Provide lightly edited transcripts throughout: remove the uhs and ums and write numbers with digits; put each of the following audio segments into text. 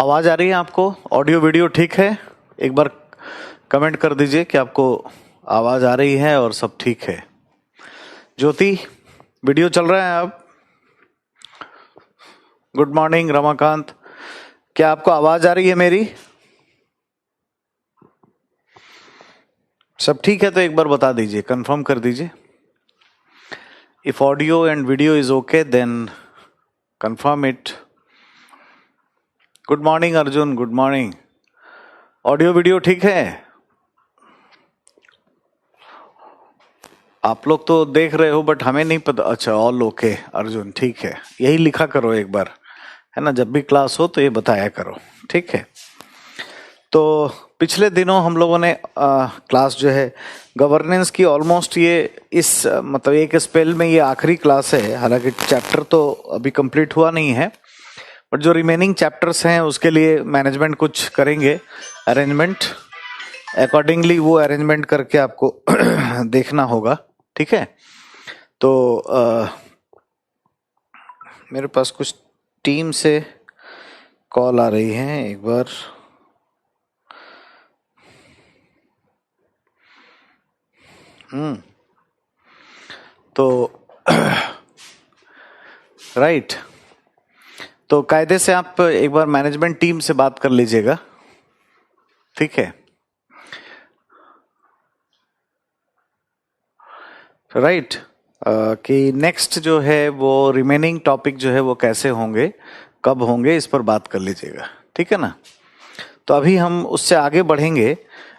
आवाज आ रही है आपको? ऑडियो वीडियो ठीक है? एक बार कमेंट कर दीजिए कि आपको आवाज आ रही है और सब ठीक है। ज्योति, वीडियो चल रहा है अब? गुड मॉर्निंग रमाकांत, क्या आपको आवाज आ रही है मेरी? सब ठीक है तो एक बार बता दीजिए, कंफर्म कर दीजिए। If audio and video is okay then confirm it. Good morning Arjun, good morning. Audio video ठीक है? आप लोग तो देख रहे हो बट हमें नहीं पता। अच्छा, ऑल ओके अर्जुन, ठीक है। यही लिखा करो एक बार, है ना, जब भी क्लास हो तो ये बताया करो, ठीक है। तो पिछले दिनों हम लोगों ने क्लास जो है गवर्नेंस की ऑलमोस्ट ये मतलब एक स्पेल में ये आखिरी क्लास है। हालांकि चैप्टर तो अभी कंप्लीट हुआ नहीं है, बट जो रिमेनिंग चैप्टर्स हैं उसके लिए मैनेजमेंट कुछ करेंगे अरेंजमेंट। अकॉर्डिंगली वो अरेंजमेंट करके आपको देखना होगा, ठीक है। तो मेरे पास कुछ टीम से कॉल आ रही है, एक बार। तो राइट, तो कायदे से आप एक बार मैनेजमेंट टीम से बात कर लीजिएगा, ठीक है। राइट, कि नेक्स्ट जो है वो रिमेनिंग टॉपिक जो है वो कैसे होंगे, कब होंगे, इस पर बात कर लीजिएगा, ठीक है ना। तो अभी हम उससे आगे बढ़ेंगे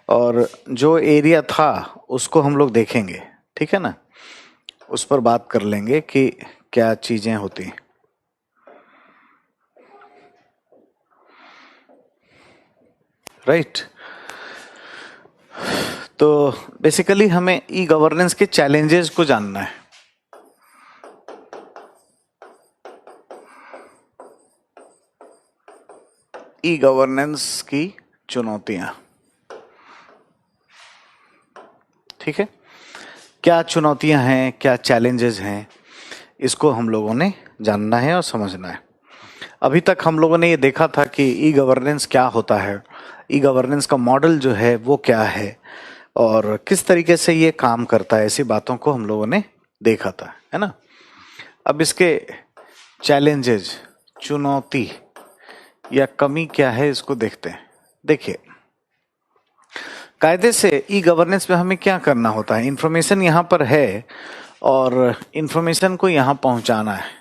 और जो एरिया था उसको हम लोग देखेंगे, ठीक है ना। उस पर बात कर लेंगे कि क्या चीजें होती हैं। राइट, तो बेसिकली हमें ई गवर्नेंस के चैलेंजेस को जानना है। ई गवर्नेंस की चुनौतियां, ठीक है। क्या चुनौतियां हैं, क्या चैलेंजेस हैं, इसको हम लोगों ने जानना है और समझना है। अभी तक हम लोगों ने ये देखा था कि ई गवर्नेंस क्या होता है, ई गवर्नेंस का मॉडल जो है वो क्या है और किस तरीके से ये काम करता है, ऐसी बातों को हम लोगों ने देखा था, है ना। अब इसके चैलेंजेस, चुनौती या कमी क्या है, इसको देखते हैं। देखिए, कायदे से ई गवर्नेंस में हमें क्या करना होता है। इंफॉर्मेशन यहाँ पर है और इंफॉर्मेशन को यहाँ पहुंचाना है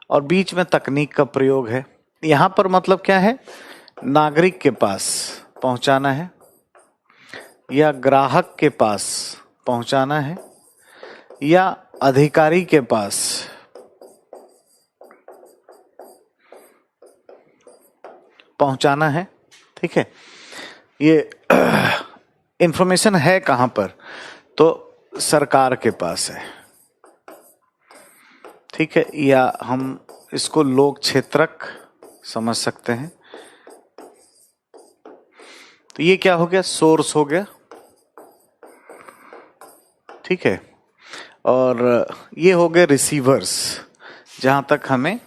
और बीच में तकनीक का प्रयोग है। यहाँ पर मतलब क्या है, नागरिक के पास पहुंचाना है या ग्राहक के पास पहुंचाना है या अधिकारी के पास पहुंचाना है, ठीक है। ये इंफॉर्मेशन है कहां पर, तो सरकार के पास है, ठीक है, या हम इसको लोक क्षेत्रक समझ सकते हैं। तो ये क्या हो गया, सोर्स हो गया, ठीक है। और ये हो गए रिसीवर्स, जहां तक हमें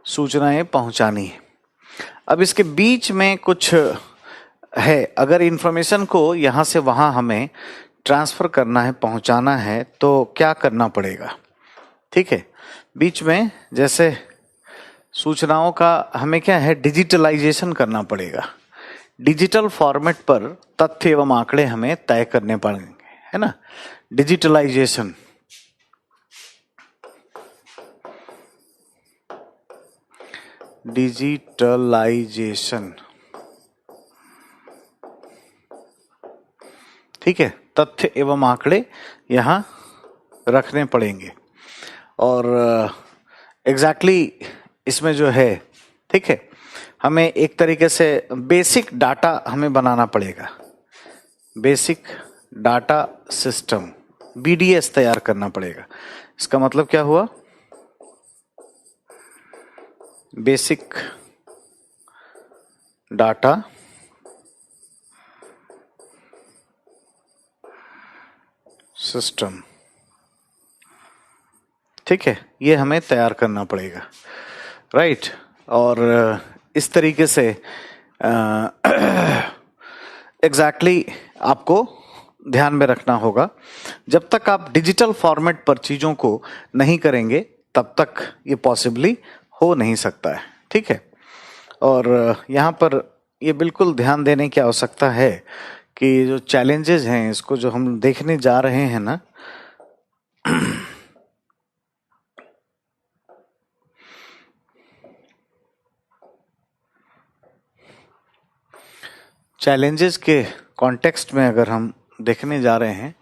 सूचनाएं पहुंचानी है। अब इसके बीच में कुछ है, अगर इंफॉर्मेशन को यहां से वहां हमें ट्रांसफर करना है, पहुंचाना है, तो क्या करना पड़ेगा, ठीक है। बीच में जैसे सूचनाओं का हमें क्या है, डिजिटलाइजेशन करना पड़ेगा। डिजिटल फॉर्मेट पर तथ्य एवं आंकड़े हमें तय करने पड़ेंगे, है ना। डिजिटलाइजेशन, डिजिटलाइजेशन, ठीक है। तथ्य एवं आंकड़े यहां रखने पड़ेंगे और एग्जैक्टली इसमें जो है, ठीक है, हमें एक तरीके से बेसिक डाटा हमें बनाना पड़ेगा। बेसिक डाटा सिस्टम, बीडीएस तैयार करना पड़ेगा। इसका मतलब क्या हुआ, बेसिक डाटा सिस्टम, ठीक है, ये हमें तैयार करना पड़ेगा, राइट। और इस तरीके से एग्जैक्टली आपको ध्यान में रखना होगा। जब तक आप डिजिटल फॉर्मेट पर चीज़ों को नहीं करेंगे तब तक ये पॉसिबली हो नहीं सकता है, ठीक है। और यहाँ पर ये बिल्कुल ध्यान देने की आवश्यकता है कि जो चैलेंजेस हैं, इसको जो हम देखने जा रहे हैं ना, चैलेंजेस के कॉन्टेक्स्ट में अगर हम देखने जा रहे हैं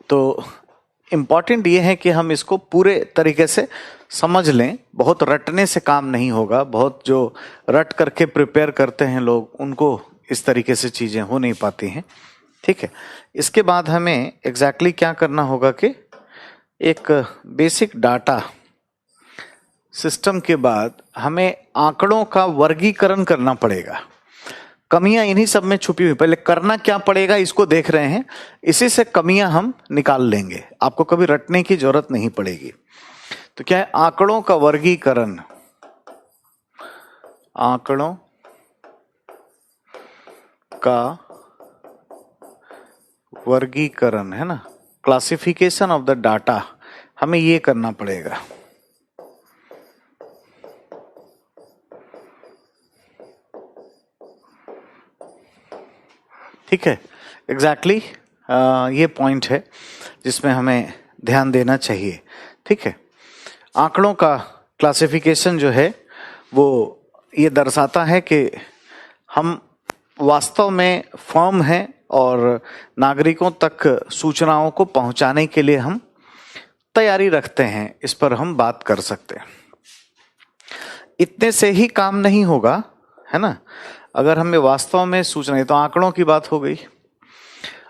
तो इम्पॉर्टेंट ये है कि हम इसको पूरे तरीके से समझ लें। बहुत रटने से काम नहीं होगा, बहुत जो रट करके प्रिपेयर करते हैं लोग, उनको इस तरीके से चीज़ें हो नहीं पाती हैं, ठीक है। इसके बाद हमें एग्जैक्टली क्या करना होगा कि एक बेसिक डाटा सिस्टम के बाद हमें आंकड़ों का वर्गीकरण करना पड़ेगा। कमियां इन्हीं सब में छुपी हुई, पहले करना क्या पड़ेगा इसको देख रहे हैं, इसी से कमियां हम निकाल लेंगे, आपको कभी रटने की जरूरत नहीं पड़ेगी। तो क्या है, आंकड़ों का वर्गीकरण, आंकड़ों का वर्गीकरण है ना, क्लासिफिकेशन ऑफ द डाटा, हमें ये करना पड़ेगा। ठीक है, एग्जैक्टली ये पॉइंट है जिसमें हमें ध्यान देना चाहिए, ठीक है। आंकड़ों का क्लासिफिकेशन जो है वो ये दर्शाता है कि हम वास्तव में फर्म हैं और नागरिकों तक सूचनाओं को पहुंचाने के लिए हम तैयारी रखते हैं, इस पर हम बात कर सकते हैं। इतने से ही काम नहीं होगा, है ना। अगर हमें वास्तव में सूचना, तो आंकड़ों की बात हो गई,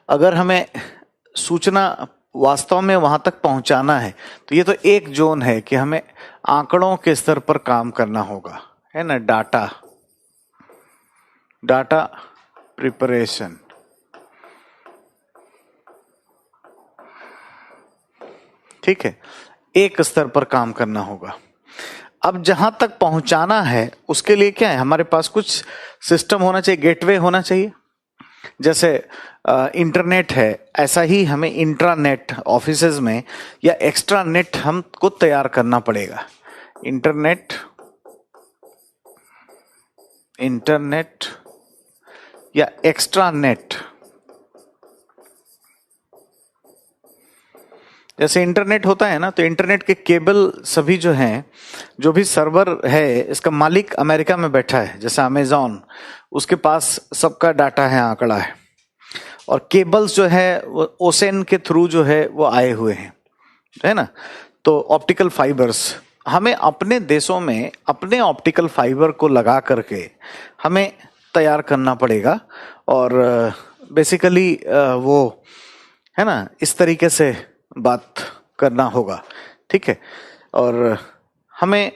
अगर हमें सूचना वास्तव में वहां तक पहुंचाना है तो ये तो एक जोन है कि हमें आंकड़ों के स्तर पर काम करना होगा, है ना। डाटा प्रिपरेशन, ठीक है, एक स्तर पर काम करना होगा। अब जहां तक पहुंचाना है उसके लिए क्या है, हमारे पास कुछ सिस्टम होना चाहिए, गेटवे होना चाहिए। जैसे इंटरनेट है, ऐसा ही हमें इंट्रानेट ऑफिसेज में या एक्स्ट्रा नेट हमको तैयार करना पड़ेगा। इंटरनेट या एक्स्ट्रा नेट। जैसे इंटरनेट होता है ना, तो इंटरनेट के केबल सभी जो हैं, जो भी सर्वर है, इसका मालिक अमेरिका में बैठा है, जैसे अमेजॉन, उसके पास सबका डाटा है, आंकड़ा है। और केबल्स जो है वो ओसेन के थ्रू जो है वो आए हुए हैं, है ना। तो ऑप्टिकल फाइबर्स, हमें अपने देशों में अपने ऑप्टिकल फाइबर को लगा करके हमें तैयार करना पड़ेगा। और बेसिकली वो है ना, इस तरीके से बात करना होगा, ठीक है। और हमें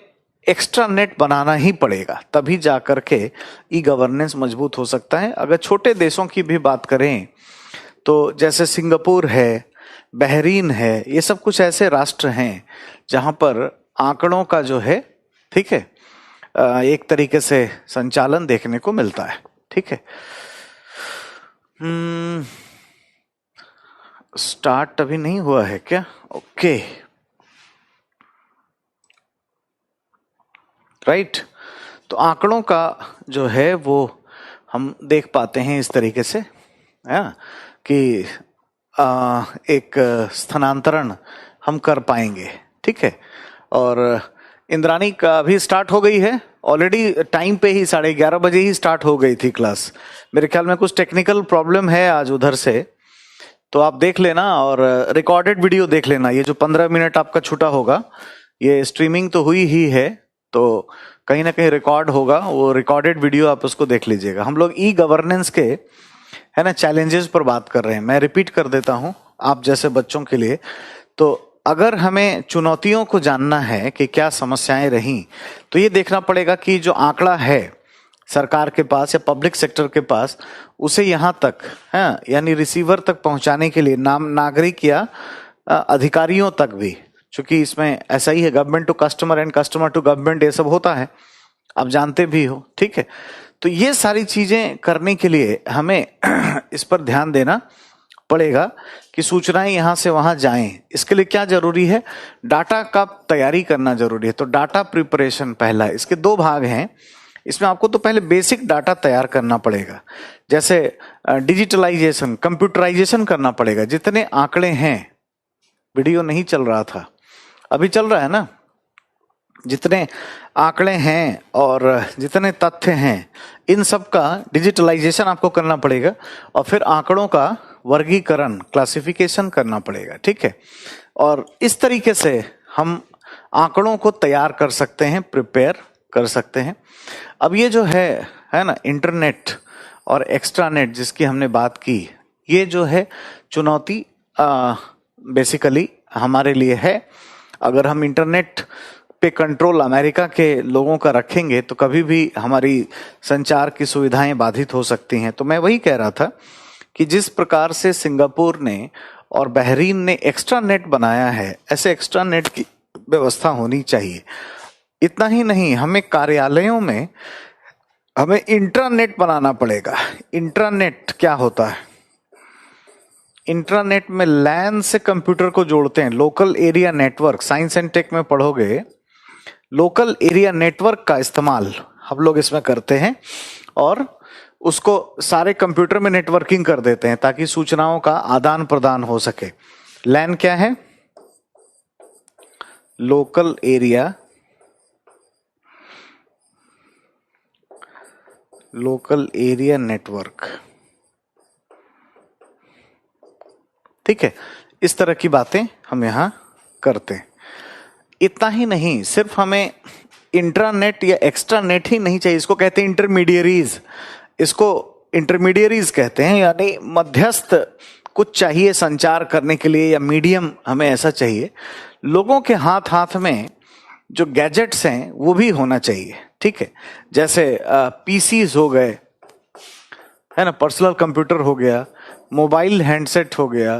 एक्स्ट्रा नेट बनाना ही पड़ेगा, तभी जाकर के ई गवर्नेंस मजबूत हो सकता है। अगर छोटे देशों की भी बात करें तो जैसे सिंगापुर है, बहरीन है, ये सब कुछ ऐसे राष्ट्र हैं जहां पर आंकड़ों का जो है, ठीक है, एक तरीके से संचालन देखने को मिलता है, ठीक है। स्टार्ट अभी नहीं हुआ है क्या? Okay, right. तो आंकड़ों का जो है वो हम देख पाते हैं इस तरीके से, है कि एक स्थानांतरण हम कर पाएंगे, ठीक है। और इंद्राणी का अभी स्टार्ट हो गई है ऑलरेडी, टाइम पे ही 11:30 बजे ही स्टार्ट हो गई थी क्लास। मेरे ख्याल में कुछ टेक्निकल प्रॉब्लम है आज उधर से, तो आप देख लेना और रिकॉर्डेड वीडियो देख लेना। ये जो 15 मिनट आपका छूटा होगा, ये स्ट्रीमिंग तो हुई ही है, तो कहीं ना कहीं रिकॉर्ड होगा, वो रिकॉर्डेड वीडियो आप उसको देख लीजिएगा। हम लोग ई गवर्नेंस के, है ना, चैलेंजेस पर बात कर रहे हैं। मैं रिपीट कर देता हूं आप जैसे बच्चों के लिए। तो अगर हमें चुनौतियों को जानना है कि क्या समस्याएं रहीं, तो ये देखना पड़ेगा कि जो आंकड़ा है सरकार के पास या पब्लिक सेक्टर के पास, उसे यहाँ तक, है यानी रिसीवर तक पहुंचाने के लिए नागरिक या अधिकारियों तक भी क्योंकि इसमें ऐसा ही है, government to customer and customer to government, ये सब होता है, आप जानते भी हो, ठीक है। तो ये सारी चीजें करने के लिए हमें इस पर ध्यान देना पड़ेगा कि सूचनाएं यहां से वहां जाएं। इसके लिए क्या जरूरी है, डाटा का तैयारी करना जरूरी है। तो डाटा प्रिपरेशन पहला है, इसके दो भाग हैं। इसमें आपको तो पहले बेसिक डाटा तैयार करना पड़ेगा, जैसे डिजिटलाइजेशन, कंप्यूटराइजेशन करना पड़ेगा। जितने आंकड़े हैं, वीडियो नहीं चल रहा था, अभी चल रहा है ना, जितने आंकड़े हैं और जितने तथ्य हैं, इन सब का डिजिटलाइजेशन आपको करना पड़ेगा और फिर आंकड़ों का वर्गीकरण, क्लासिफिकेशन करना पड़ेगा, ठीक है। और इस तरीके से हम आंकड़ों को तैयार कर सकते हैं, प्रिपेयर कर सकते हैं। अब ये जो है ना, इंटरनेट और एक्स्ट्रानेट जिसकी हमने बात की, ये जो है चुनौती बेसिकली हमारे लिए है। अगर हम इंटरनेट पे कंट्रोल अमेरिका के लोगों का रखेंगे तो कभी भी हमारी संचार की सुविधाएं बाधित हो सकती हैं। तो मैं वही कह रहा था कि जिस प्रकार से सिंगापुर ने और बहरीन ने एक्स्ट्रानेट बनाया है, ऐसे एक्स्ट्रानेट की व्यवस्था होनी चाहिए। इतना ही नहीं, हमें कार्यालयों में हमें इंट्रानेट बनाना पड़ेगा। इंट्रानेट क्या होता है? इंट्रानेट में लैन से कंप्यूटर को जोड़ते हैं, local area network. Science and tech में पढ़ोगे, लोकल एरिया नेटवर्क का इस्तेमाल हम लोग इसमें करते हैं और उसको सारे कंप्यूटर में नेटवर्किंग कर देते हैं ताकि सूचनाओं का आदान प्रदान हो सके। लैन क्या है? लोकल एरिया नेटवर्क, ठीक है। इस तरह की बातें हम यहां करते हैं। इतना ही नहीं, सिर्फ हमें इंट्रानेट या एक्स्ट्रानेट ही नहीं चाहिए, इसको कहते हैं इंटरमीडियरीज। इसको इंटरमीडियरीज कहते हैं, यानी मध्यस्थ कुछ चाहिए संचार करने के लिए, या मीडियम हमें ऐसा चाहिए। लोगों के हाथ हाथ में जो गैजेट्स हैं वो भी होना चाहिए, ठीक है। जैसे पीसीज हो गए, है ना, पर्सनल कंप्यूटर हो गया, मोबाइल हैंडसेट हो गया,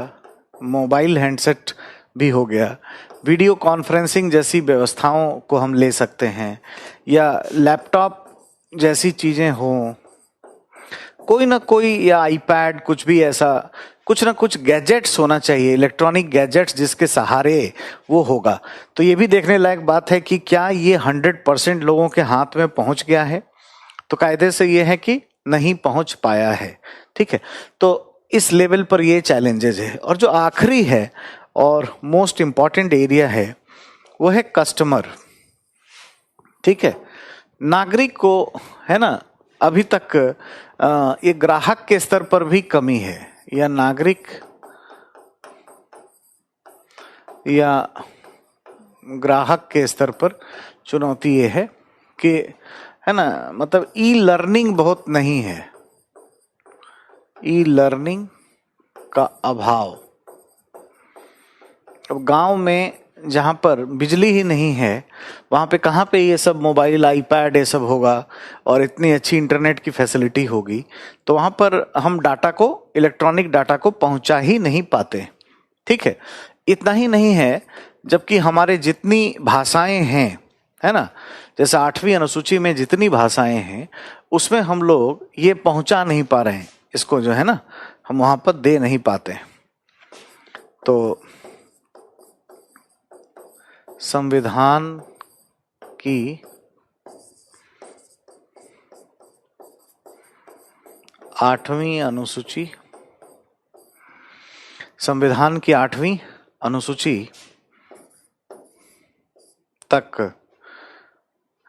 मोबाइल हैंडसेट भी हो गया, वीडियो कॉन्फ्रेंसिंग जैसी व्यवस्थाओं को हम ले सकते हैं, या लैपटॉप जैसी चीजें हों, कोई ना कोई, या आईपैड, कुछ भी ऐसा, कुछ ना कुछ गैजेट्स होना चाहिए, इलेक्ट्रॉनिक गैजेट्स जिसके सहारे वो होगा। तो ये भी देखने लायक बात है कि क्या ये 100% लोगों के हाथ में पहुंच गया है? तो कायदे से ये है कि नहीं पहुंच पाया है, ठीक है। तो इस लेवल पर ये चैलेंजेस है। और जो आखिरी है और मोस्ट इंपॉर्टेंट एरिया है वो है कस्टमर, ठीक है। नागरिक को, है ना, अभी तक ये ग्राहक के स्तर पर भी कमी है, या नागरिक या ग्राहक के स्तर पर चुनौती ये है कि, है ना, मतलब ई लर्निंग बहुत नहीं है, ई लर्निंग का अभाव। अब गांव में जहां पर बिजली ही नहीं है, वहां पे कहां पे ये सब मोबाइल, आईपैड ये सब होगा और इतनी अच्छी इंटरनेट की फैसिलिटी होगी? तो वहां पर हम डाटा को, इलेक्ट्रॉनिक डाटा को पहुंचा ही नहीं पाते, ठीक है। इतना ही नहीं है, जबकि हमारे जितनी भाषाएं हैं, है ना, जैसे 8वीं अनुसूची में जितनी भाषाएं हैं उसमें हम लोग ये पहुंचा नहीं पा रहे हैं, इसको जो है ना, हम वहां पर दे नहीं पाते। तो संविधान की 8वीं अनुसूची, संविधान की 8वीं अनुसूची तक,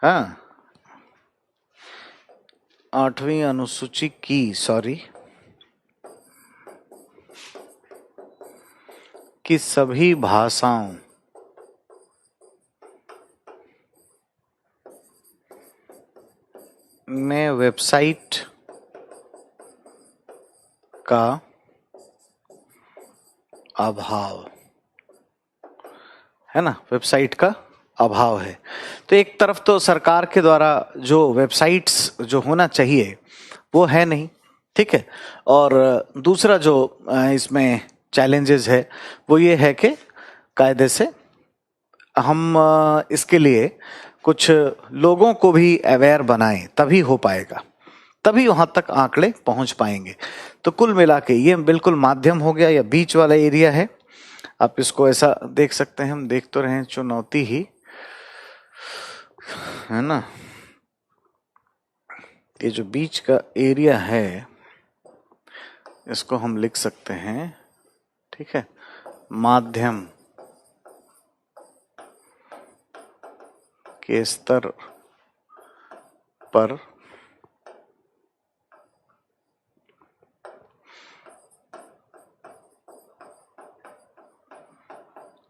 हाँ, 8वीं अनुसूची की, सॉरी, कि सभी भाषाओं में वेबसाइट का अभाव है ना, वेबसाइट का अभाव है। तो एक तरफ तो सरकार के द्वारा जो वेबसाइट्स जो होना चाहिए वो है नहीं, ठीक है। और दूसरा जो इसमें चैलेंजेस है वो ये है कि कायदे से हम इसके लिए कुछ लोगों को भी अवेयर बनाएं, तभी हो पाएगा, तभी वहां तक आंकड़े पहुंच पाएंगे। तो कुल मिला के ये बिल्कुल माध्यम हो गया या बीच वाला एरिया है, आप इसको ऐसा देख सकते हैं। हम देख तो रहे हैं चुनौती ही है ना, ये जो बीच का एरिया है इसको हम लिख सकते हैं, ठीक है, माध्यम के स्तर पर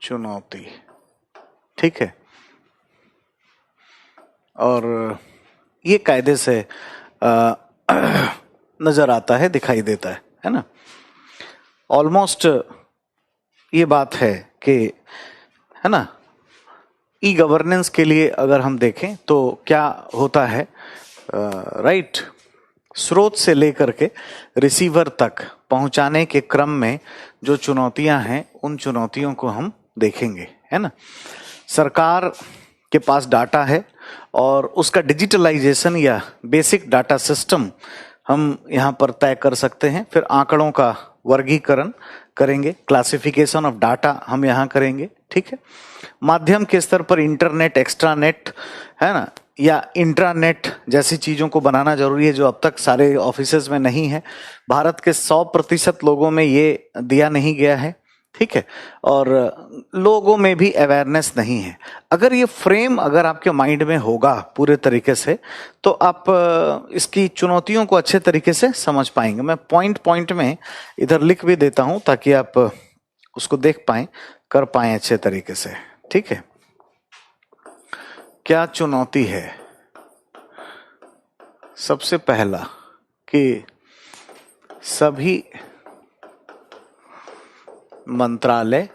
चुनौती, ठीक है। और ये कायदे से नजर आता है, दिखाई देता है ना। ऑलमोस्ट ये बात है कि, है ना, ई गवर्नेंस के लिए अगर हम देखें तो क्या होता है, राइट, स्रोत से लेकर के रिसीवर तक पहुंचाने के क्रम में जो चुनौतियां हैं उन चुनौतियों को हम देखेंगे, है ना। सरकार के पास डाटा है और उसका डिजिटलाइजेशन या बेसिक डाटा सिस्टम हम यहाँ पर तय कर सकते हैं। फिर आंकड़ों का वर्गीकरण करेंगे, क्लासिफिकेशन ऑफ डाटा हम यहाँ करेंगे, ठीक है। माध्यम के स्तर पर इंटरनेट, एक्स्ट्रानेट, है ना, या इंट्रानेट जैसी चीजों को बनाना जरूरी है जो अब तक सारे ऑफिसेज में नहीं है। भारत के 100% लोगों में ये दिया नहीं गया है, ठीक है, और लोगों में भी अवेयरनेस नहीं है। अगर ये फ्रेम अगर आपके माइंड में होगा पूरे तरीके से तो आप इसकी चुनौतियों को अच्छे तरीके से समझ पाएंगे। मैं पॉइंट पॉइंट में इधर लिख भी देता हूं ताकि आप उसको देख पाएं, कर पाएं अच्छे तरीके से, ठीक है। क्या चुनौती है? सबसे पहला कि सभी मंत्रालय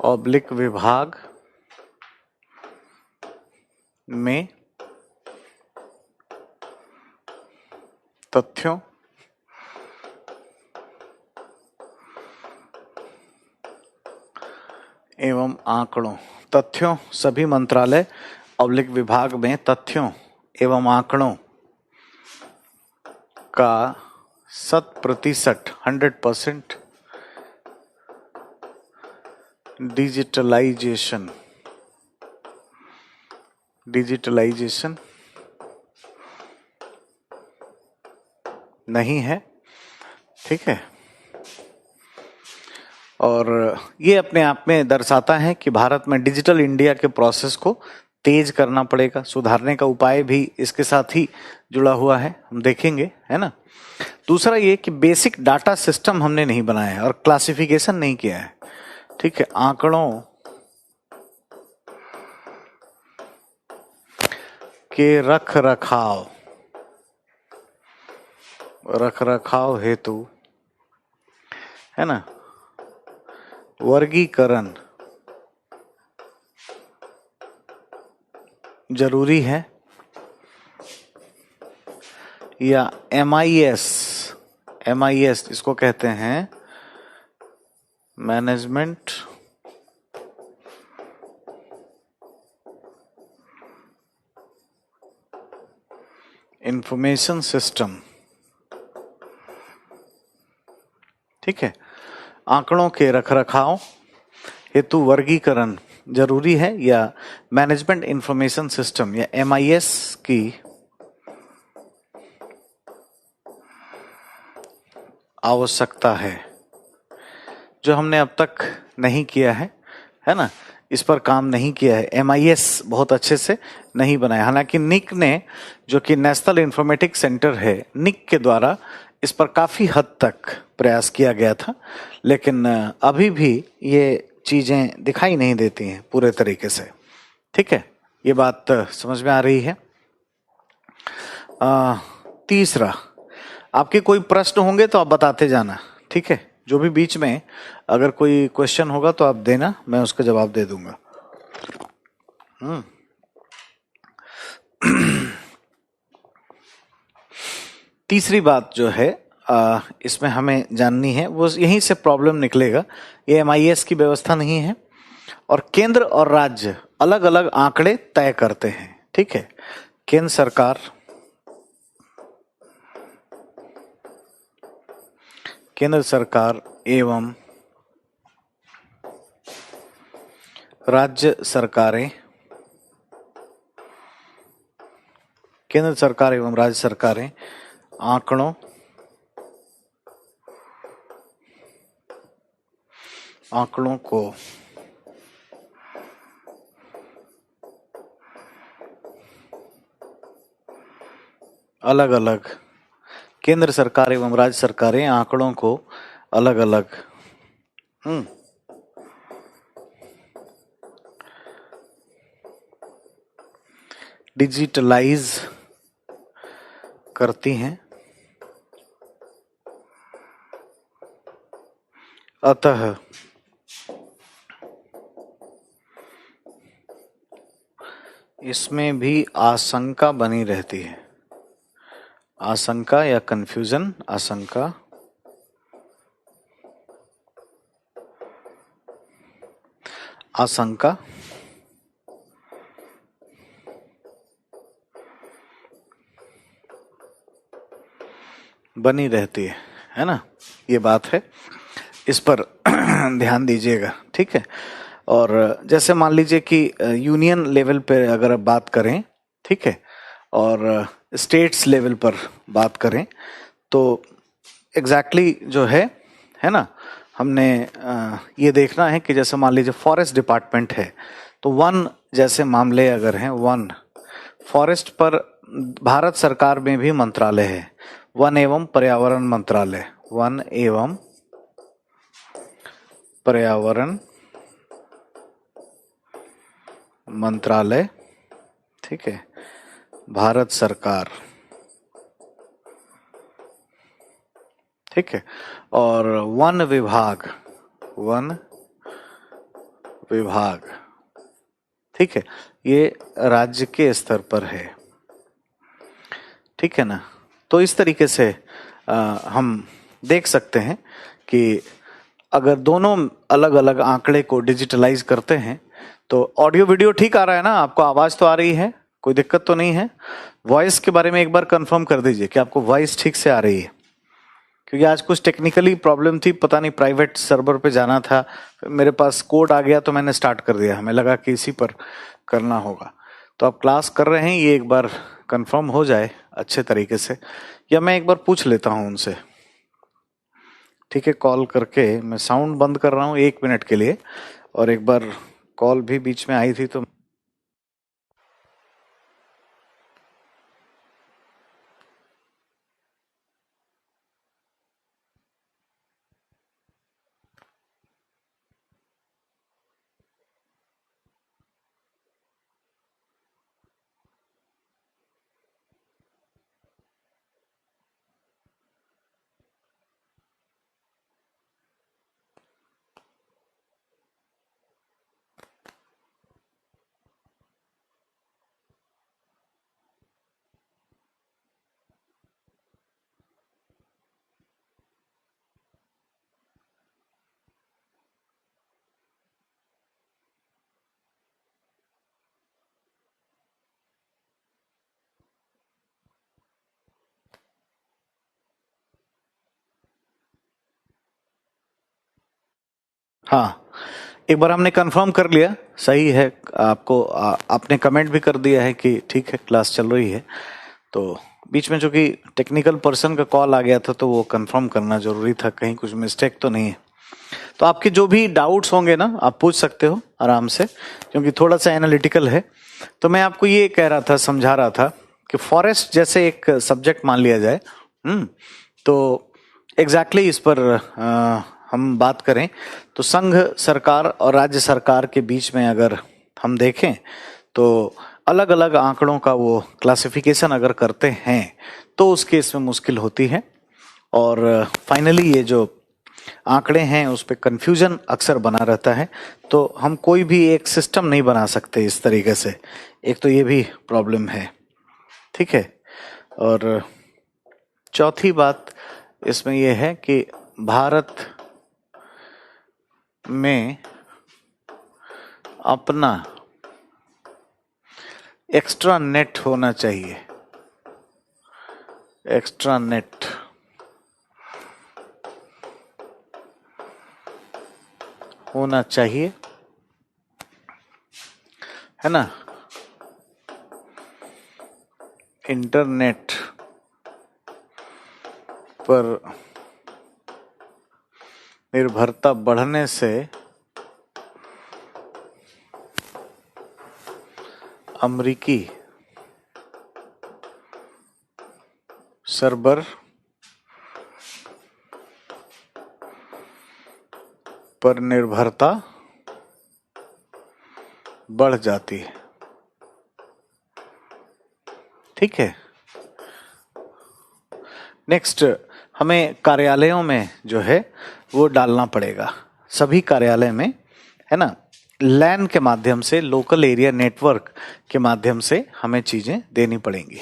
ऑब्लिक विभाग में तथ्यों एवं आंकड़ों, तथ्यों, सभी मंत्रालय ऑब्लिक विभाग में तथ्यों एवं आंकड़ों का 100% डिजिटलाइजेशन नहीं है, ठीक है। और ये अपने आप में दर्शाता है कि भारत में डिजिटल इंडिया के प्रोसेस को तेज करना पड़ेगा, सुधारने का उपाय भी इसके साथ ही जुड़ा हुआ है, हम देखेंगे, है ना। दूसरा ये कि बेसिक डाटा सिस्टम हमने नहीं बनाया है और क्लासिफिकेशन नहीं किया है, ठीक है। आंकड़ों के रख रखाव हेतु, है ना, वर्गीकरण जरूरी है, या MIS इसको कहते हैं मैनेजमेंट इंफॉर्मेशन सिस्टम, ठीक है। आंकड़ों के रखरखाव हेतु वर्गीकरण जरूरी है या मैनेजमेंट इंफॉर्मेशन सिस्टम या MIS की आवश्यकता है, जो हमने अब तक नहीं किया है ना, इस पर काम नहीं किया है। MIS बहुत अच्छे से नहीं बनाया, हालांकि निक ने, जो कि नेशनल इंफॉर्मेटिक सेंटर है, निक के द्वारा इस पर काफी हद तक प्रयास किया गया था, लेकिन अभी भी ये चीजें दिखाई नहीं देती हैं पूरे तरीके से, ठीक है। ये बात समझ में आ रही है। तीसरा, आपके कोई प्रश्न होंगे तो आप बताते जाना, ठीक है। जो भी बीच में अगर कोई क्वेश्चन होगा तो आप देना, मैं उसका जवाब दे दूंगा। तीसरी बात जो है इसमें हमें जाननी है वो यहीं से प्रॉब्लम निकलेगा। ये MIS की व्यवस्था नहीं है और केंद्र और राज्य अलग अलग आंकड़े तय करते हैं। ठीक है, केंद्र सरकार एवं राज्य सरकारें, केंद्र सरकार एवं राज्य सरकारें आंकड़ों को अलग अलग, केंद्र सरकार एवं राज्य सरकारें आंकड़ों को अलग अलग डिजिटलाइज करती हैं। अतः इसमें भी आशंका बनी रहती है, आशंका या कंफ्यूजन, आशंका बनी रहती है ना, ये बात है, इस पर ध्यान दीजिएगा। ठीक है, और जैसे मान लीजिए कि यूनियन लेवल पे अगर आप बात करें, ठीक है, और स्टेट्स लेवल पर बात करें तो एग्जैक्टली जो है ना, हमने ये देखना है कि जैसे मान लीजिए फॉरेस्ट डिपार्टमेंट है तो वन जैसे मामले अगर हैं, वन फॉरेस्ट पर भारत सरकार में भी मंत्रालय है, वन एवं पर्यावरण मंत्रालय, वन एवं पर्यावरण मंत्रालय, ठीक है, भारत सरकार, ठीक है, और वन विभाग, ठीक है, ये राज्य के स्तर पर है। ठीक है ना, तो इस तरीके से हम देख सकते हैं कि अगर दोनों अलग अलग आंकड़े को डिजिटलाइज करते हैं तो ऑडियो वीडियो ठीक आ रहा है ना, आपको आवाज तो आ रही है, कोई दिक्कत तो नहीं है। वॉइस के बारे में एक बार कंफर्म कर दीजिए कि आपको वॉइस ठीक से आ रही है, क्योंकि आज कुछ टेक्निकली प्रॉब्लम थी, पता नहीं प्राइवेट सर्वर पे जाना था, मेरे पास कोड आ गया तो मैंने स्टार्ट कर दिया, हमें लगा कि इसी पर करना होगा। तो आप क्लास कर रहे हैं, ये एक बार कंफर्म हो जाए अच्छे तरीके से, या मैं एक बार पूछ लेता हूं उनसे। ठीक है, कॉल करके मैं साउंड बंद कर रहा हूं 1 मिनट के लिए, और एक बार कॉल भी बीच में आई थी तो हाँ, एक बार हमने कंफर्म कर लिया, सही है, आपको आपने कमेंट भी कर दिया है कि ठीक है क्लास चल रही है। तो बीच में जो कि टेक्निकल पर्सन का कॉल आ गया था तो वो कंफर्म करना जरूरी था, कहीं कुछ मिस्टेक तो नहीं है। तो आपके जो भी डाउट्स होंगे ना, आप पूछ सकते हो आराम से, क्योंकि थोड़ा सा एनालिटिकल है। तो मैं आपको ये कह रहा था, समझा रहा था कि फॉरेस्ट जैसे एक सब्जेक्ट मान लिया जाए, तो एग्जैक्टली इस पर हम बात करें तो संघ सरकार और राज्य सरकार के बीच में अगर हम देखें तो अलग अलग आंकड़ों का वो क्लासिफिकेशन अगर करते हैं तो उस केस में मुश्किल होती है, और फाइनली ये जो आंकड़े हैं उस पर कंफ्यूजन अक्सर बना रहता है, तो हम कोई भी एक सिस्टम नहीं बना सकते इस तरीके से, एक तो ये भी प्रॉब्लम है। ठीक है, और चौथी बात इसमें यह है कि भारत में अपना एक्स्ट्रा नेट होना चाहिए, एक्स्ट्रा नेट होना चाहिए, है ना। इंटरनेट पर निर्भरता बढ़ने से अमेरिकी सर्वर पर निर्भरता बढ़ जाती है। ठीक है। नेक्स्ट, हमें कार्यालयों में जो है वो डालना पड़ेगा, सभी कार्यालय में, है ना। लैन के माध्यम से, लोकल एरिया नेटवर्क के माध्यम से हमें चीजें देनी पड़ेंगी।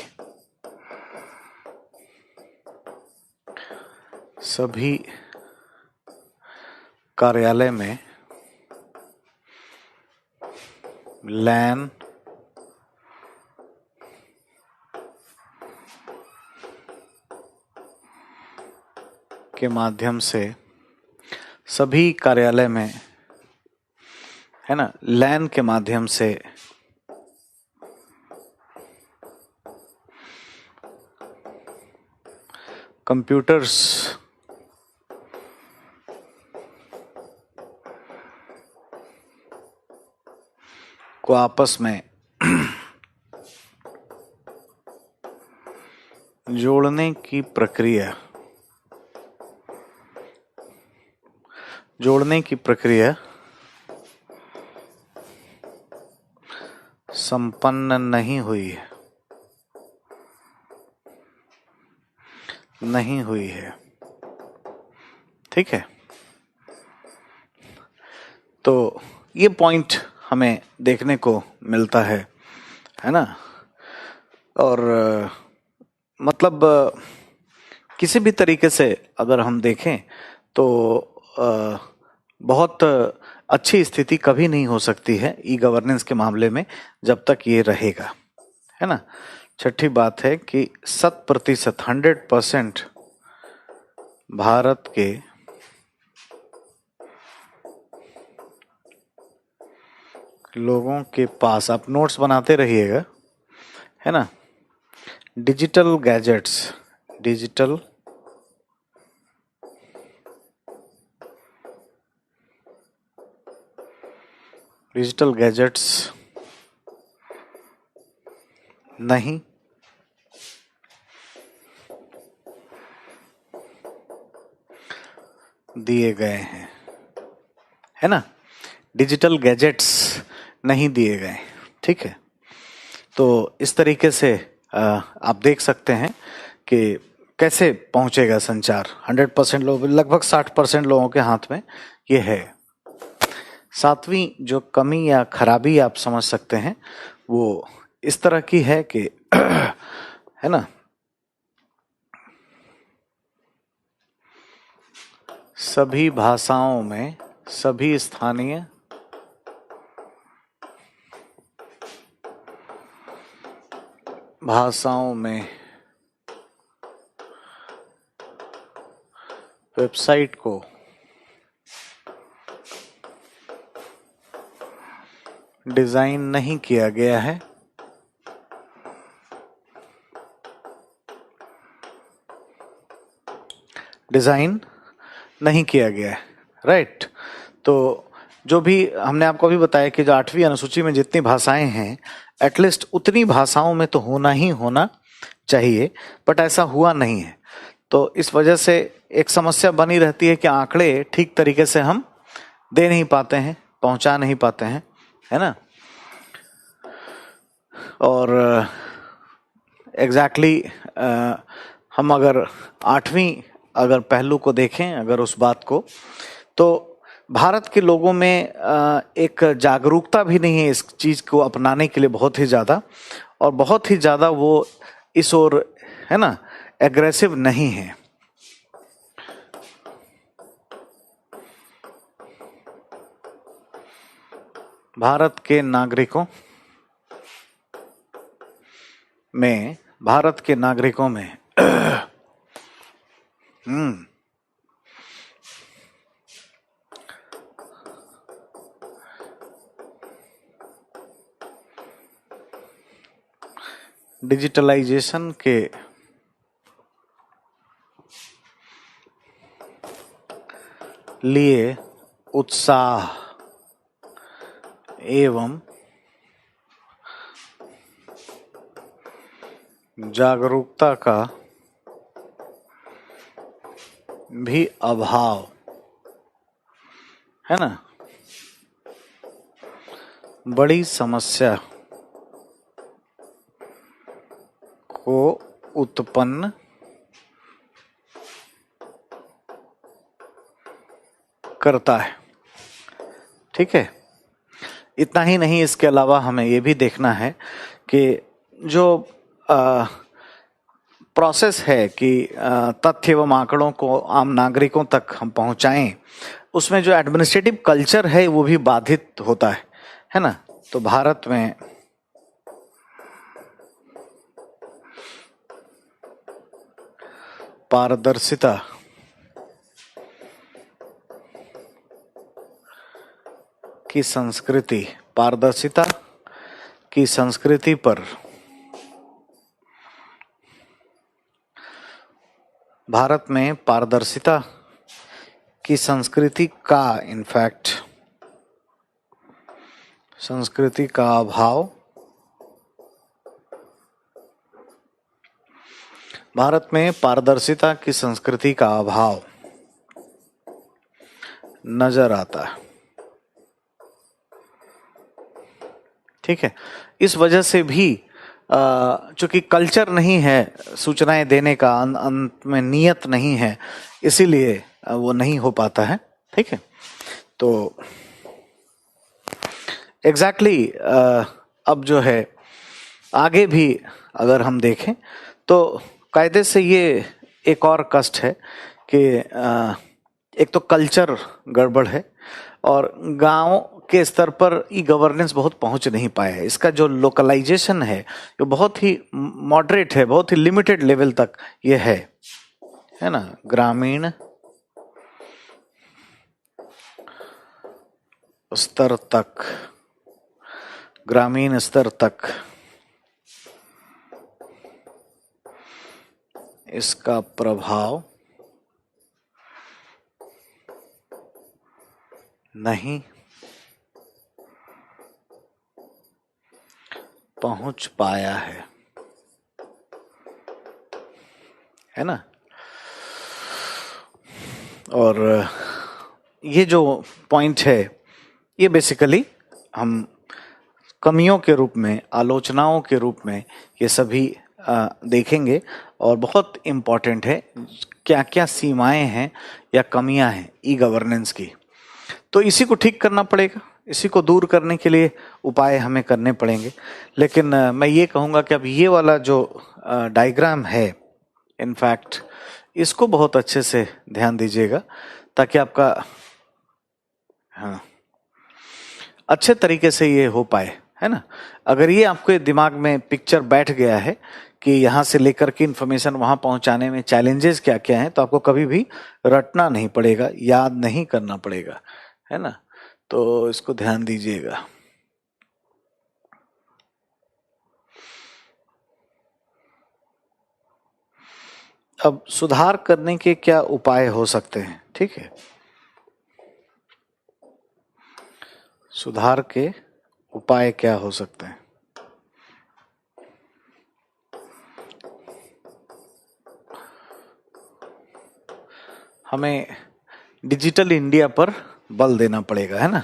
सभी कार्यालय में लैन के माध्यम से, सभी कार्यालय में, है ना, लैन के माध्यम से कंप्यूटर्स को आपस में जोड़ने की प्रक्रिया संपन्न नहीं हुई है। ठीक है। तो ये पॉइंट हमें देखने को मिलता है ना। और मतलब किसी भी तरीके से अगर हम देखें तो बहुत अच्छी स्थिति कभी नहीं हो सकती है ई गवर्नेंस के मामले में जब तक ये रहेगा, है ना। छठी बात है कि 100% भारत के लोगों के पास, आप नोट्स बनाते रहिएगा, है ना, डिजिटल गैजेट्स नहीं दिए गए हैं, है ना। डिजिटल गैजेट्स नहीं दिए गए। ठीक है। तो इस तरीके से आप देख सकते हैं कि कैसे पहुंचेगा संचार। 100% लोग, लगभग 60% लोगों के हाथ में ये है। सातवीं जो कमी या खराबी आप समझ सकते हैं वो इस तरह की है कि है ना, सभी भाषाओं में, सभी स्थानीय भाषाओं में वेबसाइट को डिजाइन नहीं किया गया है। राइट। तो जो भी हमने आपको अभी बताया कि जो 8वीं अनुसूची में जितनी भाषाएं हैं, एटलीस्ट उतनी भाषाओं में तो होना ही होना चाहिए, बट ऐसा हुआ नहीं है। तो इस वजह से एक समस्या बनी रहती है कि आंकड़े ठीक तरीके से हम दे नहीं पाते हैं, पहुंचा नहीं पाते हैं, है ना। और एग्जैक्टली हम अगर 8वीं अगर पहलू को देखें, अगर उस बात को, तो भारत के लोगों में एक जागरूकता भी नहीं है इस चीज को अपनाने के लिए, बहुत ही ज्यादा, और बहुत ही ज्यादा वो इस ओर, है ना, एग्रेसिव नहीं है। भारत के नागरिकों में डिजिटलाइजेशन के लिए उत्साह एवं जागरूकता का भी अभाव है ना, बड़ी समस्या को उत्पन्न करता है। ठीक है, इतना ही नहीं, इसके अलावा हमें ये भी देखना है कि जो प्रोसेस है कि तथ्य एवं आंकड़ों को आम नागरिकों तक हम पहुंचाएं, उसमें जो एडमिनिस्ट्रेटिव कल्चर है वो भी बाधित होता है ना। तो भारत में पारदर्शिता की संस्कृति पर भारत में पारदर्शिता की संस्कृति का अभाव, भारत में पारदर्शिता की संस्कृति का अभाव नजर आता है। ठीक है, इस वजह से भी चूंकि कल्चर नहीं है सूचनाएं देने का, अंत में नियत नहीं है, इसीलिए वो नहीं हो पाता है। ठीक है, तो एग्जैक्टली अब जो है आगे भी अगर हम देखें तो कायदे से ये एक और कष्ट है कि एक तो कल्चर गड़बड़ है और गांव के स्तर पर ई गवर्नेंस बहुत पहुंच नहीं पाया है। इसका जो लोकलाइजेशन है वो बहुत ही मॉडरेट है, बहुत ही लिमिटेड लेवल तक ये है ना। ग्रामीण स्तर तक इसका प्रभाव नहीं पहुंच पाया है ना। और ये जो पॉइंट है ये बेसिकली हम कमियों के रूप में, आलोचनाओं के रूप में ये सभी देखेंगे और बहुत इम्पोर्टेंट है क्या क्या सीमाएं हैं या कमियां हैं ई गवर्नेंस की। तो इसी को ठीक करना पड़ेगा, इसी को दूर करने के लिए उपाय हमें करने पड़ेंगे। लेकिन मैं ये कहूँगा कि अब ये वाला जो डायग्राम है, इनफैक्ट इसको बहुत अच्छे से ध्यान दीजिएगा ताकि आपका अच्छे तरीके से ये हो पाए, है ना। अगर ये आपके दिमाग में पिक्चर बैठ गया है कि यहाँ से लेकर के इन्फॉर्मेशन वहां पहुंचाने में चैलेंजेस क्या क्या हैं, तो आपको कभी भी रटना नहीं पड़ेगा, याद नहीं करना पड़ेगा, है ना। तो इसको ध्यान दीजिएगा। अब सुधार करने के क्या उपाय हो सकते हैं? ठीक है, सुधार के उपाय क्या हो सकते हैं? हमें डिजिटल इंडिया पर बल देना पड़ेगा, है ना।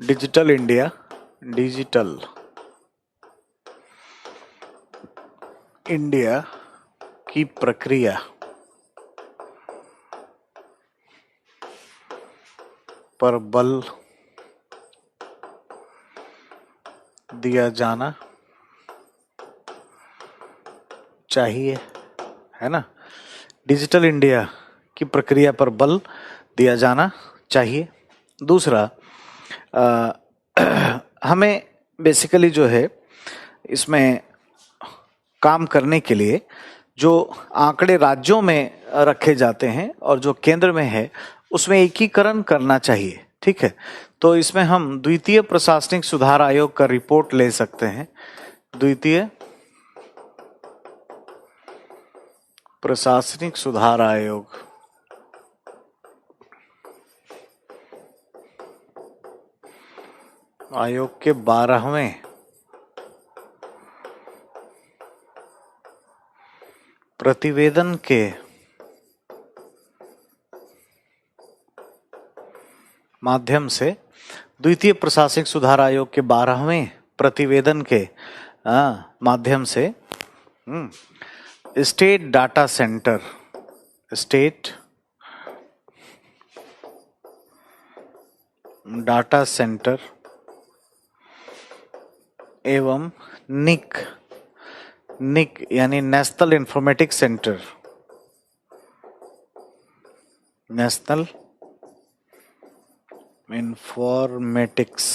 डिजिटल इंडिया की प्रक्रिया पर बल दिया जाना चाहिए, है ना। डिजिटल इंडिया की प्रक्रिया पर बल दिया जाना चाहिए। दूसरा, हमें बेसिकली जो है इसमें काम करने के लिए जो आंकड़े राज्यों में रखे जाते हैं और जो केंद्र में है उसमें एकीकरण करना चाहिए, ठीक है। तो इसमें हम द्वितीय प्रशासनिक सुधार आयोग का रिपोर्ट ले सकते हैं। द्वितीय प्रशासनिक सुधार आयोग के 12वें प्रतिवेदन के माध्यम से, द्वितीय प्रशासनिक सुधार आयोग के 12वें प्रतिवेदन के माध्यम से स्टेट डाटा सेंटर एवं निक यानी national informatics centre, national informatics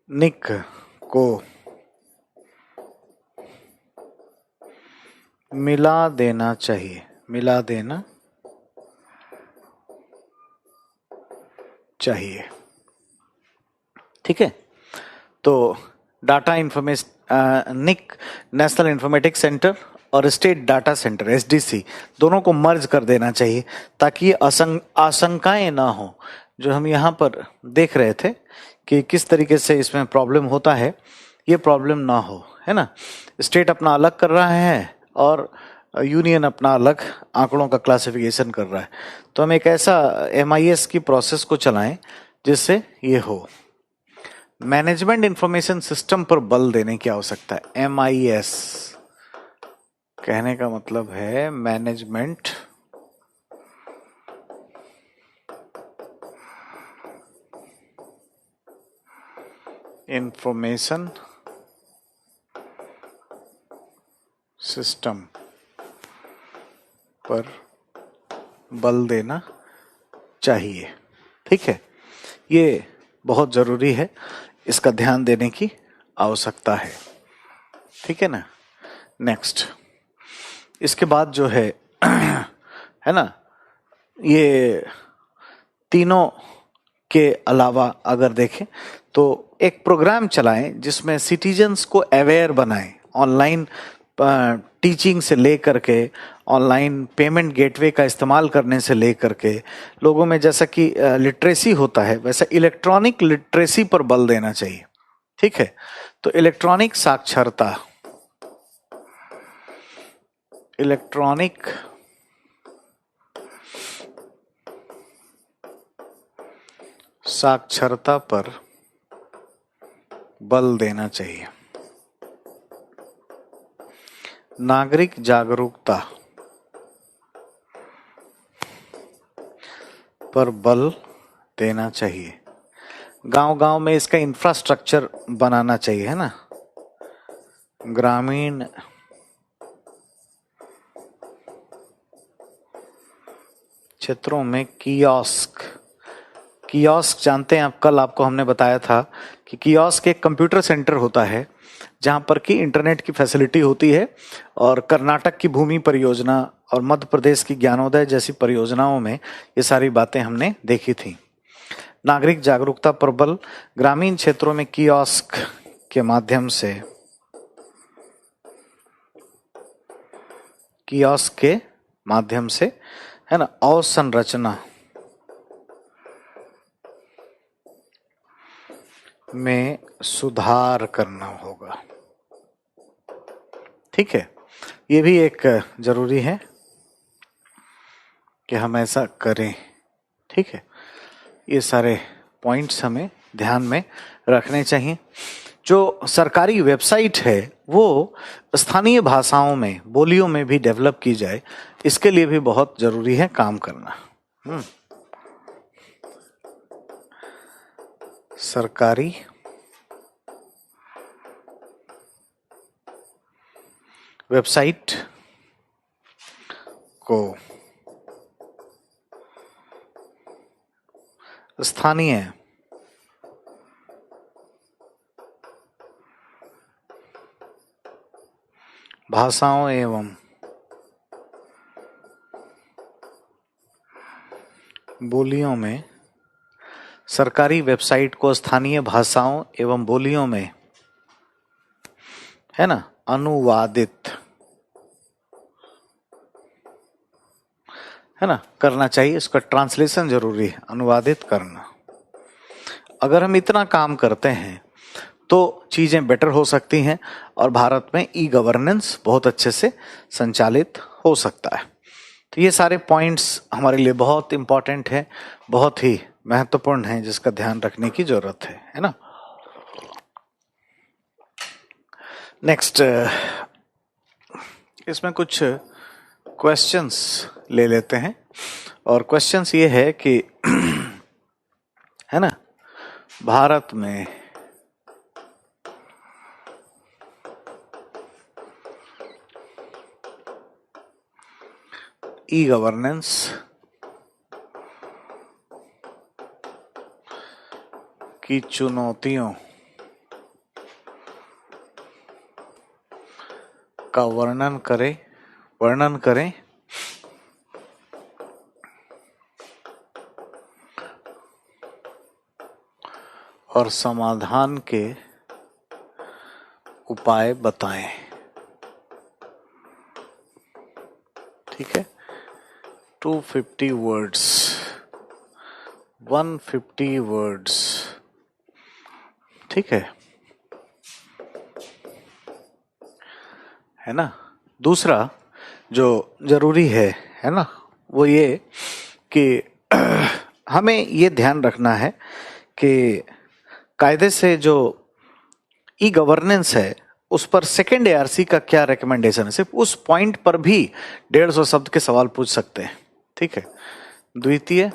NIC को मिला देना चाहिए, ठीक है। तो data information NIC, national informatics centre और स्टेट डाटा सेंटर एसडीसी दोनों को मर्ज कर देना चाहिए ताकि ये आशंकाएं ना हो जो हम यहाँ पर देख रहे थे कि किस तरीके से इसमें प्रॉब्लम होता है, ये प्रॉब्लम ना हो, है ना। स्टेट अपना अलग कर रहा है और यूनियन अपना अलग आंकड़ों का क्लासिफिकेशन कर रहा है। तो हम एक ऐसा MIS की प्रोसेस को चलाएं जिससे ये हो। मैनेजमेंट इंफॉर्मेशन सिस्टम पर बल देने की आवश्यकता है। MIS कहने का मतलब है मैनेजमेंट इंफॉर्मेशन सिस्टम पर बल देना चाहिए, ठीक है। ये बहुत जरूरी है, इसका ध्यान देने की आवश्यकता है, ठीक है ना। नेक्स्ट, इसके बाद जो है है ना, ये तीनों के अलावा अगर देखें तो एक प्रोग्राम चलाएं जिसमें सिटीजन्स को अवेयर बनाएं, ऑनलाइन टीचिंग से लेकर के ऑनलाइन पेमेंट गेटवे का इस्तेमाल करने से लेकर के लोगों में जैसा कि लिटरेसी होता है वैसा इलेक्ट्रॉनिक लिटरेसी पर बल देना चाहिए, ठीक है। तो इलेक्ट्रॉनिक साक्षरता पर बल देना चाहिए। नागरिक जागरूकता पर बल देना चाहिए। गांव-गांव में इसका इंफ्रास्ट्रक्चर बनाना चाहिए, है ना। ग्रामीण क्षेत्रों में कियोस्क जानते हैं आप, कल आपको हमने बताया था कि कियोस्क एक कंप्यूटर सेंटर होता है जहां पर कि इंटरनेट की फैसिलिटी होती है और कर्नाटक की भूमि परियोजना और मध्य प्रदेश की ज्ञानोदय जैसी परियोजनाओं में ये सारी बातें हमने देखी थी। नागरिक जागरूकता पर बल, ग्रामीण क्षेत्रों में कियोस्क के माध्यम से है ना, अवसंरचना में सुधार करना होगा, ठीक है। ये भी एक जरूरी है कि हम ऐसा करें, ठीक है। ये सारे पॉइंट्स हमें ध्यान में रखने चाहिए। जो सरकारी वेबसाइट है वो स्थानीय भाषाओं में, बोलियों में भी डेवलप की जाए, इसके लिए भी बहुत जरूरी है काम करना। सरकारी वेबसाइट को स्थानीय भाषाओं एवं बोलियों में सरकारी वेबसाइट को स्थानीय भाषाओं एवं बोलियों में, है ना, अनुवादित, है ना, करना चाहिए। इसका ट्रांसलेशन जरूरी है, अनुवादित करना। अगर हम इतना काम करते हैं तो चीजें बेटर हो सकती हैं और भारत में ई गवर्नेंस बहुत अच्छे से संचालित हो सकता है। तो ये सारे पॉइंट्स हमारे लिए बहुत इंपॉर्टेंट है, बहुत ही महत्वपूर्ण है, जिसका ध्यान रखने की जरूरत है ना। नेक्स्ट, इसमें कुछ क्वेश्चंस ले लेते हैं और क्वेश्चंस ये है कि है ना, भारत में ई गवर्नेंस की चुनौतियों का वर्णन करें और समाधान के उपाय बताएं। ठीक है, 250 वर्ड्स, 150 वर्ड्स, ठीक है ना। दूसरा जो जरूरी है ना, वो ये कि हमें ये ध्यान रखना है कि कायदे से जो ई गवर्नेंस है उस पर सेकेंड एआरसी का क्या रिकमेंडेशन है, सिर्फ उस पॉइंट पर भी 150 शब्द के सवाल पूछ सकते हैं। ठीक है, द्वितीय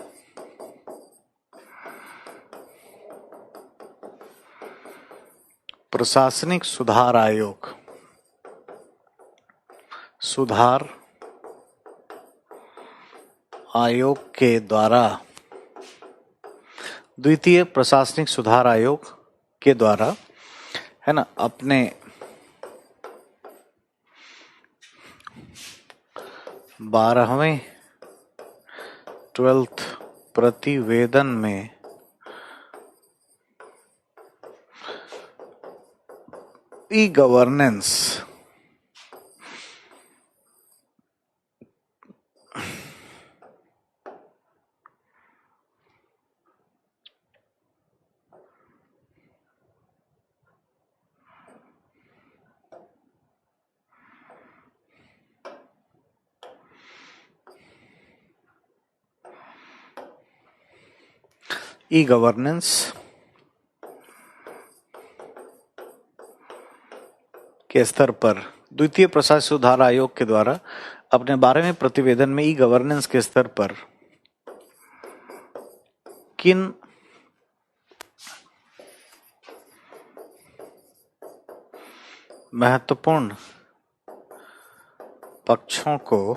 प्रशासनिक सुधार आयोग के द्वारा, द्वितीय प्रशासनिक सुधार आयोग के द्वारा, है ना, अपने 12वें 12th प्रतिवेदन में ई गवर्नेंस के स्तर पर द्वितीय प्रशासनिक सुधार आयोग के द्वारा अपने 12वें प्रतिवेदन में ई गवर्नेंस के स्तर पर किन महत्वपूर्ण पक्षों को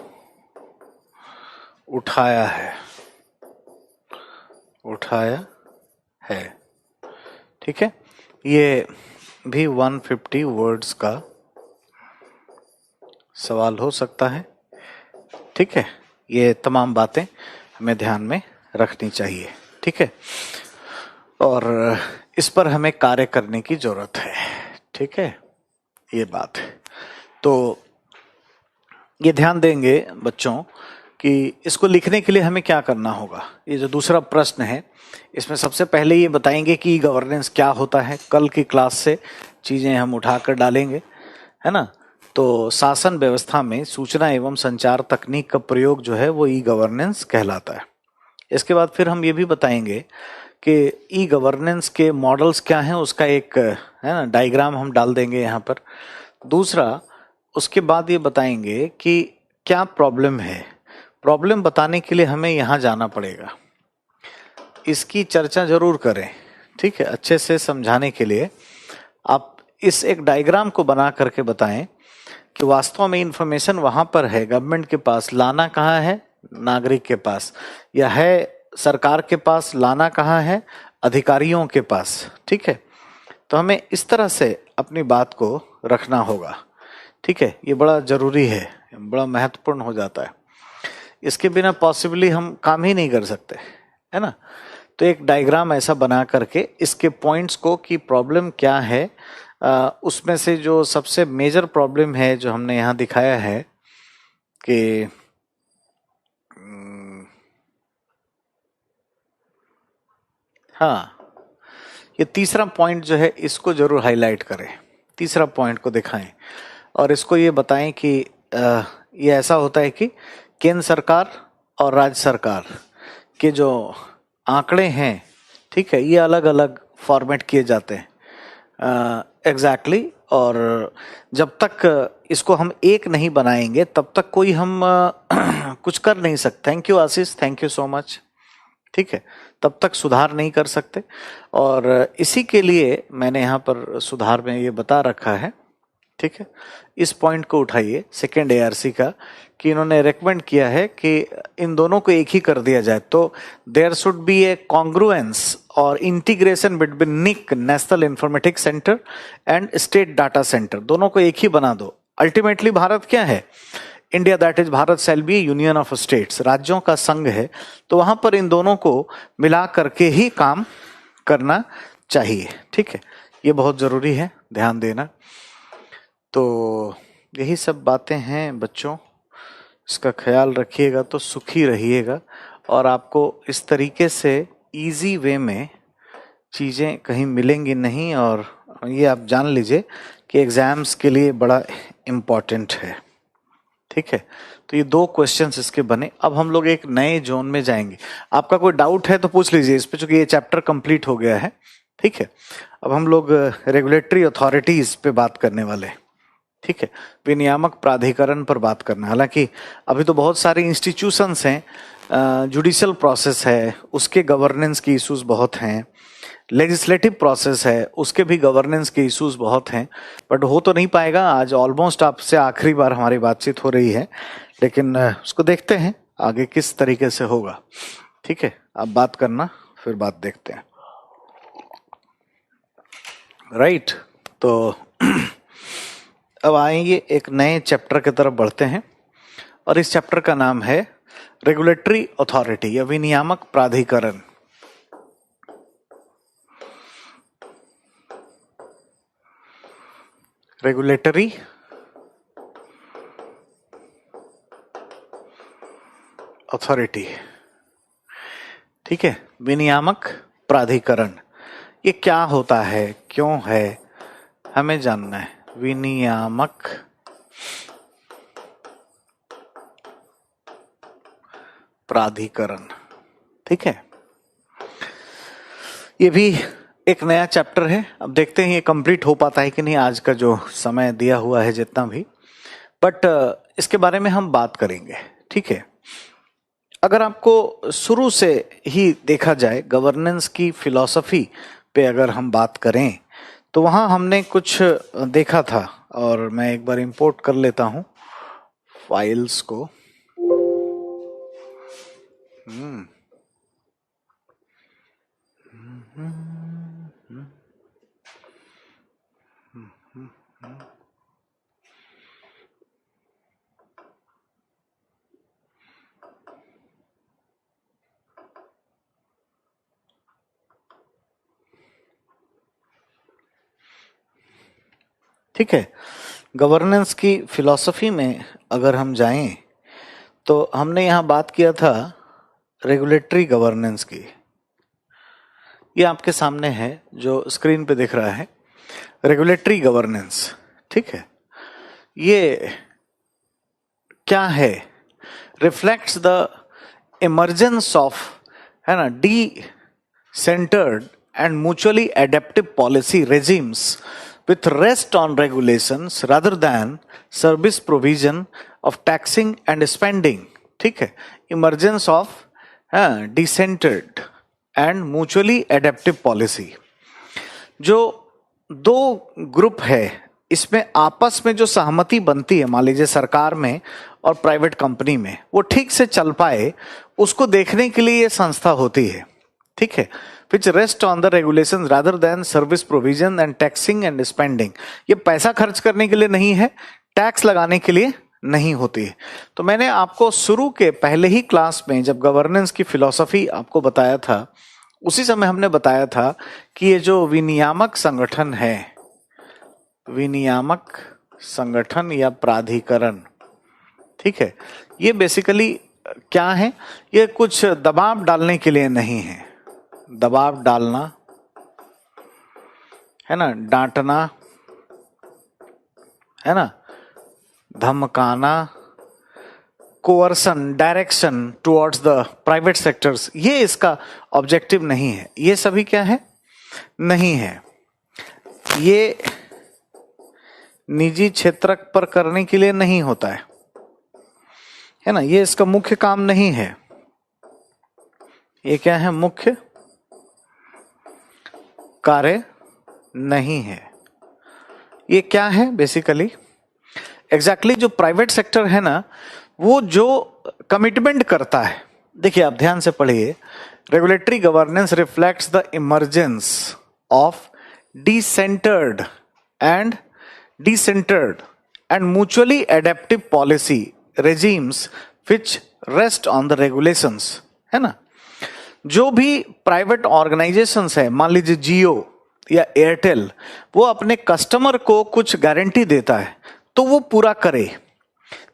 उठाया है। ठीक है, ये भी 150 वर्ड्स का सवाल हो सकता है। ठीक है, ये तमाम बातें हमें ध्यान में रखनी चाहिए। ठीक है, और इस पर हमें कार्य करने की जरूरत है। ठीक है, ये बात है। तो ये ध्यान देंगे बच्चों कि इसको लिखने के लिए हमें क्या करना होगा। ये जो दूसरा प्रश्न है, इसमें सबसे पहले ये बताएंगे कि गवर्नेंस क्या होता है। कल की क्लास से चीजें हम उठाकर डालेंगे, है ना। तो शासन व्यवस्था में सूचना एवं संचार तकनीक का प्रयोग जो है वो ई गवर्नेंस कहलाता है। इसके बाद फिर हम ये भी बताएंगे कि ई गवर्नेंस के मॉडल्स क्या हैं, उसका एक, है ना, डायग्राम हम डाल देंगे यहाँ पर। दूसरा, उसके बाद ये बताएंगे कि क्या प्रॉब्लम है। प्रॉब्लम बताने के लिए हमें यहाँ जाना पड़ेगा, इसकी चर्चा जरूर करें। ठीक है, अच्छे से समझाने के लिए आप इस एक डायग्राम को बना करके बताएं कि वास्तव में इंफॉर्मेशन वहां पर है गवर्नमेंट के पास, लाना कहाँ है, नागरिक के पास, या है सरकार के पास, लाना कहाँ है? अधिकारियों के पास। ठीक है, तो हमें इस तरह से अपनी बात को रखना होगा। ठीक है, ये बड़ा जरूरी है, बड़ा महत्वपूर्ण हो जाता है। इसके बिना पॉसिबली हम काम ही नहीं कर सकते, है ना। तो एक डायग्राम ऐसा बना करके इसके पॉइंट्स को कि प्रॉब्लम क्या है, उसमें से जो सबसे मेजर प्रॉब्लम है जो हमने यहाँ दिखाया है कि हाँ, ये तीसरा पॉइंट जो है इसको जरूर हाईलाइट करें, तीसरा पॉइंट को दिखाएं और इसको ये बताएं कि ये ऐसा होता है कि केंद्र सरकार और राज्य सरकार के जो आंकड़े हैं, ठीक है, ये अलग अलग फॉर्मेट किए जाते हैं एग्जैक्टली और जब तक इसको हम एक नहीं बनाएंगे तब तक कोई हम कुछ कर नहीं सकते। Thank you Ashish, thank you so much. ठीक है, तब तक सुधार नहीं कर सकते और इसी के लिए मैंने यहाँ पर सुधार में ये बता रखा है। ठीक है, इस पॉइंट को उठाइए सेकेंड एआरसी का कि इन्होंने रेकमेंड किया है कि इन दोनों को एक ही कर दिया जाए। तो there should be a congruence और integration between NIC national informatics centre and state data centre, दोनों को एक ही बना दो। अल्टीमेटली भारत क्या है? India, that is Bharat shall be union of states, राज्यों का संघ है। तो वहां पर इन दोनों को मिला करके ही काम करना चाहिए। ठीक है, ये बहुत जरूरी है, ध्यान देना। तो यही सब बातें हैं बच्चों, इसका ख्याल रखिएगा तो सुखी रहिएगा और आपको इस तरीके से इजी वे में चीज़ें कहीं मिलेंगी नहीं। और ये आप जान लीजिए कि एग्जाम्स के लिए बड़ा इम्पॉर्टेंट है। ठीक है, तो ये 2 क्वेश्चंस इसके बने। अब हम लोग एक नए जोन में जाएंगे। आपका कोई डाउट है तो पूछ लीजिए इस पे, चूंकि ये चैप्टर कंप्लीट हो गया है। ठीक है, अब हम लोग रेगुलेटरी अथॉरिटीज पे बात करने वाले हैं। ठीक है, विनियामक प्राधिकरण पर बात करना। हालांकि अभी तो बहुत सारे इंस्टीट्यूशंस हैं, जुडिशियल प्रोसेस है, उसके गवर्नेंस की इश्यूज बहुत हैं, लेजिस्लेटिव प्रोसेस है, उसके भी गवर्नेंस के इश्यूज बहुत हैं, बट हो तो नहीं पाएगा। आज ऑलमोस्ट आपसे आखिरी बार हमारी बातचीत हो रही है, लेकिन उसको देखते हैं आगे किस तरीके से होगा। ठीक है, आप बात करना, फिर बात देखते हैं। राइट, तो अब आएंगे एक नए चैप्टर की तरफ बढ़ते हैं और इस चैप्टर का नाम है रेगुलेटरी अथॉरिटी या विनियामक प्राधिकरण। रेगुलेटरी अथॉरिटी, ठीक है, विनियामक प्राधिकरण। ये क्या होता है, क्यों है, हमें जानना है। विनियामक प्राधिकरण, ठीक है, ये भी एक नया चैप्टर है। अब देखते हैं ये कंप्लीट हो पाता है कि नहीं, आज का जो समय दिया हुआ है जितना भी, बट इसके बारे में हम बात करेंगे। ठीक है, अगर आपको शुरू से ही देखा जाए गवर्नेंस की फिलॉसफी पे अगर हम बात करें तो वहां हमने कुछ देखा था और मैं एक बार इंपोर्ट कर लेता हूं फाइल्स को। ठीक है, गवर्नेंस की फिलॉसफी में अगर हम जाएं तो हमने यहां बात किया था रेगुलेटरी गवर्नेंस की। ये आपके सामने है जो स्क्रीन पे दिख रहा है, रेगुलेटरी गवर्नेंस। ठीक है, ये क्या है? रिफ्लेक्ट्स द इमर्जेंस ऑफ, है ना, D centred and mutually adaptive policy regimes with rest on regulations rather than service provision of taxing and spending। ठीक है, emergence of decentered and mutually adaptive policy। जो 2 ग्रुप है इसमें आपस में जो सहमति बनती है, मान लीजिए सरकार में और प्राइवेट कंपनी में, वो ठीक से चल पाए, उसको देखने के लिए ये संस्था होती है, ठीक है। Which rest on the regulation rather than service provision and taxing and spending. ये पैसा खर्च करने के लिए नहीं है, टैक्स लगाने के लिए नहीं होती है। तो मैंने आपको शुरू के पहले ही क्लास में जब गवर्नेंस की फिलॉसफी आपको बताया था, उसी समय हमने बताया था कि ये जो विनियामक संगठन है, विनियामक संगठन या प्राधिकरण, ठीक है, ये बेसिकली क्या है, ये कुछ दबाव डालने के लिए नहीं है। दबाव डालना है ना, डांटना है ना, धमकाना, coercion, direction towards the private sectors, ये इसका ऑब्जेक्टिव नहीं है। ये सभी क्या है, नहीं है। ये निजी क्षेत्र पर करने के लिए नहीं होता है ना, ये इसका मुख्य काम नहीं है। ये क्या है, मुख्य कार्य नहीं है। ये क्या है बेसिकली, एग्जैक्टली जो प्राइवेट सेक्टर है ना, वो जो कमिटमेंट करता है। देखिए आप ध्यान से पढ़िए, regulatory governance reflects the emergence of decentred and mutually adaptive policy regimes which rest on the regulations, है ना। जो भी प्राइवेट ऑर्गेनाइजेशंस है, मान लीजिए जियो या एयरटेल, वो अपने कस्टमर को कुछ गारंटी देता है तो वो पूरा करे।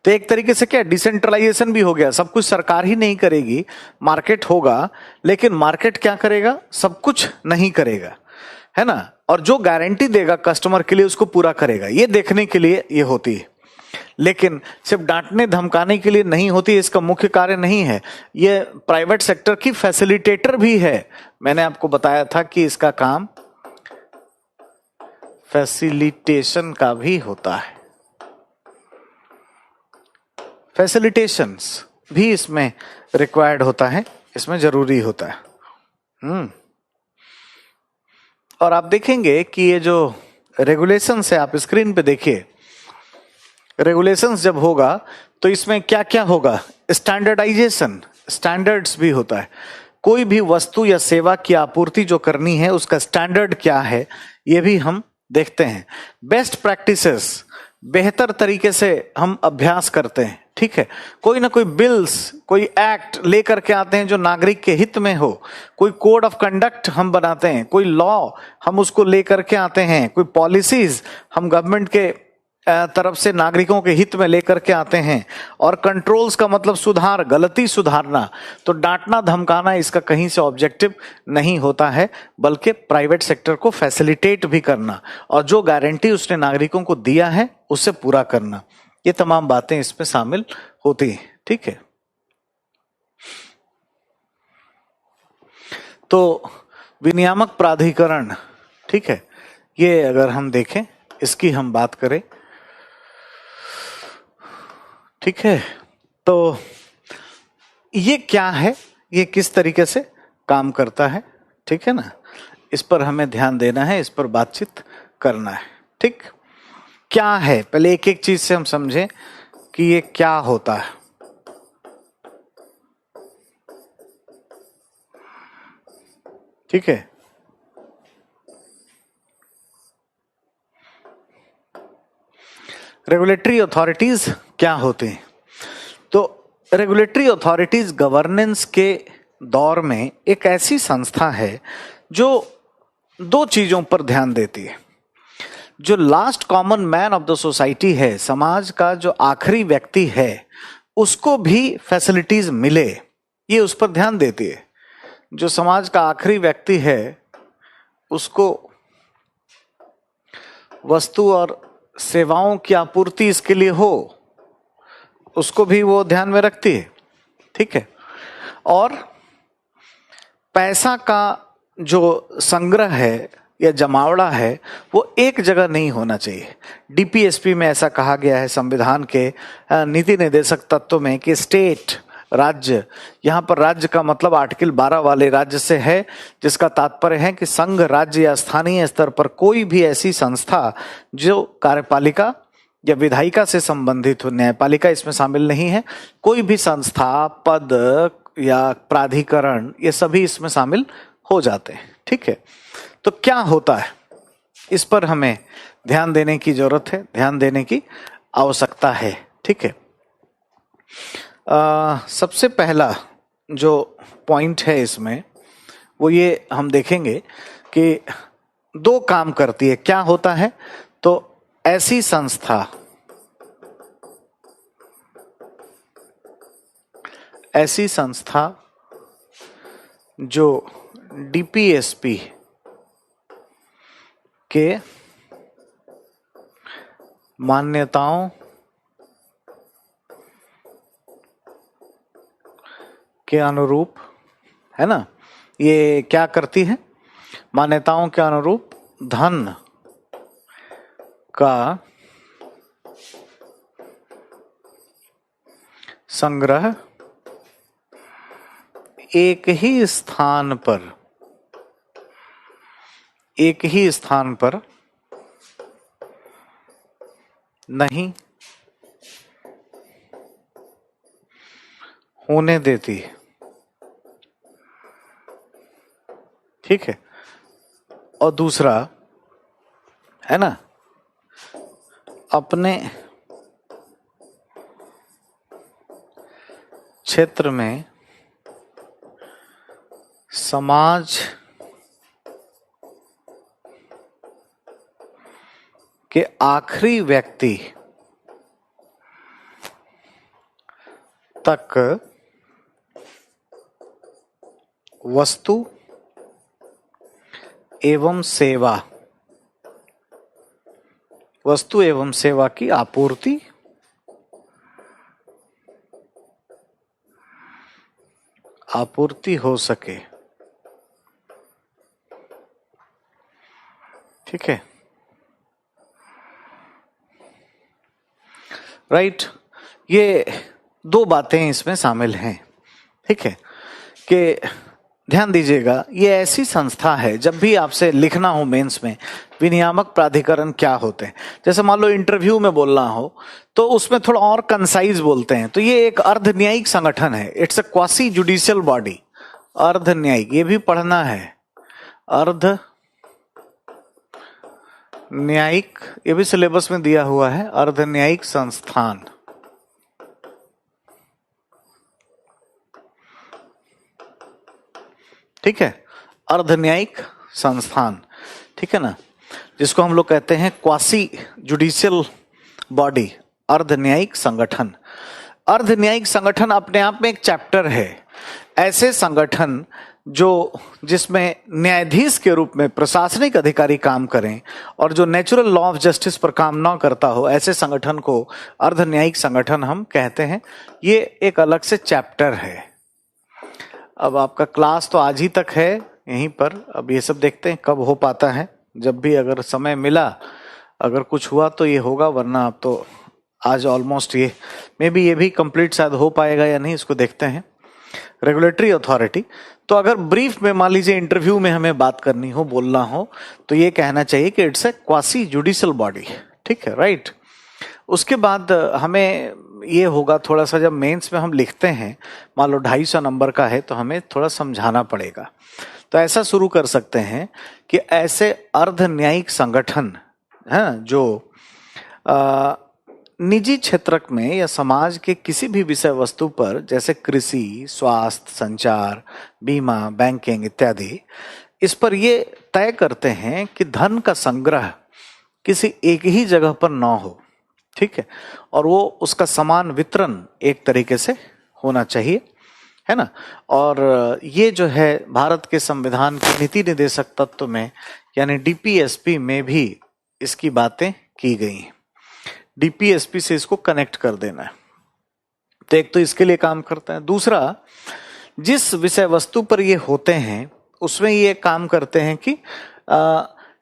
तो एक तरीके से क्या, डिसेंट्रलाइजेशन भी हो गया, सब कुछ सरकार ही नहीं करेगी, मार्केट होगा, लेकिन मार्केट क्या करेगा, सब कुछ नहीं करेगा, है ना। और जो गारंटी देगा कस्टमर के लिए उसको पूरा करेगा, ये देखने के लिए ये होती है। लेकिन सिर्फ डांटने धमकाने के लिए नहीं होती, इसका मुख्य कार्य नहीं है। ये प्राइवेट सेक्टर की फैसिलिटेटर भी है। मैंने आपको बताया था कि इसका काम फैसिलिटेशन का भी होता है, फैसिलिटेशंस भी इसमें रिक्वायर्ड होता है, इसमें जरूरी होता है। और आप देखेंगे कि ये जो रेगुलेशंस है, आप स्क्रीन पे देखिए, रेगुलेशंस जब होगा तो इसमें क्या क्या होगा, स्टैंडर्डाइजेशन, स्टैंडर्ड्स भी होता है। कोई भी वस्तु या सेवा की आपूर्ति जो करनी है उसका स्टैंडर्ड क्या है, ये भी हम देखते हैं। बेस्ट प्रैक्टिसेस, बेहतर तरीके से हम अभ्यास करते हैं, ठीक है। कोई ना कोई बिल्स, कोई एक्ट लेकर के आते हैं जो नागरिक के हित में हो, कोई कोड ऑफ कंडक्ट हम बनाते हैं, कोई लॉ हम उसको लेकर के आते हैं, कोई पॉलिसीज हम गवर्नमेंट के तरफ से नागरिकों के हित में लेकर के आते हैं। और कंट्रोल्स का मतलब सुधार, गलती सुधारना। तो डांटना धमकाना इसका कहीं से ऑब्जेक्टिव नहीं होता है, बल्कि प्राइवेट सेक्टर को फैसिलिटेट भी करना और जो गारंटी उसने नागरिकों को दिया है उससे पूरा करना, ये तमाम बातें इसमें शामिल होती हैं, ठीक है। तो विनियामक प्राधिकरण, ठीक है, ये अगर हम देखें, इसकी हम बात करें, ठीक है, तो ये क्या है, ये किस तरीके से काम करता है, ठीक है ना, इस पर हमें ध्यान देना है, इस पर बातचीत करना है, ठीक। क्या है, पहले एक एक चीज से हम समझें कि ये क्या होता है। ठीक है, रेगुलेटरी अथॉरिटीज क्या होते हैं। तो रेगुलेटरी अथॉरिटीज गवर्नेंस के दौर में एक ऐसी संस्था है जो दो चीजों पर ध्यान देती है। जो last common man of the society है, समाज का जो आखिरी व्यक्ति है, उसको भी फैसिलिटीज मिले, ये उस पर ध्यान देती है। जो समाज का आखिरी व्यक्ति है उसको वस्तु और सेवाओं की आपूर्ति इसके लिए हो, उसको भी वो ध्यान में रखती है, ठीक है। और पैसा का जो संग्रह है या जमावड़ा है वो एक जगह नहीं होना चाहिए। डीपीएसपी में ऐसा कहा गया है, संविधान के नीति निर्देशक तत्व में, कि स्टेट, राज्य, यहाँ पर राज्य का मतलब आर्टिकल 12 वाले राज्य से है, जिसका तात्पर्य है कि संघ, राज्य या स्थानीय स्तर पर कोई भी ऐसी संस्था जो कार्यपालिका या विधायिका से संबंधित हो, न्यायपालिका इसमें शामिल नहीं है, कोई भी संस्था, पद, या प्राधिकरण, ये सभी इसमें शामिल हो जाते हैं। ठीक है, तो क्या होता है इस पर हमें ध्यान देने की जरूरत है, ध्यान देने की आवश्यकता है। ठीक है, सबसे पहला जो पॉइंट है इसमें वो ये हम देखेंगे कि दो काम करती है। क्या होता है? तो ऐसी संस्था जो डीपीएसपी के मान्यताओं के अनुरूप, है ना, ये क्या करती है? मान्यताओं के अनुरूप धन का संग्रह एक ही स्थान पर नहीं होने देती। ठीक है, और दूसरा है ना, अपने क्षेत्र में समाज के आखिरी व्यक्ति तक वस्तु एवं सेवा की आपूर्ति हो सके। ठीक है, राइट। ये दो बातें इसमें शामिल हैं। ठीक है, कि ध्यान दीजिएगा, ये ऐसी संस्था है, जब भी आपसे लिखना हो मेंस में विनियामक प्राधिकरण क्या होते हैं, जैसे मान लो इंटरव्यू में बोलना हो तो उसमें थोड़ा और कंसाइज बोलते हैं, तो ये एक अर्ध न्यायिक संगठन है। It's a quasi judicial body. अर्ध न्यायिक, ये भी पढ़ना है, अर्ध न्यायिक, ये भी सिलेबस में दिया हुआ है, अर्ध न्यायिक संस्थान। ठीक है, अर्ध न्यायिक संस्थान। ठीक है ना, जिसको हम लोग कहते हैं क्वासी जुडिशियल बॉडी, अर्ध न्यायिक संगठन। अर्ध न्यायिक संगठन अपने आप में एक चैप्टर है। ऐसे संगठन जिसमें न्यायाधीश के रूप में प्रशासनिक अधिकारी काम करें और जो नेचुरल लॉ ऑफ जस्टिस पर काम ना करता हो, ऐसे संगठन को अर्ध न्यायिक संगठन हम कहते हैं। ये एक अलग से चैप्टर है। अब आपका क्लास तो आज ही तक है यहीं पर, अब ये सब देखते हैं कब हो पाता है। जब भी अगर समय मिला, अगर कुछ हुआ तो ये होगा, वरना अब तो आज ऑलमोस्ट ये मे बी ये भी कंप्लीट शायद हो पाएगा या नहीं, इसको देखते हैं। रेगुलेटरी अथॉरिटी, तो अगर ब्रीफ में मान लीजिए इंटरव्यू में हमें बात करनी हो, बोलना हो, तो ये कहना चाहिए कि it's a quasi judicial body. ठीक है, राइट। उसके बाद हमें ये होगा थोड़ा सा, जब मेंस में हम लिखते हैं, मान लो 250 नंबर का है, तो हमें थोड़ा समझाना पड़ेगा। तो ऐसा शुरू कर सकते हैं कि ऐसे अर्ध न्यायिक संगठन हैं जो निजी क्षेत्र में या समाज के किसी भी विषय वस्तु पर, जैसे कृषि, स्वास्थ्य, संचार, बीमा, बैंकिंग इत्यादि, इस पर ये तय करते हैं कि धन का संग्रह किसी एक ही जगह पर ना हो। ठीक है, और वो उसका समान वितरण एक तरीके से होना चाहिए, है ना। और ये जो है भारत के संविधान के नीति निर्देशक तत्व में यानी डीपीएसपी में भी इसकी बातें की गई हैं। डीपीएसपी से इसको कनेक्ट कर देना है। तो एक तो इसके लिए काम करता है, दूसरा जिस विषय वस्तु पर ये होते हैं उसमें ये काम करते हैं कि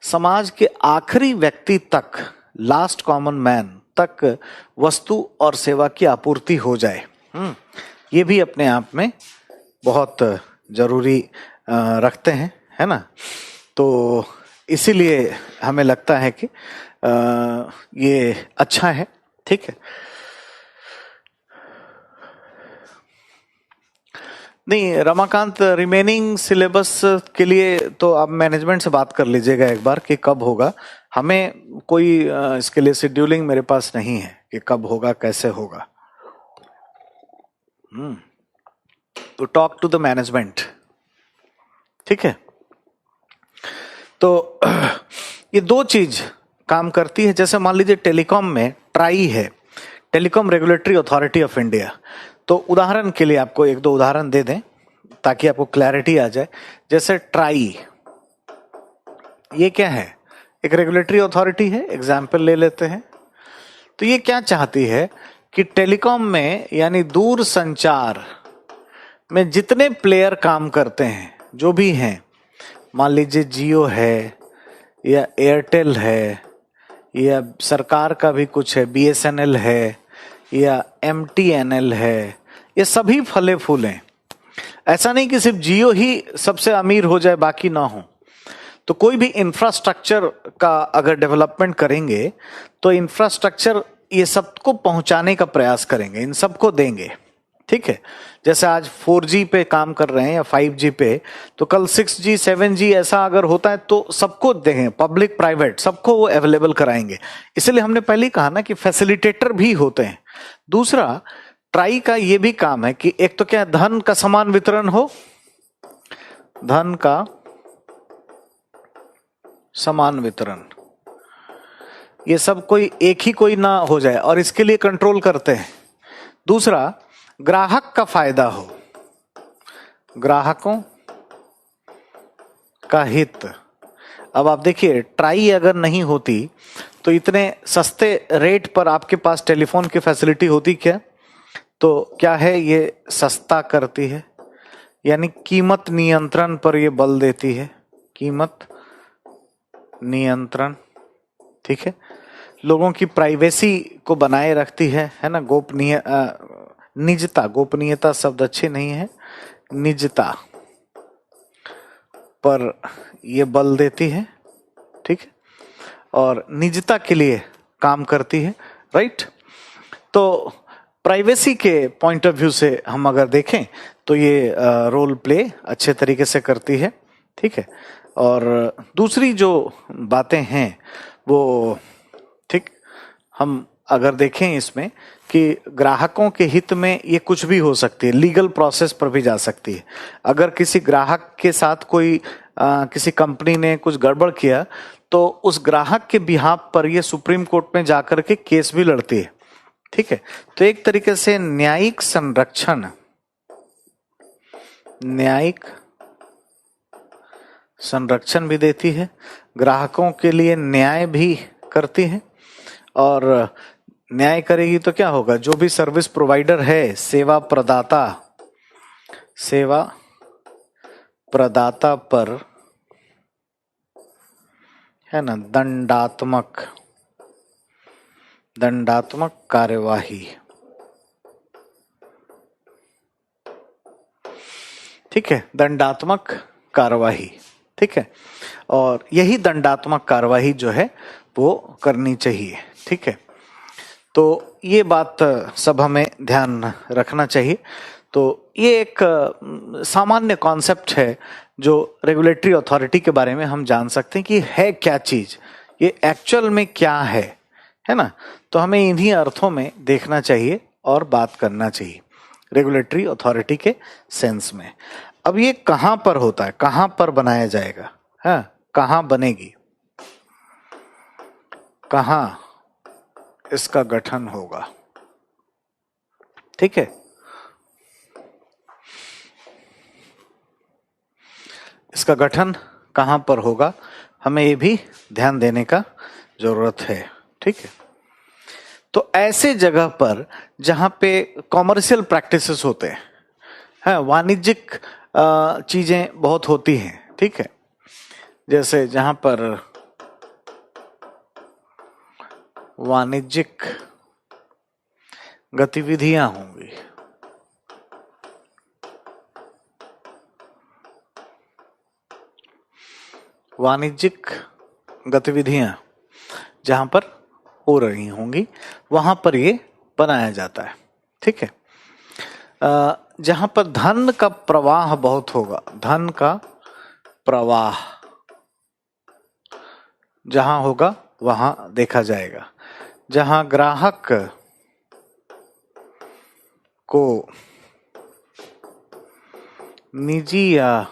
समाज के आखिरी व्यक्ति तक, लास्ट कॉमन मैन तक वस्तु और सेवा की आपूर्ति हो जाए। ये भी अपने आप में बहुत जरूरी रखते हैं, है ना। तो इसीलिए हमें लगता है कि ये अच्छा है। ठीक है, नहीं रमाकांत, रिमेनिंग सिलेबस के लिए तो आप मैनेजमेंट से बात कर लीजिएगा एक बार कि कब होगा। हमें कोई इसके लिए शेड्यूलिंग मेरे पास नहीं है कि कब होगा कैसे होगा। तो टॉक टू द मैनेजमेंट, ठीक है। तो ये दो चीज काम करती है। जैसे मान लीजिए टेलीकॉम में ट्राई है, telecom regulatory authority of India. तो उदाहरण के लिए आपको एक दो उदाहरण दे दें ताकि आपको क्लैरिटी आ जाए। जैसे ट्राई, ये क्या है? एक रेगुलेटरी अथॉरिटी है, एग्जाम्पल ले लेते हैं। तो ये क्या चाहती है कि टेलीकॉम में यानी दूर संचार में जितने प्लेयर काम करते हैं, जो भी हैं, मान लीजिए जियो है या एयरटेल है या सरकार का भी कुछ है, बीएसएनएल है या एमटीएनएल है, ये सभी फले फूले। ऐसा नहीं कि सिर्फ जियो ही सबसे अमीर हो जाए बाकी ना हो। तो कोई भी इंफ्रास्ट्रक्चर का अगर डेवलपमेंट करेंगे तो इंफ्रास्ट्रक्चर ये सबको पहुंचाने का प्रयास करेंगे, इन सबको देंगे, ठीक है। जैसे आज 4G पे काम कर रहे हैं या 5G पे, तो कल 6G 7G ऐसा अगर होता है तो सबको देंगे, पब्लिक प्राइवेट सबको वो अवेलेबल कराएंगे। इसलिए हमने पहले कहा ना कि फैसिलिटेटर भी होते हैं। दूसरा, ट्राई का ये भी काम है कि एक तो क्या, धन का समान वितरण हो, धन का समान वितरण, ये सब कोई एक ही कोई ना हो जाए, और इसके लिए कंट्रोल करते हैं। दूसरा, ग्राहक का फायदा हो, ग्राहकों का हित। अब आप देखिए, ट्राई अगर नहीं होती तो इतने सस्ते रेट पर आपके पास टेलीफोन की फैसिलिटी होती क्या? तो क्या है, ये सस्ता करती है, यानी कीमत नियंत्रण पर ये बल देती है, कीमत नियंत्रण, ठीक है। लोगों की प्राइवेसी को बनाए रखती है ना, गोपनीय निजता, गोपनीयता शब्द अच्छे नहीं है, निजता पर ये बल देती है, ठीक है, और निजता के लिए काम करती है, राइट। तो प्राइवेसी के पॉइंट ऑफ व्यू से हम अगर देखें तो ये रोल प्ले अच्छे तरीके से करती है, ठीक है। और दूसरी जो बातें हैं वो, ठीक, हम अगर देखें इसमें कि ग्राहकों के हित में ये कुछ भी हो सकती है, लीगल प्रोसेस पर भी जा सकती है। अगर किसी ग्राहक के साथ कोई किसी कंपनी ने कुछ गड़बड़ किया तो उस ग्राहक के बिहाफ पर ये सुप्रीम कोर्ट में जाकर के केस भी लड़ती है, ठीक है। तो एक तरीके से न्यायिक संरक्षण, न्यायिक संरक्षण भी देती है, ग्राहकों के लिए न्याय भी करती है। और न्याय करेगी तो क्या होगा, जो भी सर्विस प्रोवाइडर है, सेवा प्रदाता, सेवा प्रदाता पर है ना दंडात्मक, दंडात्मक कार्यवाही, ठीक है, दंडात्मक कार्यवाही, ठीक है। और यही दंडात्मक कार्यवाही जो है वो करनी चाहिए, ठीक है। तो ये बात सब हमें ध्यान रखना चाहिए। तो ये एक सामान्य कॉन्सेप्ट है जो रेगुलेटरी अथॉरिटी के बारे में हम जान सकते हैं कि है क्या चीज, ये एक्चुअल में क्या है ना। तो हमें इन्हीं अर्थों में देखना चाहिए और बात करना चाहिए रेगुलेटरी अथॉरिटी के सेंस में। अब ये कहां पर होता है, कहां पर बनाया जाएगा, है कहां बनेगी, कहां इसका गठन होगा, ठीक है। इसका गठन कहां पर होगा, हमें ये भी ध्यान देने का जरूरत है, ठीक है। तो ऐसे जगह पर जहां पे कॉमर्शियल प्रैक्टिसेस होते हैं, वाणिज्यिक चीजें बहुत होती हैं, ठीक है। जैसे जहां पर वाणिज्यिक गतिविधियां होंगी, वाणिज्यिक गतिविधियां जहां पर हो रही होंगी वहां पर ये बनाया जाता है, ठीक है। जहां पर धन का प्रवाह बहुत होगा, धन का प्रवाह जहां होगा वहां देखा जाएगा। जहां ग्राहक को निजी या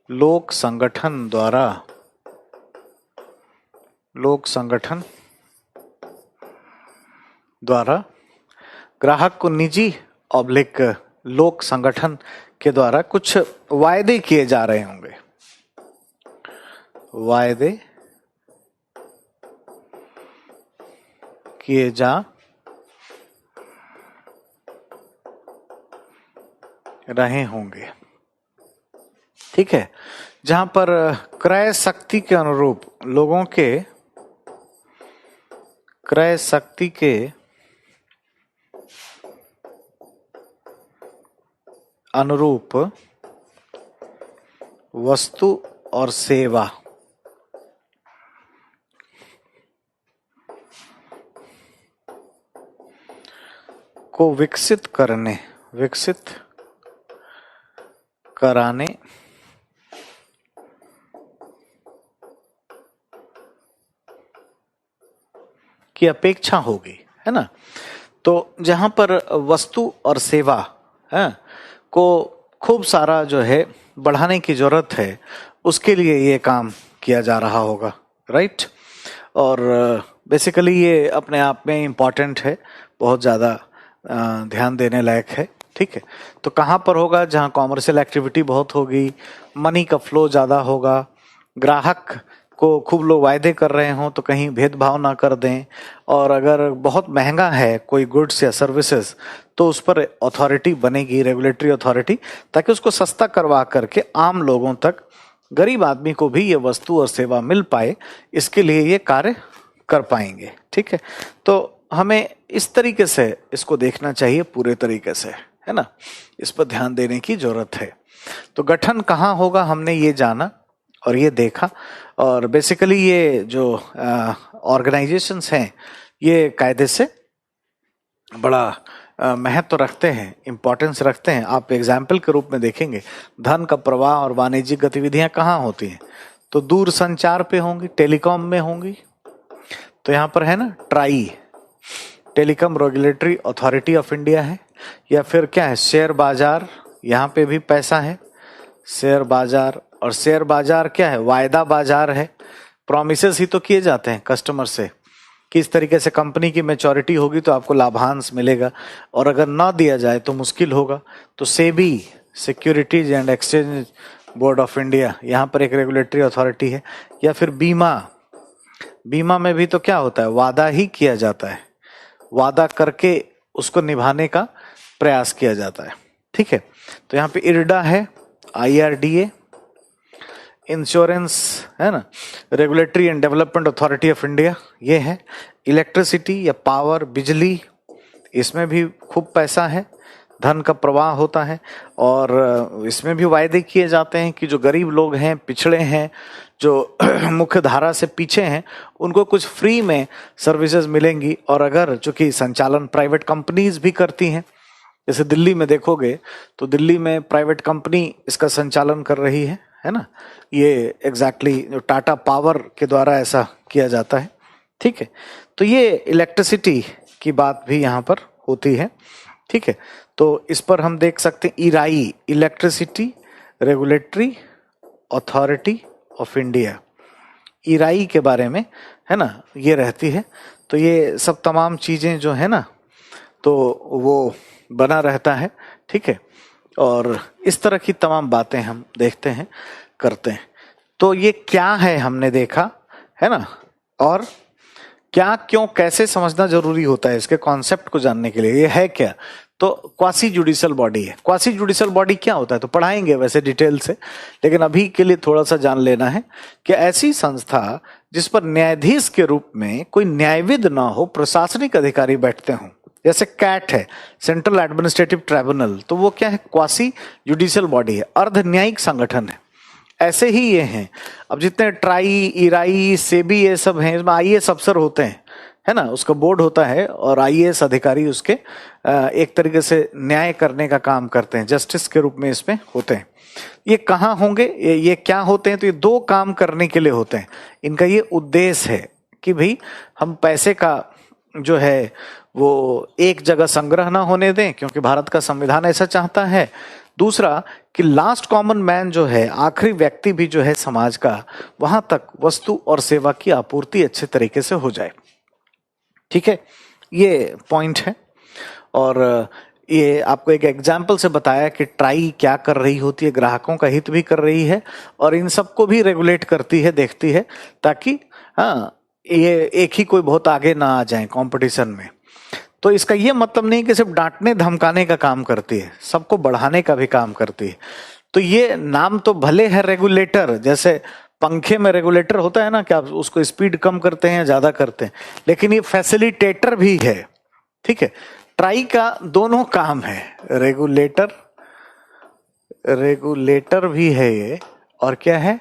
लोक संगठन द्वारा ग्राहक को निजी ऑब्लिक लोक संगठन के द्वारा कुछ वायदे किए जा रहे होंगे, वायदे किए जा रहे होंगे, ठीक है। जहां पर क्रय शक्ति के अनुरूप लोगों के क्रय शक्ति के अनुरूप वस्तु और सेवा को विकसित कराने की अपेक्षा होगी, है ना। तो जहां पर वस्तु और सेवा है को खूब सारा जो है बढ़ाने की जरूरत है, उसके लिए ये काम किया जा रहा होगा, राइट। और बेसिकली ये अपने आप में इम्पॉर्टेंट है, बहुत ज़्यादा ध्यान देने लायक है, ठीक है। तो कहाँ पर होगा? जहाँ कॉमर्शियल एक्टिविटी बहुत होगी, मनी का फ्लो ज़्यादा होगा, ग्राहक को खूब लोग वायदे कर रहे हों तो कहीं भेदभाव ना कर दें, और अगर बहुत महंगा है कोई गुड्स या सर्विसेज तो उस पर अथॉरिटी बनेगी, रेगुलेटरी अथॉरिटी, ताकि उसको सस्ता करवा करके आम लोगों तक, गरीब आदमी को भी ये वस्तु और सेवा मिल पाए, इसके लिए ये कार्य कर पाएंगे, ठीक है। तो हमें इस तरीके से इसको देखना चाहिए, पूरे तरीके से, है ना। इस पर ध्यान देने की जरूरत है। तो गठन कहाँ होगा हमने ये जाना और ये देखा, और बेसिकली ये जो ऑर्गेनाइजेशंस हैं ये कायदे से बड़ा महत्व रखते हैं, इम्पोर्टेंस रखते हैं। आप एग्जाम्पल के रूप में देखेंगे, धन का प्रवाह और वाणिज्यिक गतिविधियां कहाँ होती हैं? तो दूर संचार पे होंगी, टेलीकॉम में होंगी। तो यहाँ पर है ना try, telecom regulatory authority of India है, या फिर क्या है शेयर बाजार, यहाँ पे भी पैसा है, शेयर बाजार। और शेयर बाजार क्या है? वायदा बाजार है। प्रॉमिसेस ही तो किए जाते हैं कस्टमर से, किस तरीके से कंपनी की मैच्योरिटी होगी तो आपको लाभांश मिलेगा, और अगर ना दिया जाए तो मुश्किल होगा। तो SEBI, securities and exchange board of India, यहाँ पर एक रेगुलेटरी अथॉरिटी है। या फिर बीमा में भी तो क्या होता है? वादा ही किया जाता है, वादा करके उसको निभाने का प्रयास किया जाता है, ठीक है। तो यहाँ पे इरडा है, IRDA, इंश्योरेंस है ना, regulatory and development authority of India, ये है। इलेक्ट्रिसिटी या पावर, बिजली, इसमें भी खूब पैसा है, धन का प्रवाह होता है, और इसमें भी वायदे किए जाते हैं कि जो गरीब लोग हैं, पिछड़े हैं, जो मुख्य धारा से पीछे हैं, उनको कुछ फ्री में सर्विसेज मिलेंगी। और अगर चूंकि संचालन प्राइवेट कंपनीज भी करती हैं, जैसे दिल्ली में देखोगे तो दिल्ली में प्राइवेट कंपनी इसका संचालन कर रही है ना। ये एग्जैक्टली जो टाटा पावर के द्वारा ऐसा किया जाता है, ठीक है। तो ये इलेक्ट्रिसिटी की बात भी यहाँ पर होती है, ठीक है। तो इस पर हम देख सकते हैं Irai, electricity regulatory authority of India, Irai के बारे में है ना ये रहती है। तो ये सब तमाम चीजें जो है ना तो वो बना रहता है, ठीक है। और इस तरह की तमाम बातें हम देखते हैं, करते हैं। तो ये क्या है हमने देखा, है ना। और क्या, क्यों, कैसे समझना जरूरी होता है इसके कॉन्सेप्ट को जानने के लिए। ये है क्या? तो क्वासी जुडिशियल बॉडी है। क्वासी जुडिशियल बॉडी क्या होता है तो पढ़ाएंगे वैसे डिटेल से, लेकिन अभी के लिए थोड़ा सा जान लेना है कि ऐसी संस्था जिस पर न्यायाधीश के रूप में कोई न्यायविद ना हो, प्रशासनिक अधिकारी बैठते हों। जैसे कैट है, सेंट्रल एडमिनिस्ट्रेटिव ट्राइब्यूनल, तो वो क्या है? क्वासी जुडिशियल बॉडी है, अर्ध न्यायिक संगठन है। ऐसे ही ये हैं। अब जितने ट्राई, इराई, सेबी, ये सब हैं, इसमें IAS अफसर होते हैं, है ना, उसका बोर्ड होता है और आईएएस अधिकारी उसके एक तरीके से न्याय करने का काम करते हैं, जस्टिस के रूप में इसमें होते हैं। ये कहाँ होंगे, ये क्या होते हैं, तो ये दो काम करने के लिए होते हैं। इनका ये उद्देश्य है कि भाई हम पैसे का जो है वो एक जगह संग्रह ना होने दें, क्योंकि भारत का संविधान ऐसा चाहता है। दूसरा कि लास्ट कॉमन मैन जो है, आखिरी व्यक्ति भी जो है समाज का, वहां तक वस्तु और सेवा की आपूर्ति अच्छे तरीके से हो जाए। ठीक है, ये पॉइंट है। और ये आपको एक एग्जाम्पल से बताया कि ट्राई क्या कर रही होती है, ग्राहकों का हित भी कर रही है और इन सबको भी रेगुलेट करती है, देखती है, ताकि हाँ ये एक ही कोई बहुत आगे ना आ जाए कंपटीशन में। तो इसका ये मतलब नहीं कि सिर्फ डांटने धमकाने का काम करती है, सबको बढ़ाने का भी काम करती है। तो ये नाम तो भले है रेगुलेटर, जैसे पंखे में रेगुलेटर होता है ना कि आप उसको स्पीड कम करते हैं या ज्यादा करते हैं, लेकिन ये फैसिलिटेटर भी है। ठीक है, ट्राई का दोनों काम है, रेगुलेटर भी है ये, और क्या है,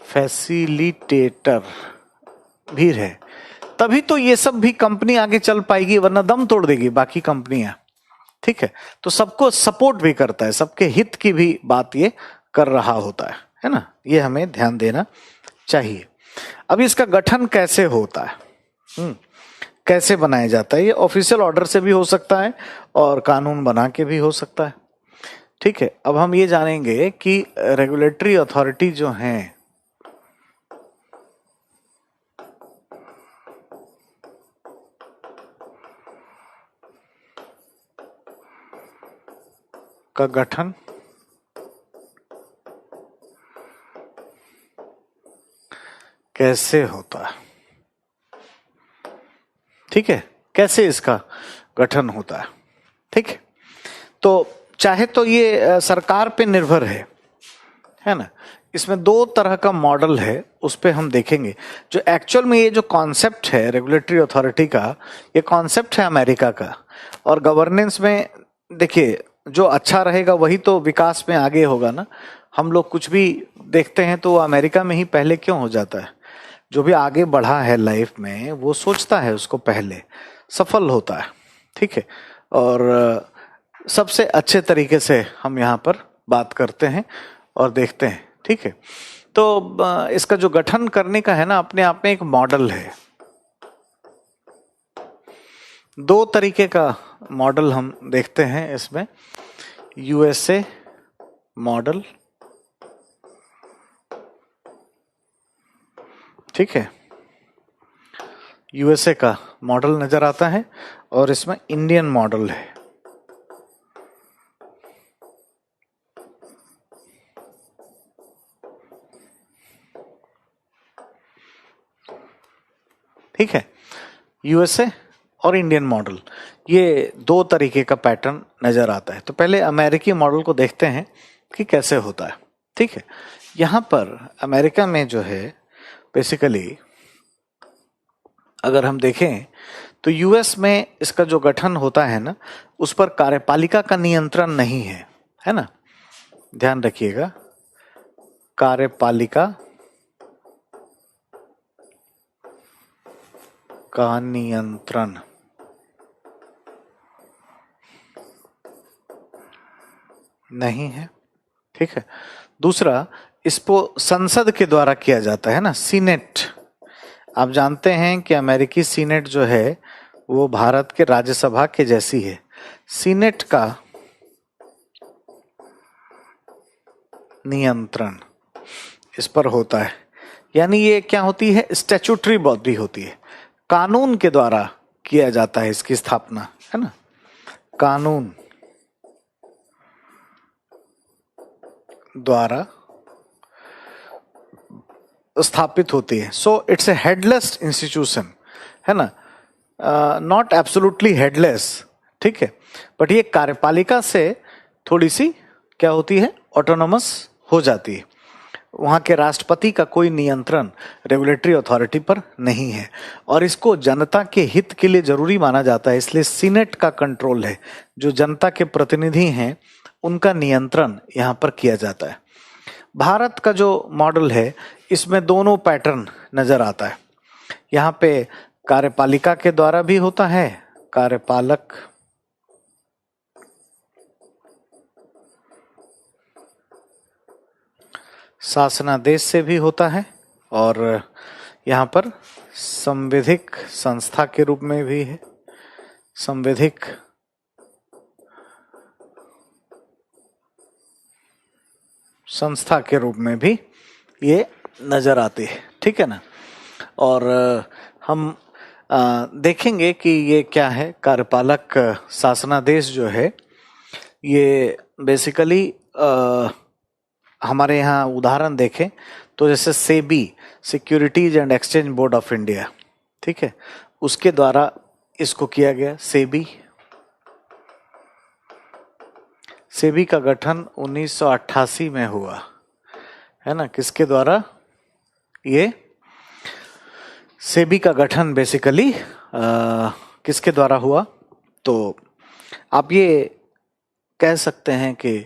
फैसिलिटेटर भी है। तभी तो ये सब भी कंपनी आगे चल पाएगी, वरना दम तोड़ देगी बाकी कंपनियां। ठीक है, तो सबको सपोर्ट भी करता है, सबके हित की भी बात ये कर रहा होता है ना, ये हमें ध्यान देना चाहिए। अब इसका गठन कैसे होता है, कैसे बनाया जाता है, ये ऑफिशियल ऑर्डर से भी हो सकता है और कानून बना के भी हो सकता है। ठीक है, अब हम ये जानेंगे कि रेगुलेटरी अथॉरिटी जो हैं का गठन कैसे होता है। ठीक है, कैसे इसका गठन होता है। ठीक है, तो चाहे तो ये सरकार पे निर्भर है ना। इसमें दो तरह का मॉडल है, उस पे हम देखेंगे। जो एक्चुअल में ये जो कॉन्सेप्ट है रेगुलेटरी अथॉरिटी का, ये कॉन्सेप्ट है अमेरिका का। और गवर्नेंस में देखिए, जो अच्छा रहेगा वही तो विकास में आगे होगा ना। हम लोग कुछ भी देखते हैं तो अमेरिका में ही पहले क्यों हो जाता है। जो भी आगे बढ़ा है लाइफ में वो सोचता है उसको पहले, सफल होता है। ठीक है, और सबसे अच्छे तरीके से हम यहाँ पर बात करते हैं और देखते हैं। ठीक है, तो इसका जो गठन करने का है ना, अपने आप में एक मॉडल है। दो तरीके का मॉडल हम देखते हैं इसमें, यूएसए मॉडल। ठीक है, यूएसए का मॉडल नजर आता है और इसमें इंडियन मॉडल है। ठीक है, यूएसए और इंडियन मॉडल, ये दो तरीके का पैटर्न नजर आता है। तो पहले अमेरिकी मॉडल को देखते हैं कि कैसे होता है। ठीक है, यहां पर अमेरिका में जो है बेसिकली अगर हम देखें तो यूएस में इसका जो गठन होता है ना, उस पर कार्यपालिका का नियंत्रण नहीं है ना, ध्यान रखिएगा, कार्यपालिका का नियंत्रण नहीं है। ठीक है, दूसरा, इसको संसद के द्वारा किया जाता है ना, सीनेट। आप जानते हैं कि अमेरिकी सीनेट जो है वो भारत के राज्यसभा के जैसी है। सीनेट का नियंत्रण इस पर होता है, यानी ये क्या होती है, स्टैट्यूटरी बॉडी होती है, कानून के द्वारा किया जाता है इसकी स्थापना, है ना, कानून द्वारा स्थापित होती है। So it's a headless institution, है ना, नॉट एब्सोल्युटली हेडलेस। ठीक है, बट ये कार्यपालिका से थोड़ी सी क्या होती है, ऑटोनोमस हो जाती है। वहां के राष्ट्रपति का कोई नियंत्रण रेगुलेटरी अथॉरिटी पर नहीं है और इसको जनता के हित के लिए जरूरी माना जाता है, इसलिए सीनेट का कंट्रोल है। जो जनता के प्रतिनिधि हैं उनका नियंत्रण यहाँ पर किया जाता है। भारत का जो मॉडल है इसमें दोनों पैटर्न नजर आता है। यहाँ पे कार्यपालिका के द्वारा भी होता है, कार्यपालक शासनादेश से भी होता है, और यहाँ पर संविधिक संस्था के रूप में भी है, संविधिक संस्था के रूप में भी ये नजर आती है, ठीक है ना। और हम देखेंगे कि ये क्या है। कार्यपालक शासनादेश जो है ये बेसिकली हमारे यहाँ उदाहरण देखें तो जैसे SEBI, securities and exchange board of India, ठीक है, उसके द्वारा इसको किया गया। सेबी का गठन 1988 में हुआ है ना। किसके द्वारा? ये सेबी का गठन बेसिकली किसके द्वारा हुआ? तो आप ये कह सकते हैं कि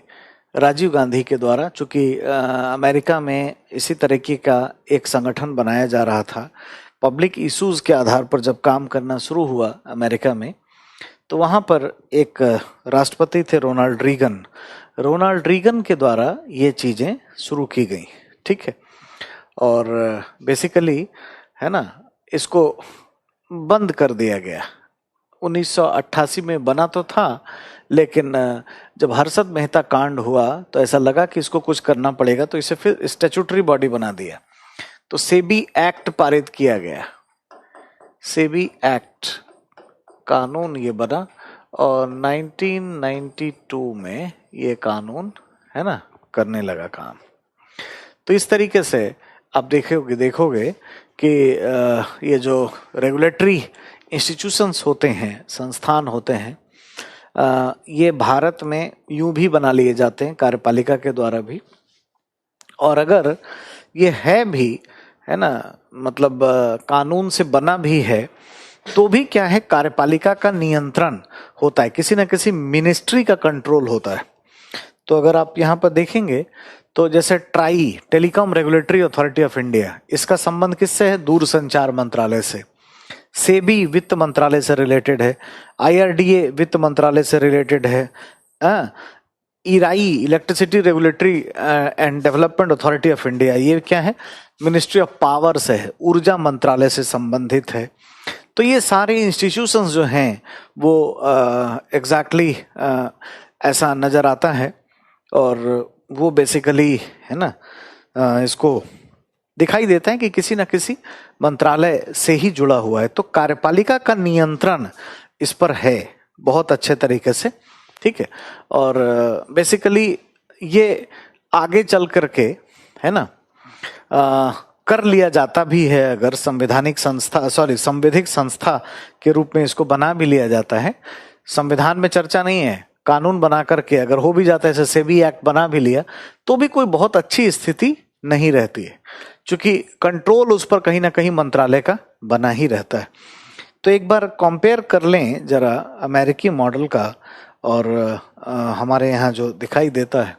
राजीव गांधी के द्वारा, चूंकि अमेरिका में इसी तरीके का एक संगठन बनाया जा रहा था। पब्लिक इश्यूज के आधार पर जब काम करना शुरू हुआ अमेरिका में, तो वहाँ पर एक राष्ट्रपति थे रोनाल्ड रीगन के द्वारा ये चीज़ें शुरू की गई, ठीक है। और बेसिकली है ना, इसको बंद कर दिया गया। 1988 में बना तो था, लेकिन जब हर्षद मेहता कांड हुआ तो ऐसा लगा कि इसको कुछ करना पड़ेगा, तो इसे फिर स्टैट्यूटरी बॉडी बना दिया। तो सेबी एक्ट पारित किया गया, सेबी एक्ट कानून ये बना, और 1992 में ये कानून है ना करने लगा काम। तो इस तरीके से आप देखोगे कि ये जो रेगुलेटरी इंस्टीट्यूशंस होते हैं, संस्थान होते हैं, ये भारत में यूं भी बना लिए जाते हैं कार्यपालिका के द्वारा भी। और अगर ये है भी, है ना, मतलब कानून से बना भी है, तो भी क्या है, कार्यपालिका का नियंत्रण होता है, किसी न किसी मिनिस्ट्री का कंट्रोल होता है। तो अगर आप यहाँ पर देखेंगे तो जैसे try, telecom regulatory authority of India, इसका संबंध किससे है? दूरसंचार मंत्रालय से। सेबी वित्त मंत्रालय से रिलेटेड है। आईआरडीए वित्त मंत्रालय से रिलेटेड है। Irai, electricity regulatory and development authority of India, ये क्या है? मिनिस्ट्री ऑफ पावर से है, ऊर्जा मंत्रालय से संबंधित है। तो ये सारे इंस्टीट्यूशंस जो हैं वो एग्जैक्टली ऐसा नजर आता है, और वो बेसिकली है ना इसको दिखाई देता है कि किसी न किसी मंत्रालय से ही जुड़ा हुआ है। तो कार्यपालिका का नियंत्रण इस पर है बहुत अच्छे तरीके से, ठीक है। और बेसिकली ये आगे चल करके है ना कर लिया जाता भी है, अगर संवैधानिक संस्था के रूप में इसको बना भी लिया जाता है। संविधान में चर्चा नहीं है, कानून बना करके अगर हो भी जाता है, जैसे सेबी एक्ट बना भी लिया, तो भी कोई बहुत अच्छी स्थिति नहीं रहती है, क्योंकि कंट्रोल उस पर कहीं ना कहीं मंत्रालय का बना ही रहता है। तो एक बार कंपेयर कर लें जरा अमेरिकी मॉडल का और हमारे यहाँ जो दिखाई देता है।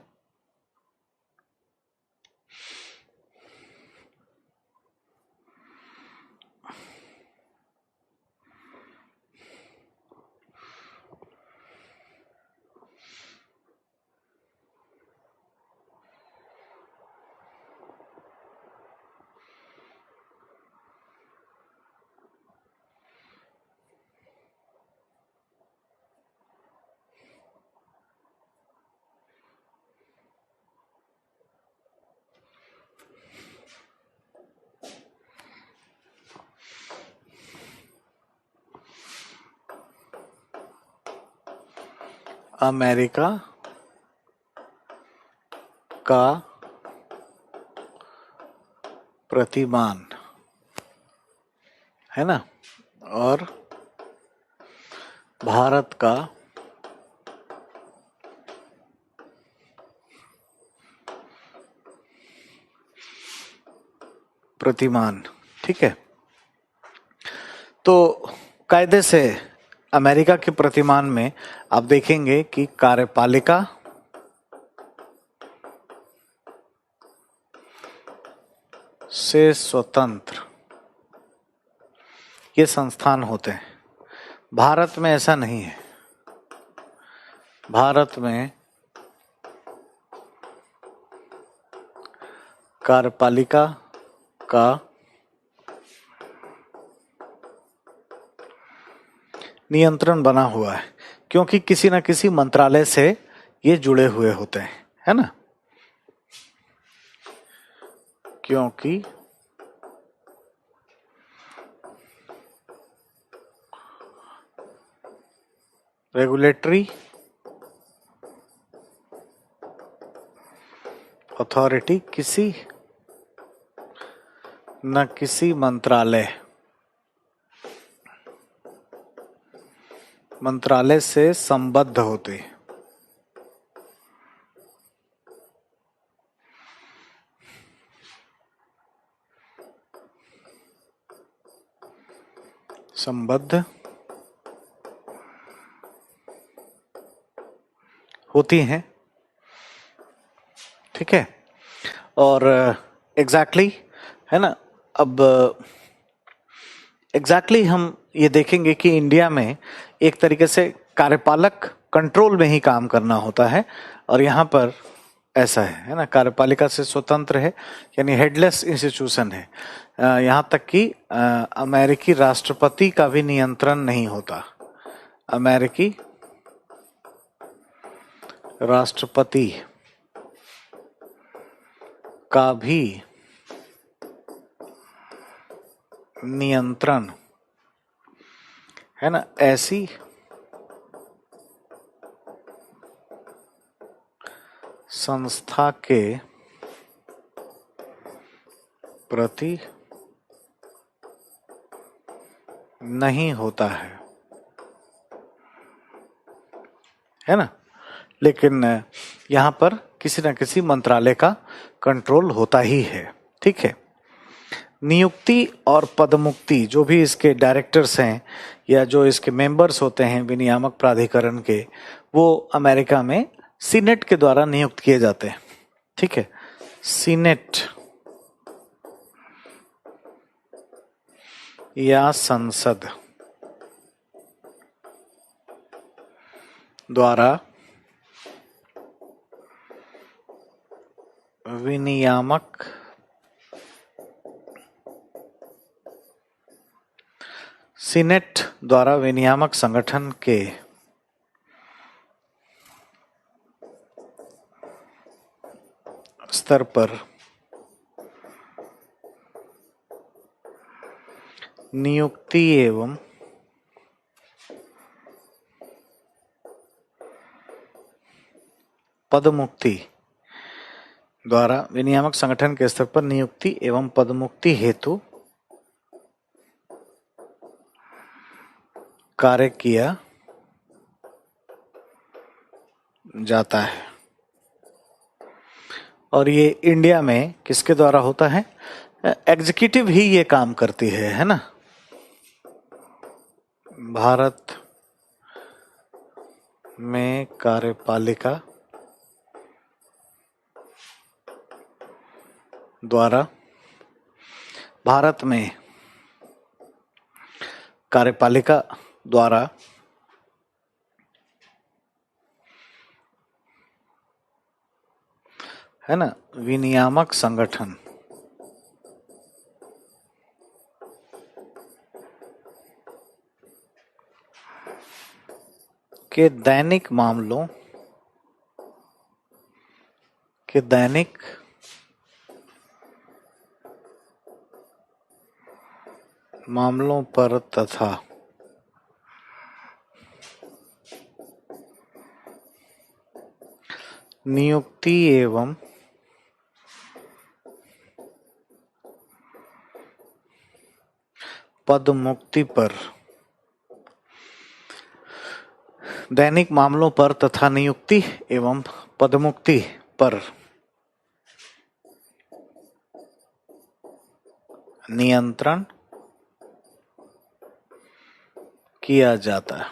अमेरिका का प्रतिमान है ना, और भारत का प्रतिमान, ठीक है। तो कायदे से अमेरिका के प्रतिमान में आप देखेंगे कि कार्यपालिका से स्वतंत्र ये संस्थान होते हैं। भारत में ऐसा नहीं है। भारत में कार्यपालिका का नियंत्रण बना हुआ है, क्योंकि किसी न किसी मंत्रालय से ये जुड़े हुए होते हैं, है ना। क्योंकि रेगुलेटरी अथॉरिटी किसी न किसी मंत्रालय से संबद्ध होते हैं। संबद्ध होती हैं, ठीक है। और एग्जैक्टली है ना। अब एग्जैक्टली हम ये देखेंगे कि इंडिया में एक तरीके से कार्यपालक कंट्रोल में ही काम करना होता है, और यहाँ पर ऐसा है ना, कार्यपालिका से स्वतंत्र है, यानी हेडलेस इंस्टीट्यूशन है। यहाँ तक कि अमेरिकी राष्ट्रपति का भी नियंत्रण नहीं होता। अमेरिकी राष्ट्रपति का भी नियंत्रण, है ना, ऐसी संस्था के प्रति नहीं होता है ना। लेकिन यहाँ पर किसी न किसी मंत्रालय का कंट्रोल होता ही है, ठीक है। नियुक्ति और पदमुक्ति, जो भी इसके डायरेक्टर्स हैं या जो इसके मेंबर्स होते हैं विनियामक प्राधिकरण के, वो अमेरिका में सीनेट के द्वारा नियुक्त किए जाते हैं, ठीक है। सीनेट या संसद द्वारा विनियामक सीनेट द्वारा विनियामक संगठन के स्तर पर नियुक्ति एवं पदमुक्ति द्वारा विनियामक संगठन के स्तर पर नियुक्ति एवं पदमुक्ति हेतु कार्य किया जाता है। और ये इंडिया में किसके द्वारा होता है? एग्जीक्यूटिव ही ये काम करती है ना। भारत में कार्यपालिका द्वारा, भारत में कार्यपालिका द्वारा है ना विनियामक संगठन के दैनिक मामलों पर तथा नियुक्ति एवं पदमुक्ति पर, दैनिक मामलों पर तथा नियुक्ति एवं पदमुक्ति पर नियंत्रण किया जाता है,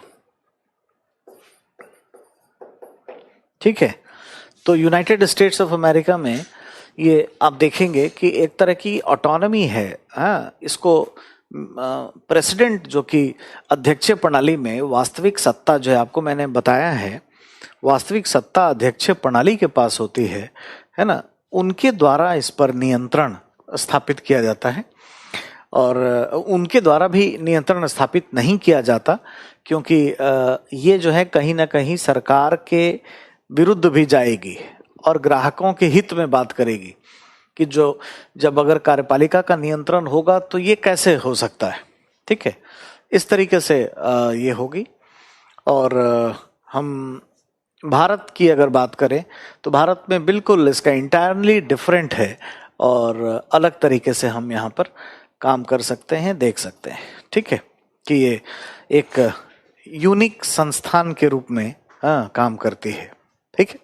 ठीक है। तो यूनाइटेड स्टेट्स ऑफ अमेरिका में ये आप देखेंगे कि एक तरह की ऑटोनॉमी है। हाँ, इसको प्रेसिडेंट जो कि अध्यक्षीय प्रणाली में वास्तविक सत्ता जो है, आपको मैंने बताया है, वास्तविक सत्ता अध्यक्षीय प्रणाली के पास होती है ना, उनके द्वारा इस पर नियंत्रण स्थापित किया जाता है। और उनके द्वारा भी नियंत्रण स्थापित नहीं किया जाता, क्योंकि ये जो है कहीं ना कहीं सरकार के विरुद्ध भी जाएगी और ग्राहकों के हित में बात करेगी कि जो जब अगर कार्यपालिका का नियंत्रण होगा तो ये कैसे हो सकता है। ठीक है, इस तरीके से ये होगी। और हम भारत की अगर बात करें तो भारत में बिल्कुल इसका इंटायरली डिफरेंट है और अलग तरीके से हम यहाँ पर काम कर सकते हैं, देख सकते हैं। ठीक है, कि ये एक यूनिक संस्थान के रूप में काम करती है। ठीक है,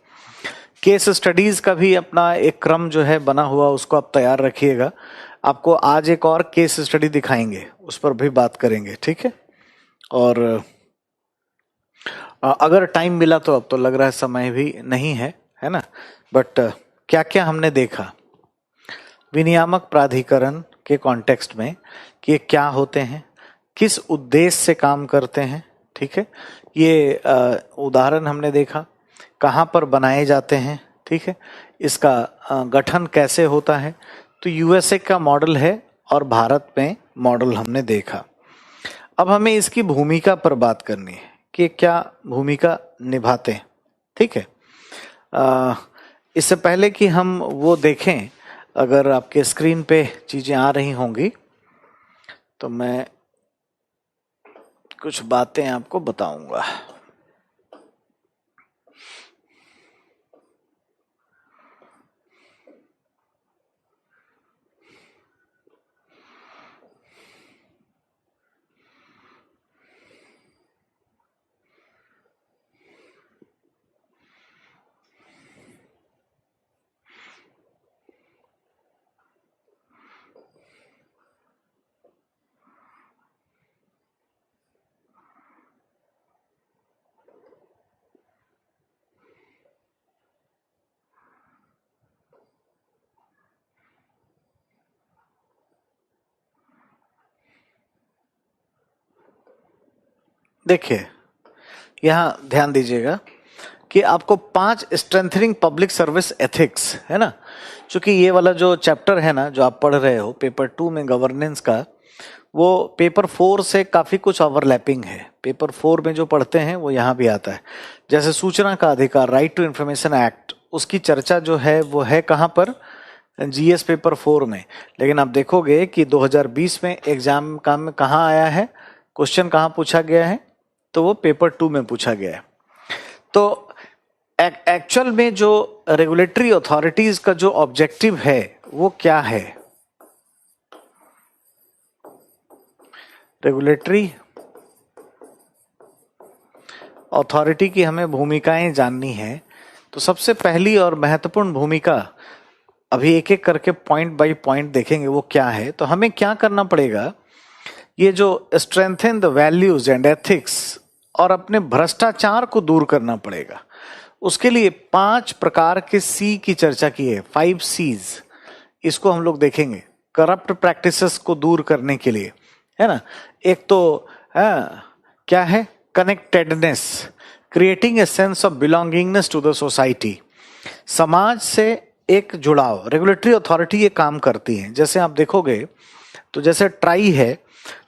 केस स्टडीज का भी अपना एक क्रम जो है बना हुआ, उसको आप तैयार रखिएगा। आपको आज एक और केस स्टडी दिखाएंगे, उस पर भी बात करेंगे। ठीक है, और अगर टाइम मिला तो, अब तो लग रहा है समय भी नहीं है, है ना, बट क्या क्या हमने देखा विनियामक प्राधिकरण के कॉन्टेक्स्ट में कि ये क्या होते हैं, किस उद्देश्य से काम करते हैं। ठीक है, ये उदाहरण हमने देखा, कहाँ पर बनाए जाते हैं। ठीक है, इसका गठन कैसे होता है, तो यूएसए का मॉडल है और भारत में मॉडल हमने देखा। अब हमें इसकी भूमिका पर बात करनी है कि क्या भूमिका निभाते हैं। ठीक है, इससे पहले कि हम वो देखें, अगर आपके स्क्रीन पे चीजें आ रही होंगी तो मैं कुछ बातें आपको बताऊंगा। देखिए, यहाँ ध्यान दीजिएगा कि आपको 5 स्ट्रेंथनिंग पब्लिक सर्विस एथिक्स, है ना, क्योंकि ये वाला जो चैप्टर है ना, जो आप पढ़ रहे हो पेपर 2 में गवर्नेंस का, वो पेपर 4 से काफी कुछ ओवरलैपिंग है। पेपर 4 में जो पढ़ते हैं वो यहाँ भी आता है। जैसे सूचना का अधिकार, राइट टू इंफॉर्मेशन एक्ट, उसकी चर्चा जो है वो है कहाँ पर, जीएस पेपर 4 में। लेकिन आप देखोगे कि 2020 में एग्जाम का में कहाँ आया है, क्वेश्चन कहाँ पूछा गया है, तो वो पेपर 2 में पूछा गया है। तो एक्चुअल में जो रेगुलेटरी अथॉरिटीज का जो ऑब्जेक्टिव है वो क्या है, रेगुलेटरी अथॉरिटी की हमें भूमिकाएं जाननी है। तो सबसे पहली और महत्वपूर्ण भूमिका, अभी एक एक करके पॉइंट बाय पॉइंट देखेंगे वो क्या है। तो हमें क्या करना पड़ेगा, ये जो strengthen the values and ethics और अपने भ्रष्टाचार को दूर करना पड़ेगा। उसके लिए 5 प्रकार के सी की चर्चा की है, 5 सीज, इसको हम लोग देखेंगे करप्ट प्रैक्टिसेस को दूर करने के लिए, है ना। एक तो क्या है, connectedness, creating a sense of belongingness to the society, समाज से एक जुड़ाव। रेगुलेटरी अथॉरिटी ये काम करती है। जैसे आप देखोगे तो जैसे ट्राई है,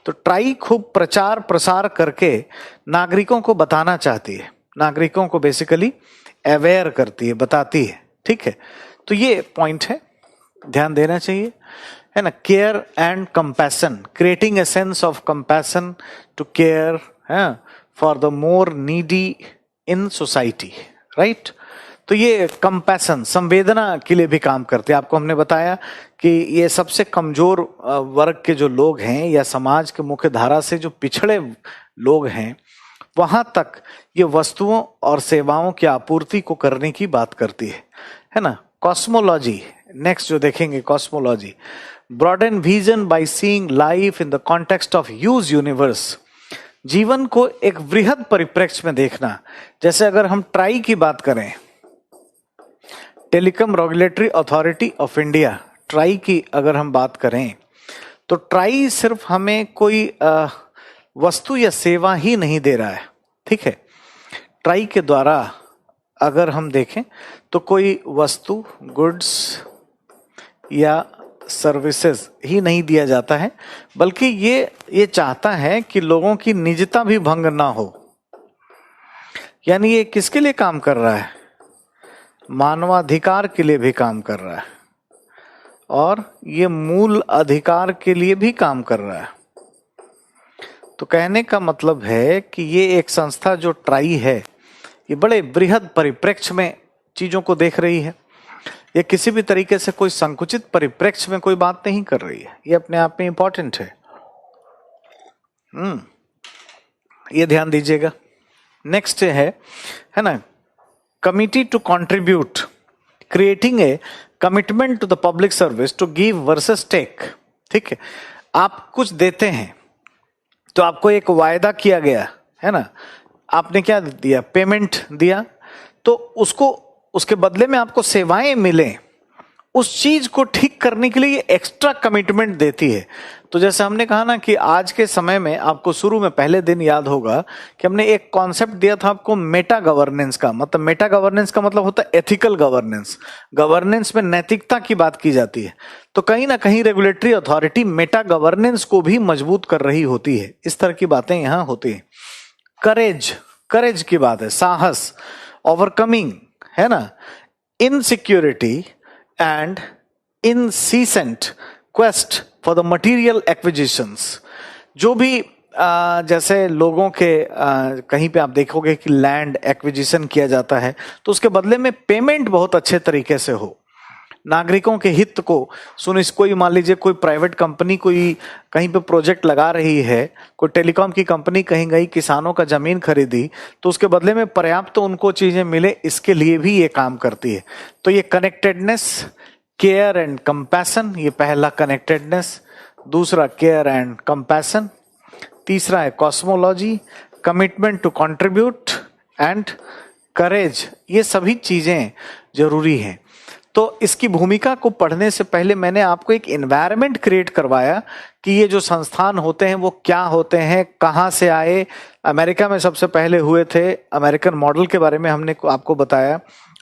तो ट्राई खूब प्रचार प्रसार करके नागरिकों को बताना चाहती है, नागरिकों को बेसिकली अवेयर करती है, बताती है। ठीक है, तो ये पॉइंट है, ध्यान देना चाहिए, है ना। Care and compassion, creating a sense of compassion to care for the more needy in society, right. तो ये कंपैशन, संवेदना के लिए भी काम करते हैं। आपको हमने बताया कि ये सबसे कमजोर वर्ग के जो लोग हैं या समाज के मुख्य धारा से जो पिछड़े लोग हैं, वहां तक ये वस्तुओं और सेवाओं की आपूर्ति को करने की बात करती है ना। कॉस्मोलॉजी, नेक्स्ट जो देखेंगे, cosmology, broaden vision by seeing life in the context of huge universe, जीवन को एक वृहद परिप्रेक्ष्य में देखना। जैसे अगर हम ट्राई की बात करें, telecom regulatory authority of India, try की अगर हम बात करें, तो ट्राई सिर्फ हमें कोई वस्तु या सेवा ही नहीं दे रहा है, ठीक है। ट्राई के द्वारा अगर हम देखें तो कोई वस्तु, गुड्स या सर्विसेज ही नहीं दिया जाता है, बल्कि ये चाहता है कि लोगों की निजता भी भंग ना हो। यानी ये किसके लिए काम कर रहा है? मानवाधिकार के लिए भी काम कर रहा है, और ये मूल अधिकार के लिए भी काम कर रहा है। तो कहने का मतलब है कि ये एक संस्था जो ट्राई है, ये बड़े बृहद परिप्रेक्ष्य में चीजों को देख रही है। ये किसी भी तरीके से कोई संकुचित परिप्रेक्ष्य में कोई बात नहीं कर रही है। ये अपने आप में इंपॉर्टेंट है। ये ध्यान दीजिएगा। नेक्स्ट है ना, committee to contribute, creating a commitment to the public service to give versus take. ठीक है, आप कुछ देते हैं तो आपको एक वायदा किया गया है ना, आपने क्या दिया? पेमेंट दिया, तो उसके बदले में आपको सेवाएं मिले, उस चीज को ठीक करने के लिए ये एक्स्ट्रा कमिटमेंट देती है। तो जैसे हमने कहा ना कि आज के समय में आपको शुरू में पहले दिन याद होगा कि हमने एक कॉन्सेप्ट दिया था आपको मेटा गवर्नेंस का। मतलब मेटा गवर्नेंस का मतलब होता है एथिकल गवर्नेंस। गवर्नेंस में नैतिकता की बात की जाती है। तो कहीं ना कहीं रेगुलेटरी अथॉरिटी मेटा गवर्नेंस को भी मजबूत कर रही होती है। इस तरह की बातें यहां होती है। करेज की बात है, साहस, ओवरकमिंग, है ना, insecurity and incessant quest for the material acquisitions। जो भी जैसे लोगों के कहीं पे आप देखोगे कि लैंड एक्विजिशन किया जाता है तो उसके बदले में पेमेंट बहुत अच्छे तरीके से हो, नागरिकों के हित को कोई मान लीजिए कोई प्राइवेट कंपनी कोई कहीं पे प्रोजेक्ट लगा रही है, कोई टेलीकॉम की कंपनी कहीं गई, किसानों का जमीन खरीदी, तो उसके बदले में पर्याप्त तो उनको चीजें मिले, इसके लिए भी ये काम करती है। तो ये कनेक्टेडनेस, केयर एंड कंपैशन, ये पहला कनेक्टेडनेस, दूसरा केयर एंड कंपैशन, तीसरा है cosmology, commitment to contribute and courage. ये सभी चीजें जरूरी हैं। तो इसकी भूमिका को पढ़ने से पहले मैंने आपको एक एनवायरनमेंट क्रिएट करवाया कि ये जो संस्थान होते हैं वो क्या होते हैं, कहाँ से आए। अमेरिका में सबसे पहले हुए थे, अमेरिकन मॉडल के बारे में हमने आपको बताया।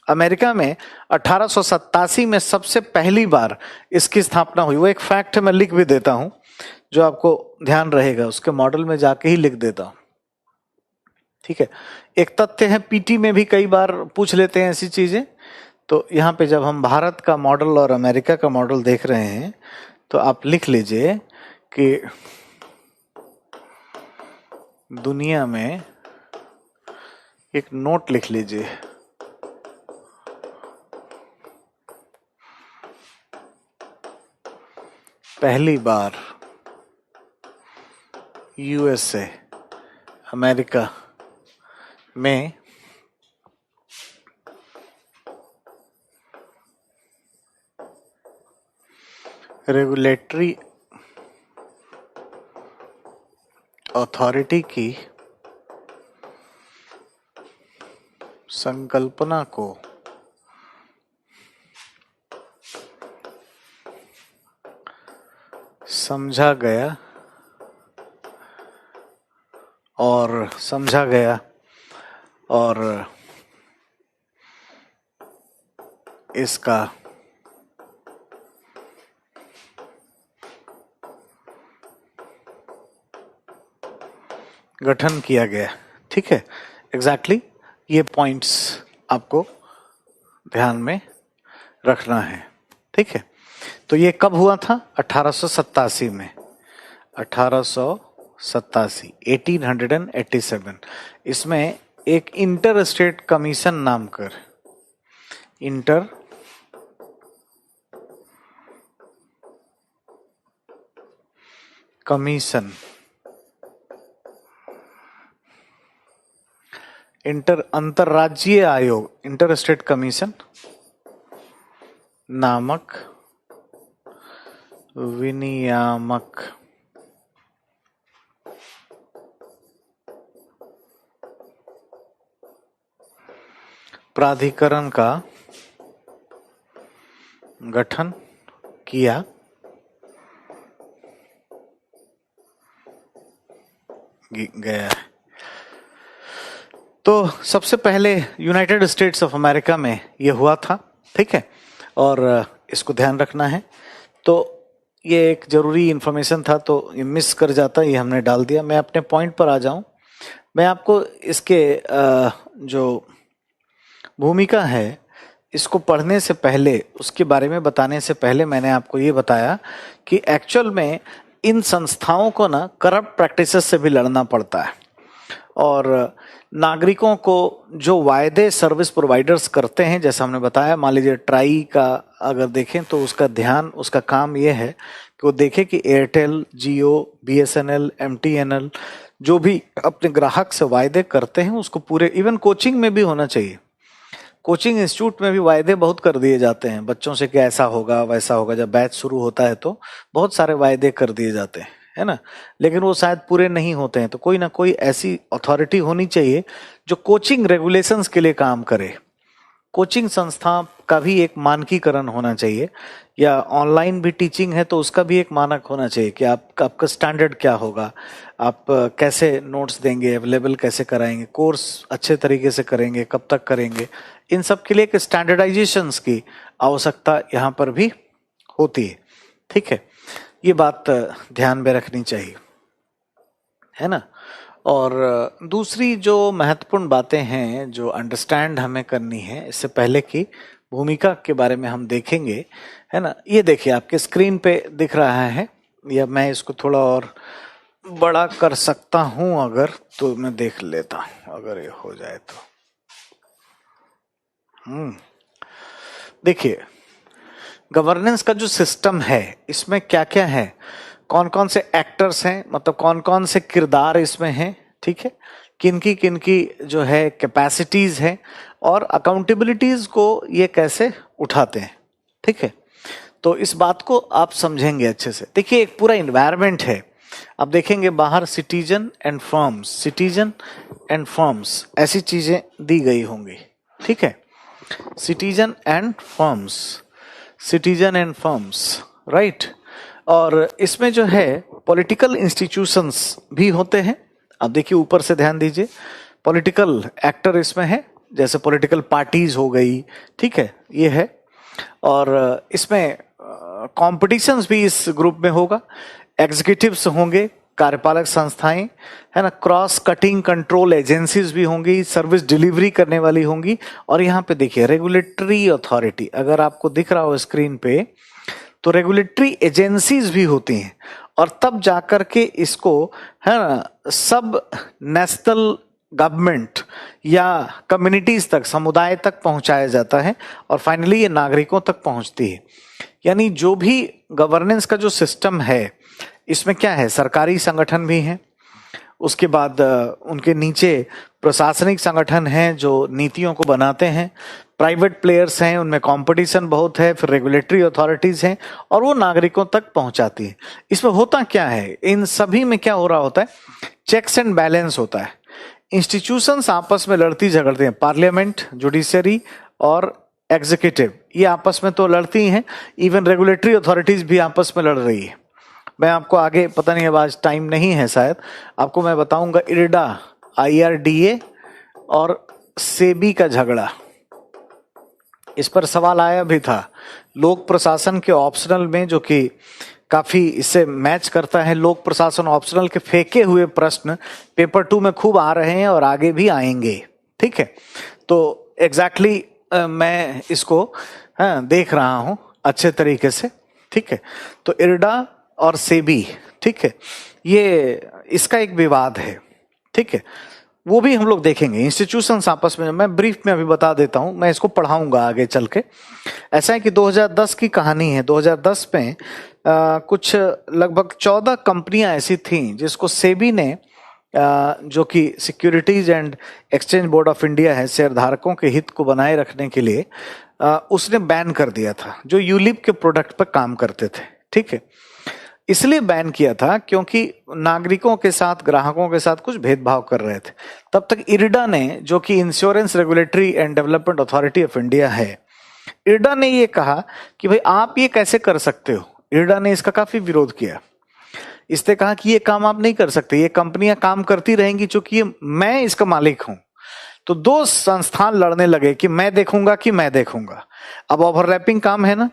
अमेरिका में 1887 में सबसे पहली बार इसकी स्थापना हुई। वो एक फैक्ट मैं लिख भी देता हूं जो आपको ध्यान रहेगा, उसके मॉडल में जाके ही लिख देता हूं, ठीक है। एक तथ्य है, पीटी में भी कई बार पूछ लेते हैं ऐसी चीजें। तो यहाँ पे जब हम भारत का मॉडल और अमेरिका का मॉडल देख रहे हैं तो आप लिख लीजिए कि दुनिया में, एक नोट लिख लीजिए, पहली बार यूएसए, अमेरिका में रेगुलेटरी अथॉरिटी की संकल्पना को समझा गया और इसका गठन किया गया। ठीक है, एग्जैक्टली ये पॉइंट्स आपको ध्यान में रखना है। ठीक है, तो ये कब हुआ था? 1887 में, 1887, 1887। इसमें एक इंटर स्टेट कमीशन नाम कर, इंटर कमीशन, अंतरराज्यीय आयोग, इंटर स्टेट कमीशन नामक विनियामक प्राधिकरण का गठन किया गया है। तो सबसे पहले यूनाइटेड स्टेट्स ऑफ अमेरिका में ये हुआ था, ठीक है, और इसको ध्यान रखना है। तो ये एक जरूरी इंफॉर्मेशन था, तो ये मिस कर जाता, ये हमने डाल दिया। मैं अपने पॉइंट पर आ जाऊं। मैं आपको इसके जो भूमिका है इसको पढ़ने से पहले, उसके बारे में बताने से पहले मैंने आपको ये बताया कि एक्चुअल में इन संस्थाओं को ना करप्ट प्रैक्टिसेस से भी लड़ना पड़ता है, और नागरिकों को जो वायदे सर्विस प्रोवाइडर्स करते हैं, जैसा हमने बताया, मान लीजिए ट्राई का अगर देखें तो उसका ध्यान, उसका काम ये है कि वो देखे कि एयरटेल, जियो, बीएसएनएल, एमटीएनएल जो भी अपने ग्राहक से वायदे करते हैं उसको पूरे, इवन कोचिंग में भी होना चाहिए। कोचिंग इंस्टीट्यूट में भी वायदे बहुत कर दिए जाते हैं बच्चों से कि ऐसा होगा वैसा होगा। जब बैच शुरू होता है तो बहुत सारे वायदे कर दिए जाते हैं, है ना, लेकिन वो शायद पूरे नहीं होते हैं। तो कोई ना कोई ऐसी अथॉरिटी होनी चाहिए जो कोचिंग रेगुलेशंस के लिए काम करे। कोचिंग संस्था का भी एक मानकीकरण होना चाहिए, या ऑनलाइन भी टीचिंग है तो उसका भी एक मानक होना चाहिए कि आपका स्टैंडर्ड क्या होगा, आप कैसे नोट्स देंगे, अवेलेबल कैसे कराएंगे, कोर्स अच्छे तरीके से करेंगे, कब तक करेंगे। इन सब के लिए एक स्टैंडर्डाइजेशंस की आवश्यकता यहाँ पर भी होती है, ठीक है। ये बात ध्यान में रखनी चाहिए, है ना। और दूसरी जो महत्वपूर्ण बातें हैं जो अंडरस्टैंड हमें करनी है, इससे पहले की भूमिका के बारे में हम देखेंगे, है ना। ये देखिए आपके स्क्रीन पे दिख रहा है, या मैं इसको थोड़ा और बड़ा कर सकता हूं अगर, तो मैं देख लेता हूं अगर ये हो जाए तो। देखिए गवर्नेंस का जो सिस्टम है इसमें क्या क्या है, कौन कौन से एक्टर्स हैं, मतलब कौन कौन से किरदार इसमें हैं, ठीक है, किनकी जो है कैपेसिटीज है, और अकाउंटेबिलिटीज को ये कैसे उठाते हैं, ठीक है। तो इस बात को आप समझेंगे अच्छे से। देखिए एक पूरा इन्वायरमेंट है, आप देखेंगे बाहर citizen and firms, citizen and firms ऐसी चीजें दी गई होंगी, ठीक है, citizen and firms, citizen and firms, right. और इसमें जो है पॉलिटिकल इंस्टीट्यूशंस भी होते हैं। अब देखिए ऊपर से ध्यान दीजिए, पॉलिटिकल एक्टर इसमें है, जैसे पॉलिटिकल पार्टीज हो गई, ठीक है, ये है। और इसमें कॉम्पिटिशन्स भी इस ग्रुप में होगा, एग्जीक्यूटिव्स होंगे, कार्यपालक संस्थाएं, है ना, क्रॉस कटिंग कंट्रोल एजेंसीज भी होंगी, सर्विस डिलीवरी करने वाली होंगी। और यहाँ पे देखिए रेगुलेटरी अथॉरिटी, अगर आपको दिख रहा हो स्क्रीन पे, तो रेगुलेटरी एजेंसीज भी होती हैं, और तब जाकर के इसको, है ना, सब नेशनल गवर्नमेंट या कम्युनिटीज तक, समुदाय तक पहुंचाया जाता है, और फाइनली ये नागरिकों तक पहुंचती है। यानी जो भी गवर्नेंस का जो सिस्टम है इसमें क्या है, सरकारी संगठन भी हैं, उसके बाद उनके नीचे प्रशासनिक संगठन हैं जो नीतियों को बनाते हैं, प्राइवेट प्लेयर्स हैं, उनमें कंपटीशन बहुत है, फिर रेगुलेटरी अथॉरिटीज हैं, और वो नागरिकों तक पहुंचाती है। इसमें होता क्या है, इन सभी में क्या हो रहा होता है, चेक्स एंड बैलेंस होता है। इंस्टीट्यूशंस आपस में लड़ती झगड़ते हैं, पार्लियामेंट, जुडिशरी और एग्जीक्यूटिव, ये आपस में तो लड़ती हैं, इवन रेगुलेटरी अथॉरिटीज भी आपस में लड़ रही है। मैं आपको आगे, पता नहीं अब आज टाइम नहीं है शायद, आपको मैं बताऊंगा इरडा, IRDA और सेबी का झगड़ा, इस पर सवाल आया भी था लोक प्रशासन के ऑप्शनल में, जो कि काफी इससे मैच करता है। लोक प्रशासन ऑप्शनल के फेंके हुए प्रश्न पेपर 2 में खूब आ रहे हैं और आगे भी आएंगे, ठीक है। तो एग्जैक्टली मैं इसको देख रहा हूं अच्छे तरीके से, ठीक है। तो इरडा और सेबी, ठीक है, ये इसका एक विवाद है, ठीक है, वो भी हम लोग देखेंगे। इंस्टीट्यूशंस आपस में, मैं ब्रीफ में अभी बता देता हूं, मैं इसको पढ़ाऊंगा आगे चल के। ऐसा है कि 2010 की कहानी है। 2010 में कुछ लगभग 14 कंपनियां ऐसी थीं जिसको सेबी ने, जो कि securities and exchange board of India है, शेयर धारकों के हित को बनाए रखने के लिए उसने बैन कर दिया था, जो यूलिप के प्रोडक्ट पर काम करते थे, ठीक है। इसलिए बैन किया था क्योंकि नागरिकों के साथ, ग्राहकों के साथ कुछ भेदभाव कर रहे थे। तब तक इरडा ने, जो कि insurance regulatory and development authority of India है, इरडा ने ये कहा कि भाई आप ये कैसे कर सकते हो। इरडा ने इसका काफी विरोध किया। इसने कहा कि ये काम आप नहीं कर सकते, ये कंपनियां काम करती रहेंगी क्योंकि ये मैं इसका मालिक हूं। तो दो संस्थान लड़ने लगे कि मैं देखूंगा कि मैं देखूंगा। अब ओवरलैपिंग काम है ना,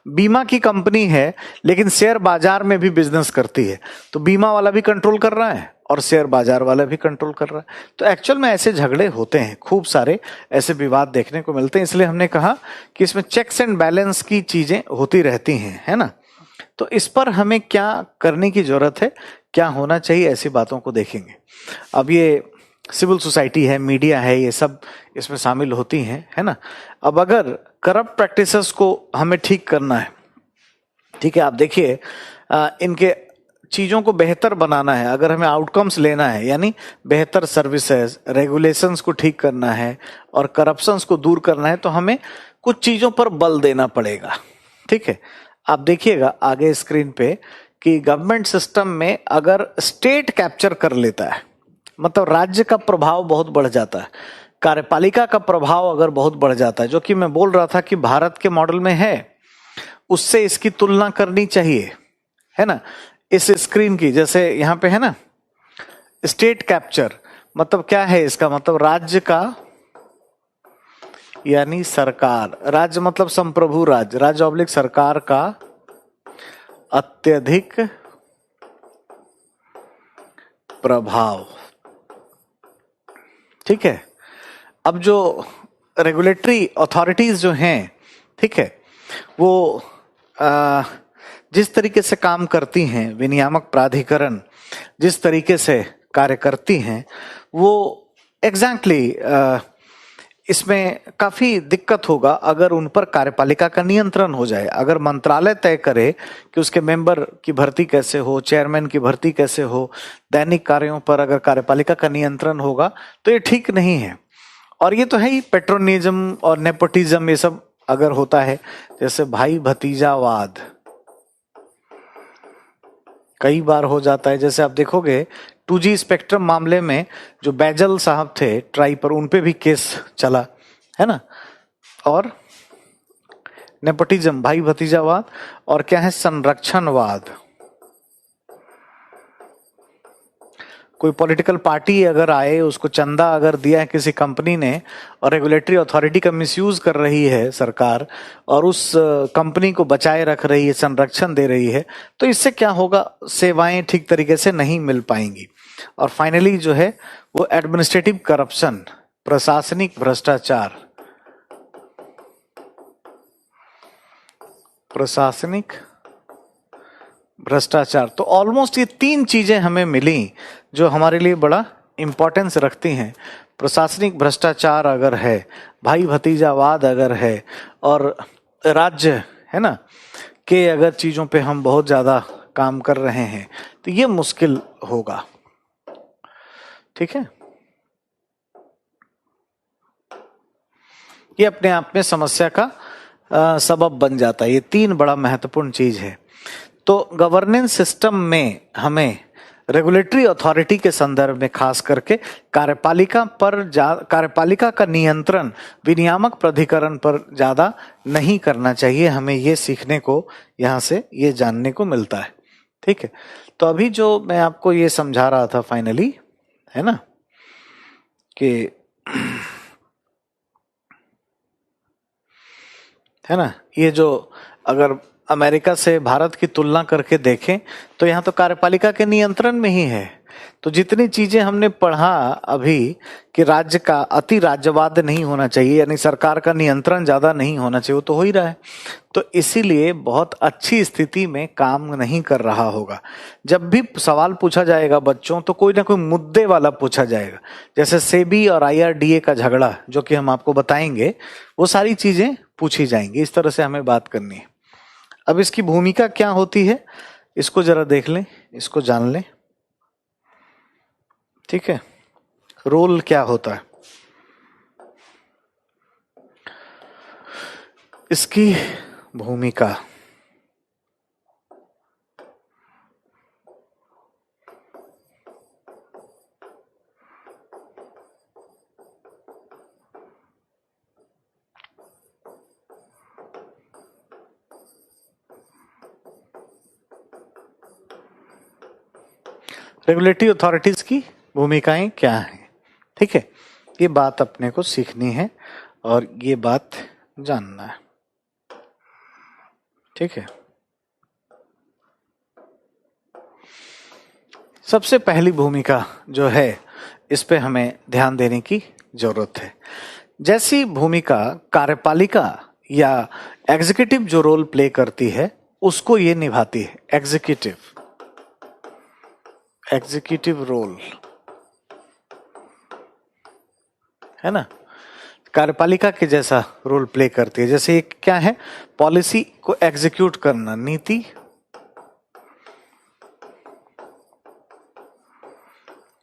बीमा की कंपनी है लेकिन शेयर बाजार में भी बिजनेस करती है, तो बीमा वाला भी कंट्रोल कर रहा है और शेयर बाजार वाला भी कंट्रोल कर रहा है। तो एक्चुअल में ऐसे झगड़े होते हैं, खूब सारे ऐसे विवाद देखने को मिलते हैं। इसलिए हमने कहा कि इसमें चेक्स एंड बैलेंस की चीजें होती रहती हैं, है ना। तो इस पर हमें क्या करने की जरूरत है, क्या होना चाहिए, ऐसी बातों को देखेंगे। अब ये सिविल सोसाइटी है, मीडिया है, ये सब इसमें शामिल होती हैं, है ना। अब अगर करप्ट प्रैक्टिसेस को हमें ठीक करना है, ठीक है, आप देखिए इनके चीजों को बेहतर बनाना है, अगर हमें आउटकम्स लेना है, यानी बेहतर सर्विसेज, रेगुलेशंस को ठीक करना है और करप्शंस को दूर करना है, तो हमें कुछ चीजों पर बल देना पड़ेगा। ठीक है, आप देखिएगा आगे स्क्रीन पे कि गवर्नमेंट सिस्टम में अगर स्टेट कैप्चर कर लेता है, मतलब राज्य का प्रभाव बहुत बढ़ जाता है, कार्यपालिका का प्रभाव अगर बहुत बढ़ जाता है, जो कि मैं बोल रहा था कि भारत के मॉडल में है, उससे इसकी तुलना करनी चाहिए, है ना। इस स्क्रीन की जैसे यहां पे है ना, स्टेट कैप्चर मतलब क्या है, इसका मतलब राज्य का यानी सरकार, राज्य मतलब संप्रभु राज्य, राज्य ऑब्लिक सरकार का अत्यधिक प्रभाव। ठीक है, अब जो रेगुलेटरी अथॉरिटीज जो हैं, ठीक है, वो जिस तरीके से काम करती हैं, विनियामक प्राधिकरण जिस तरीके से कार्य करती हैं, वो एग्जैक्टली इसमें काफी दिक्कत होगा अगर उन पर कार्यपालिका का नियंत्रण हो जाए। अगर मंत्रालय तय करे कि उसके मेंबर की भर्ती कैसे हो, चेयरमैन की भर्ती कैसे हो, दैनिक कार्यों पर अगर कार्यपालिका का नियंत्रण होगा तो ये ठीक नहीं है। और ये तो है ही, पेट्रोनिज्म और नेपोटिज्म ये सब अगर होता है, जैसे भाई भतीजावाद कई बार हो जाता है। जैसे आप देखोगे 2G स्पेक्ट्रम मामले में जो बैजल साहब थे ट्राई पर, उनपे भी केस चला, है ना। और नेपोटिज्म, भाई भतीजावाद, और क्या है, संरक्षणवाद। कोई पॉलिटिकल पार्टी अगर आए, उसको चंदा अगर दिया है किसी कंपनी ने और रेगुलेटरी अथॉरिटी का मिसयूज कर रही है सरकार और उस कंपनी को बचाए रख रही है, संरक्षण दे रही है, तो इससे क्या होगा, सेवाएं ठीक तरीके से नहीं मिल पाएंगी। और फाइनली जो है वो एडमिनिस्ट्रेटिव करप्शन, प्रशासनिक भ्रष्टाचार, प्रशासनिक भ्रष्टाचार। तो ऑलमोस्ट ये तीन चीजें हमें मिली जो हमारे लिए बड़ा इंपॉर्टेंस रखती हैं। प्रशासनिक भ्रष्टाचार अगर है, भाई भतीजावाद अगर है, और राज्य, है ना, के अगर चीजों पे हम बहुत ज्यादा काम कर रहे हैं, तो ये मुश्किल होगा। ठीक है, ये अपने आप में समस्या का सबब बन जाता है। ये तीन बड़ा महत्वपूर्ण चीज है। तो गवर्नेंस सिस्टम में हमें रेगुलेटरी अथॉरिटी के संदर्भ में खास करके कार्यपालिका का नियंत्रण विनियामक प्राधिकरण पर ज्यादा नहीं करना चाहिए। हमें ये सीखने को, यहां से ये जानने को मिलता है। ठीक है, तो अभी जो मैं आपको ये समझा रहा था फाइनली, है ना, कि है ना, ये जो अगर अमेरिका से भारत की तुलना करके देखें तो यहाँ तो कार्यपालिका के नियंत्रण में ही है। तो जितनी चीजें हमने पढ़ा अभी कि राज्य का अति राज्यवाद नहीं होना चाहिए, यानी सरकार का नियंत्रण ज्यादा नहीं होना चाहिए, वो तो हो ही रहा है। तो इसीलिए बहुत अच्छी स्थिति में काम नहीं कर रहा होगा। जब भी सवाल पूछा जाएगा बच्चों, तो कोई ना कोई मुद्दे वाला पूछा जाएगा। जैसे सेबी और IRDA का झगड़ा, जो कि हम आपको बताएंगे, वो सारी चीजें पूछी जाएंगी। इस तरह से हमें बात करनी है। अब इसकी भूमिका क्या होती है, इसको जरा देख लें, इसको जान लें। ठीक है, रोल क्या होता है इसकी भूमिका। रेगुलेटरी अथॉरिटीज की भूमिकाएं क्या हैं, ठीक है, ये बात अपने को सीखनी है और ये बात जानना है, ठीक है। सबसे पहली भूमिका जो है इस पे हमें ध्यान देने की जरूरत है। जैसी भूमिका कार्यपालिका या एग्जीक्यूटिव जो रोल प्ले करती है उसको ये निभाती है, एग्जीक्यूटिव रोल, है ना, कार्यपालिका के जैसा रोल प्ले करती है। जैसे एक क्या है, पॉलिसी को एग्जीक्यूट करना, नीति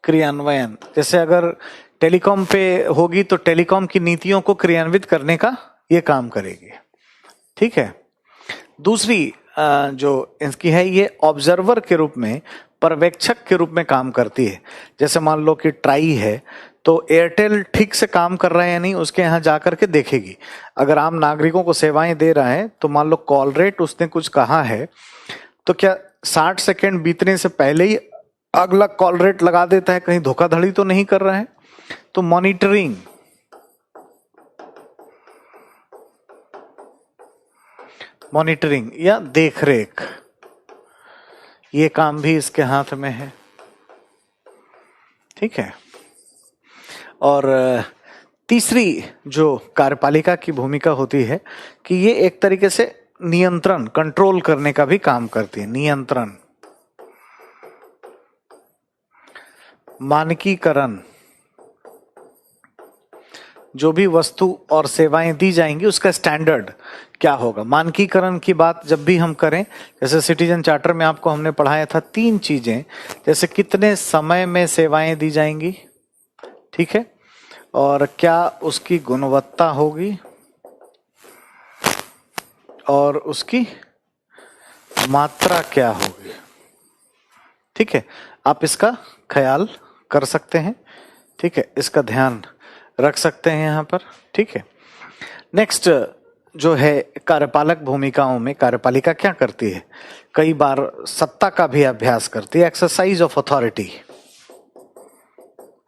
क्रियान्वयन। जैसे अगर टेलीकॉम पे होगी तो टेलीकॉम की नीतियों को क्रियान्वित करने का ये काम करेगी, ठीक है। दूसरी जो इसकी है, ये ऑब्जर्वर के रूप में, पर्यवेक्षक के रूप में काम करती है। जैसे मान लो कि ट्राई है तो एयरटेल ठीक से काम कर रहा है या नहीं उसके यहाँ जाकर के देखेगी। अगर आम नागरिकों को सेवाएं दे रहा है तो मान लो कॉल रेट उसने कुछ कहा है तो क्या 60 सेकेंड बीतने से पहले ही अगला कॉल रेट लगा देता है, कहीं धोखाधड़ी तो नहीं कर रहा है। तो मॉनिटरिंग या देखरेख, ये काम भी इसके हाथ में है, ठीक है। और तीसरी जो कार्यपालिका की भूमिका होती है कि ये एक तरीके से नियंत्रण, कंट्रोल करने का भी काम करती है। नियंत्रण, मानकीकरण, जो भी वस्तु और सेवाएं दी जाएंगी उसका स्टैंडर्ड क्या होगा। मानकीकरण की बात जब भी हम करें, जैसे सिटीजन चार्टर में आपको हमने पढ़ाया था 3 चीजें, जैसे कितने समय में सेवाएं दी जाएंगी, ठीक है, और क्या उसकी गुणवत्ता होगी और उसकी मात्रा क्या होगी, ठीक है। आप इसका ख्याल कर सकते हैं, ठीक है, इसका ध्यान रख सकते हैं यहाँ पर, ठीक है। नेक्स्ट जो है कार्यपालक भूमिकाओं में कार्यपालिका क्या करती है, कई बार सत्ता का भी अभ्यास करती है, एक्सरसाइज ऑफ अथॉरिटी,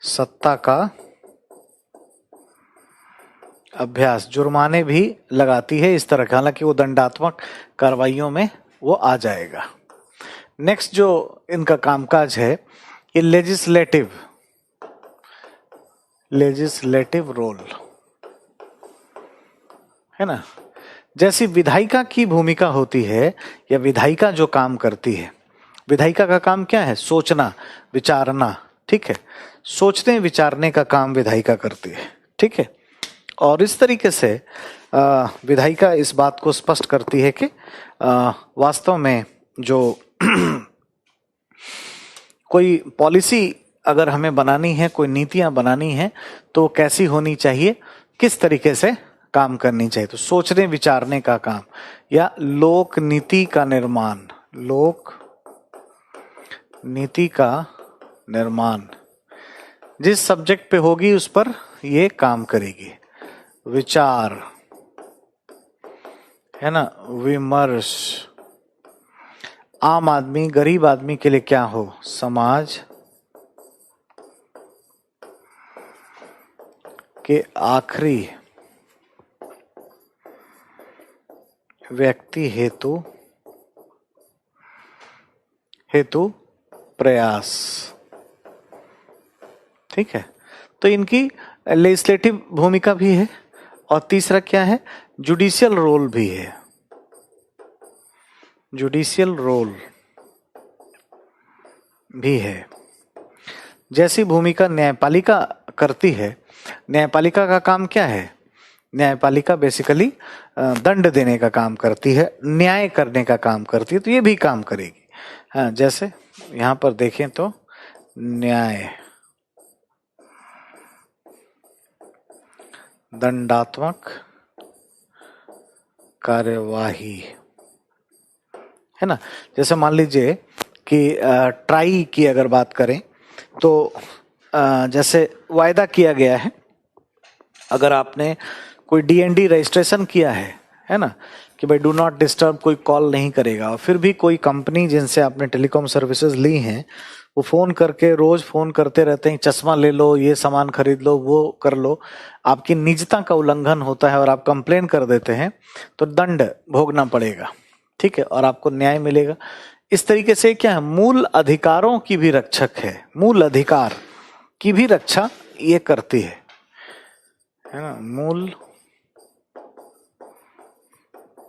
सत्ता का अभ्यास, जुर्माने भी लगाती है इस तरह का, हालांकि वो दंडात्मक कार्रवाइयों में वो आ जाएगा। नेक्स्ट जो इनका कामकाज है ये लेजिस्लेटिव रोल है ना। जैसी विधायिका की भूमिका होती है या विधायिका जो काम करती है, विधायिका का काम क्या है, सोचना विचारना, ठीक है, सोचने विचारने का काम विधायिका करती है, ठीक है। और इस तरीके से विधायिका इस बात को स्पष्ट करती है कि वास्तव में जो कोई पॉलिसी अगर हमें बनानी है, कोई नीतियां बनानी है तो कैसी होनी चाहिए, किस तरीके से काम करनी चाहिए। तो सोचने विचारने का काम या लोक नीति का निर्माण, लोक नीति का निर्माण जिस सब्जेक्ट पे होगी उस पर ये काम करेगी। विचार है ना, विमर्श, आम आदमी गरीब आदमी के लिए क्या हो, समाज के आखिरी व्यक्ति हेतु प्रयास, ठीक है। तो इनकी लेजिस्लेटिव भूमिका भी है और तीसरा क्या है, जुडिशियल रोल भी है, जुडिशियल रोल भी है। जैसी भूमिका न्यायपालिका करती है, न्यायपालिका का काम क्या है, न्यायपालिका बेसिकली दंड देने का काम करती है, न्याय करने का काम करती है, तो ये भी काम करेगी। हाँ, जैसे यहाँ पर देखें तो न्याय, दंडात्मक कार्यवाही, है ना। जैसे मान लीजिए कि ट्राई की अगर बात करें तो जैसे वायदा किया गया है, अगर आपने कोई डीएनडी रजिस्ट्रेशन किया है ना, कि भाई डू नॉट डिस्टर्ब, कोई कॉल नहीं करेगा, और फिर भी कोई कंपनी जिनसे आपने टेलीकॉम सर्विसेज ली हैं वो फोन करके रोज फोन करते रहते हैं, चश्मा ले लो, ये सामान खरीद लो, वो कर लो। आपकी निजता का उल्लंघन होता है और आप कंप्लेन कर देते हैं तो दंड भोगना पड़ेगा, ठीक है, और आपको न्याय मिलेगा। इस तरीके से क्या है, मूल अधिकारों की भी रक्षक है, मूल अधिकार की भी रक्षा ये करती है ना, मूल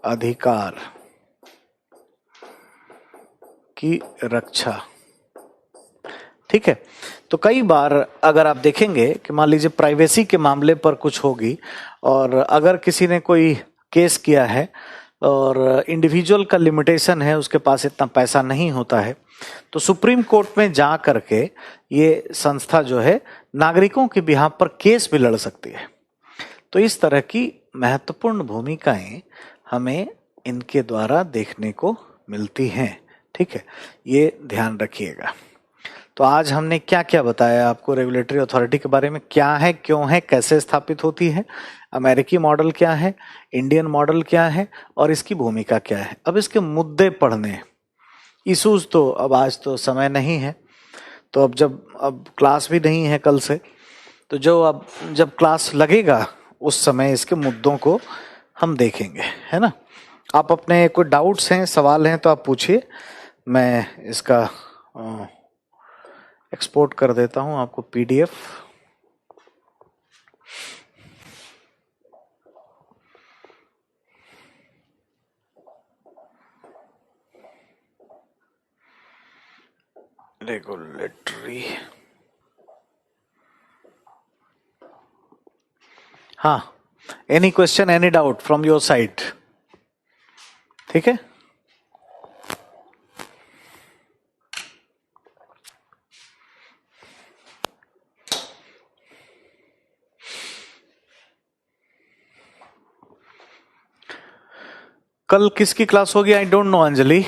अधिकार की रक्षा, ठीक है। तो कई बार अगर आप देखेंगे कि मान लीजिए प्राइवेसी के मामले पर कुछ होगी और अगर किसी ने कोई केस किया है और इंडिविजुअल का लिमिटेशन है, उसके पास इतना पैसा नहीं होता है, तो सुप्रीम कोर्ट में जा करके ये संस्था जो है नागरिकों के बिहाफ पर केस भी लड़ सकती है। तो इस तरह की महत्वपूर्ण भूमिकाएं हमें इनके द्वारा देखने को मिलती हैं, ठीक है, ये ध्यान रखिएगा। तो आज हमने क्या क्या बताया आपको रेगुलेटरी अथॉरिटी के बारे में, क्या है, क्यों है, कैसे स्थापित होती है, अमेरिकी मॉडल क्या है, इंडियन मॉडल क्या है और इसकी भूमिका क्या है। अब इसके मुद्दे पढ़ने, इशूज तो अब आज तो समय नहीं है, तो अब क्लास भी नहीं है कल से, तो अब जब क्लास लगेगा उस समय इसके मुद्दों को हम देखेंगे, है ना। आप अपने कोई डाउट्स हैं, सवाल हैं तो आप पूछिए, मैं इसका एक्सपोर्ट कर देता हूं आपको पीडीएफ। रेगुलेटरी, हाँ, any question, any doubt from your side, ठीक है। कल किसकी क्लास होगी आई डोंट नो अंजलि,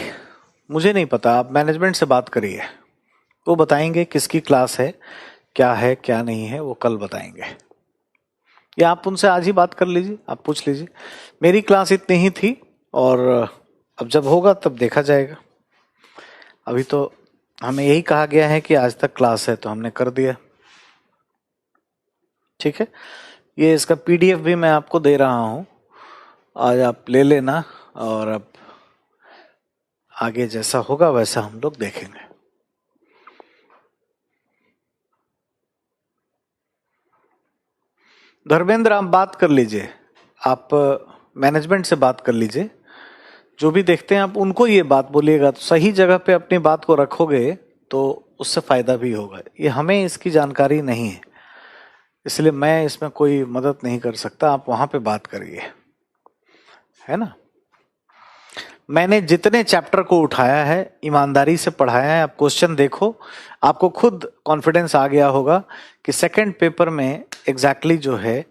मुझे नहीं पता, आप मैनेजमेंट से बात करिए, वो बताएंगे किसकी क्लास है, क्या नहीं है, वो कल बताएंगे, या आप उनसे आज ही बात कर लीजिए, आप पूछ लीजिए। मेरी क्लास इतनी ही थी और अब जब होगा तब देखा जाएगा। अभी तो हमें यही कहा गया है कि आज तक क्लास है तो हमने कर दिया, ठीक है। ये इसका पीडीएफ भी मैं आपको दे रहा हूं, आज आप ले लेना और अब आगे जैसा होगा वैसा हम लोग देखेंगे। धर्मेंद्र आप बात कर लीजिए, आप मैनेजमेंट से बात कर लीजिए, जो भी देखते हैं आप उनको ये बात बोलिएगा, तो सही जगह पे अपनी बात को रखोगे तो उससे फायदा भी होगा। ये हमें इसकी जानकारी नहीं है, इसलिए मैं इसमें कोई मदद नहीं कर सकता, आप वहां पे बात करिए, है ना। मैंने जितने चैप्टर को उठाया है ईमानदारी से पढ़ाया है, आप क्वेश्चन देखो, आपको खुद कॉन्फिडेंस आ गया होगा कि सेकंड पेपर में एग्जैक्टली जो है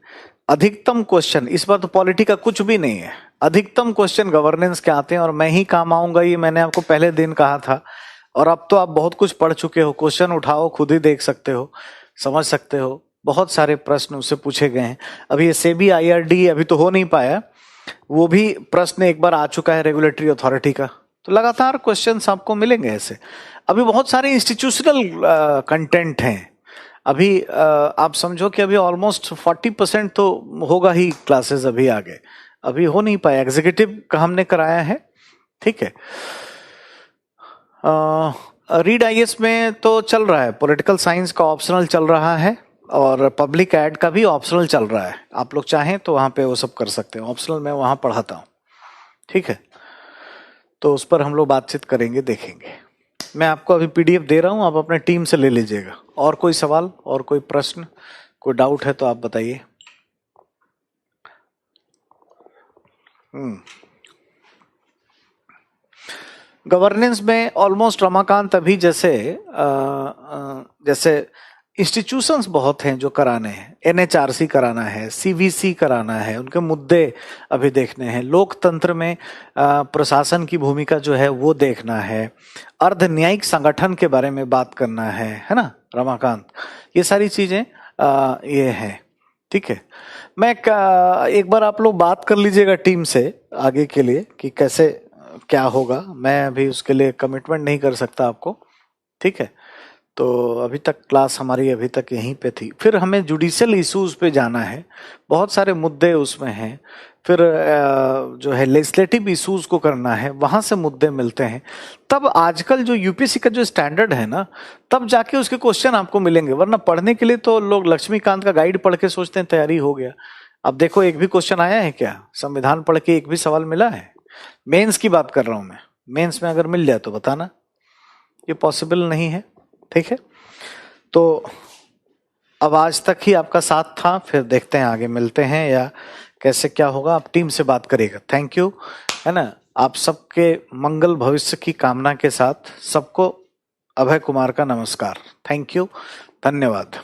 अधिकतम क्वेश्चन, इस बार तो पॉलिटी का कुछ भी नहीं है, अधिकतम क्वेश्चन गवर्नेंस के आते हैं और मैं ही काम आऊंगा, ये मैंने आपको पहले दिन कहा था। और अब तो आप बहुत कुछ पढ़ चुके हो, क्वेश्चन उठाओ, खुद ही देख सकते हो, समझ सकते हो, बहुत सारे प्रश्न उससे पूछे गए हैं। अभी ये सेबी IRD अभी तो हो नहीं पाया, वो भी प्रश्न एक बार आ चुका है रेगुलेटरी अथॉरिटी का, तो लगातार क्वेश्चंस आपको मिलेंगे ऐसे। अभी बहुत सारे इंस्टीट्यूशनल कंटेंट हैं, अभी आप समझो कि अभी ऑलमोस्ट 40% तो होगा ही क्लासेस अभी आगे, अभी हो नहीं पाया, एग्जीक्यूटिव का हमने कराया है, ठीक है। रीड IAS में तो चल रहा है, पॉलिटिकल साइंस का ऑप्शनल चल रहा है और पब्लिक एड का भी ऑप्शनल चल रहा है, आप लोग चाहें तो वहां पे वो सब कर सकते हैं, ऑप्शनल मैं वहां पढ़ाता हूं, ठीक है। तो उस पर हम लोग बातचीत करेंगे, देखेंगे। मैं आपको अभी पीडीएफ दे रहा हूं, आप अपने टीम से ले लीजिएगा। और कोई सवाल और कोई प्रश्न, कोई डाउट है तो आप बताइए। गवर्नेंस में ऑलमोस्ट रमाकांत अभी जैसे इंस्टीट्यूशंस बहुत हैं जो कराने हैं, NHRC कराना है, CVC कराना है, उनके मुद्दे अभी देखने हैं, लोकतंत्र में प्रशासन की भूमिका जो है वो देखना है, अर्ध न्यायिक संगठन के बारे में बात करना है ना रमाकांत, ये सारी चीजें ये हैं, ठीक है। मैं एक बार आप लोग बात कर लीजिएगा टीम से आगे के लिए कि कैसे क्या होगा, मैं अभी उसके लिए कमिटमेंट नहीं कर सकता आपको, ठीक है। तो अभी तक क्लास हमारी अभी तक यहीं पे थी। फिर हमें जुडिशियल इश्यूज पे जाना है, बहुत सारे मुद्दे उसमें हैं। फिर जो है लेजिस्लेटिव इश्यूज को करना है, वहां से मुद्दे मिलते हैं। तब आजकल जो यूपीएससी का जो स्टैंडर्ड है ना, तब जाके उसके क्वेश्चन आपको मिलेंगे। वरना पढ़ने के लिए तो लोग लक्ष्मीकांत का गाइड पढ़ के सोचते हैं तैयारी हो गया। अब देखो एक भी क्वेश्चन आया है क्या? संविधान पढ़ के एक भी सवाल मिला है? मेंस की बात कर रहा हूं मैं। मेंस में अगर मिल जाए तो बताना, ये पॉसिबल नहीं है। ठीक है, तो अब आज तक ही आपका साथ था, फिर देखते हैं आगे मिलते हैं या कैसे क्या होगा। आप टीम से बात करिएगा। थैंक यू, है ना। आप सबके मंगल भविष्य की कामना के साथ सबको अभय कुमार का नमस्कार। थैंक यू, धन्यवाद।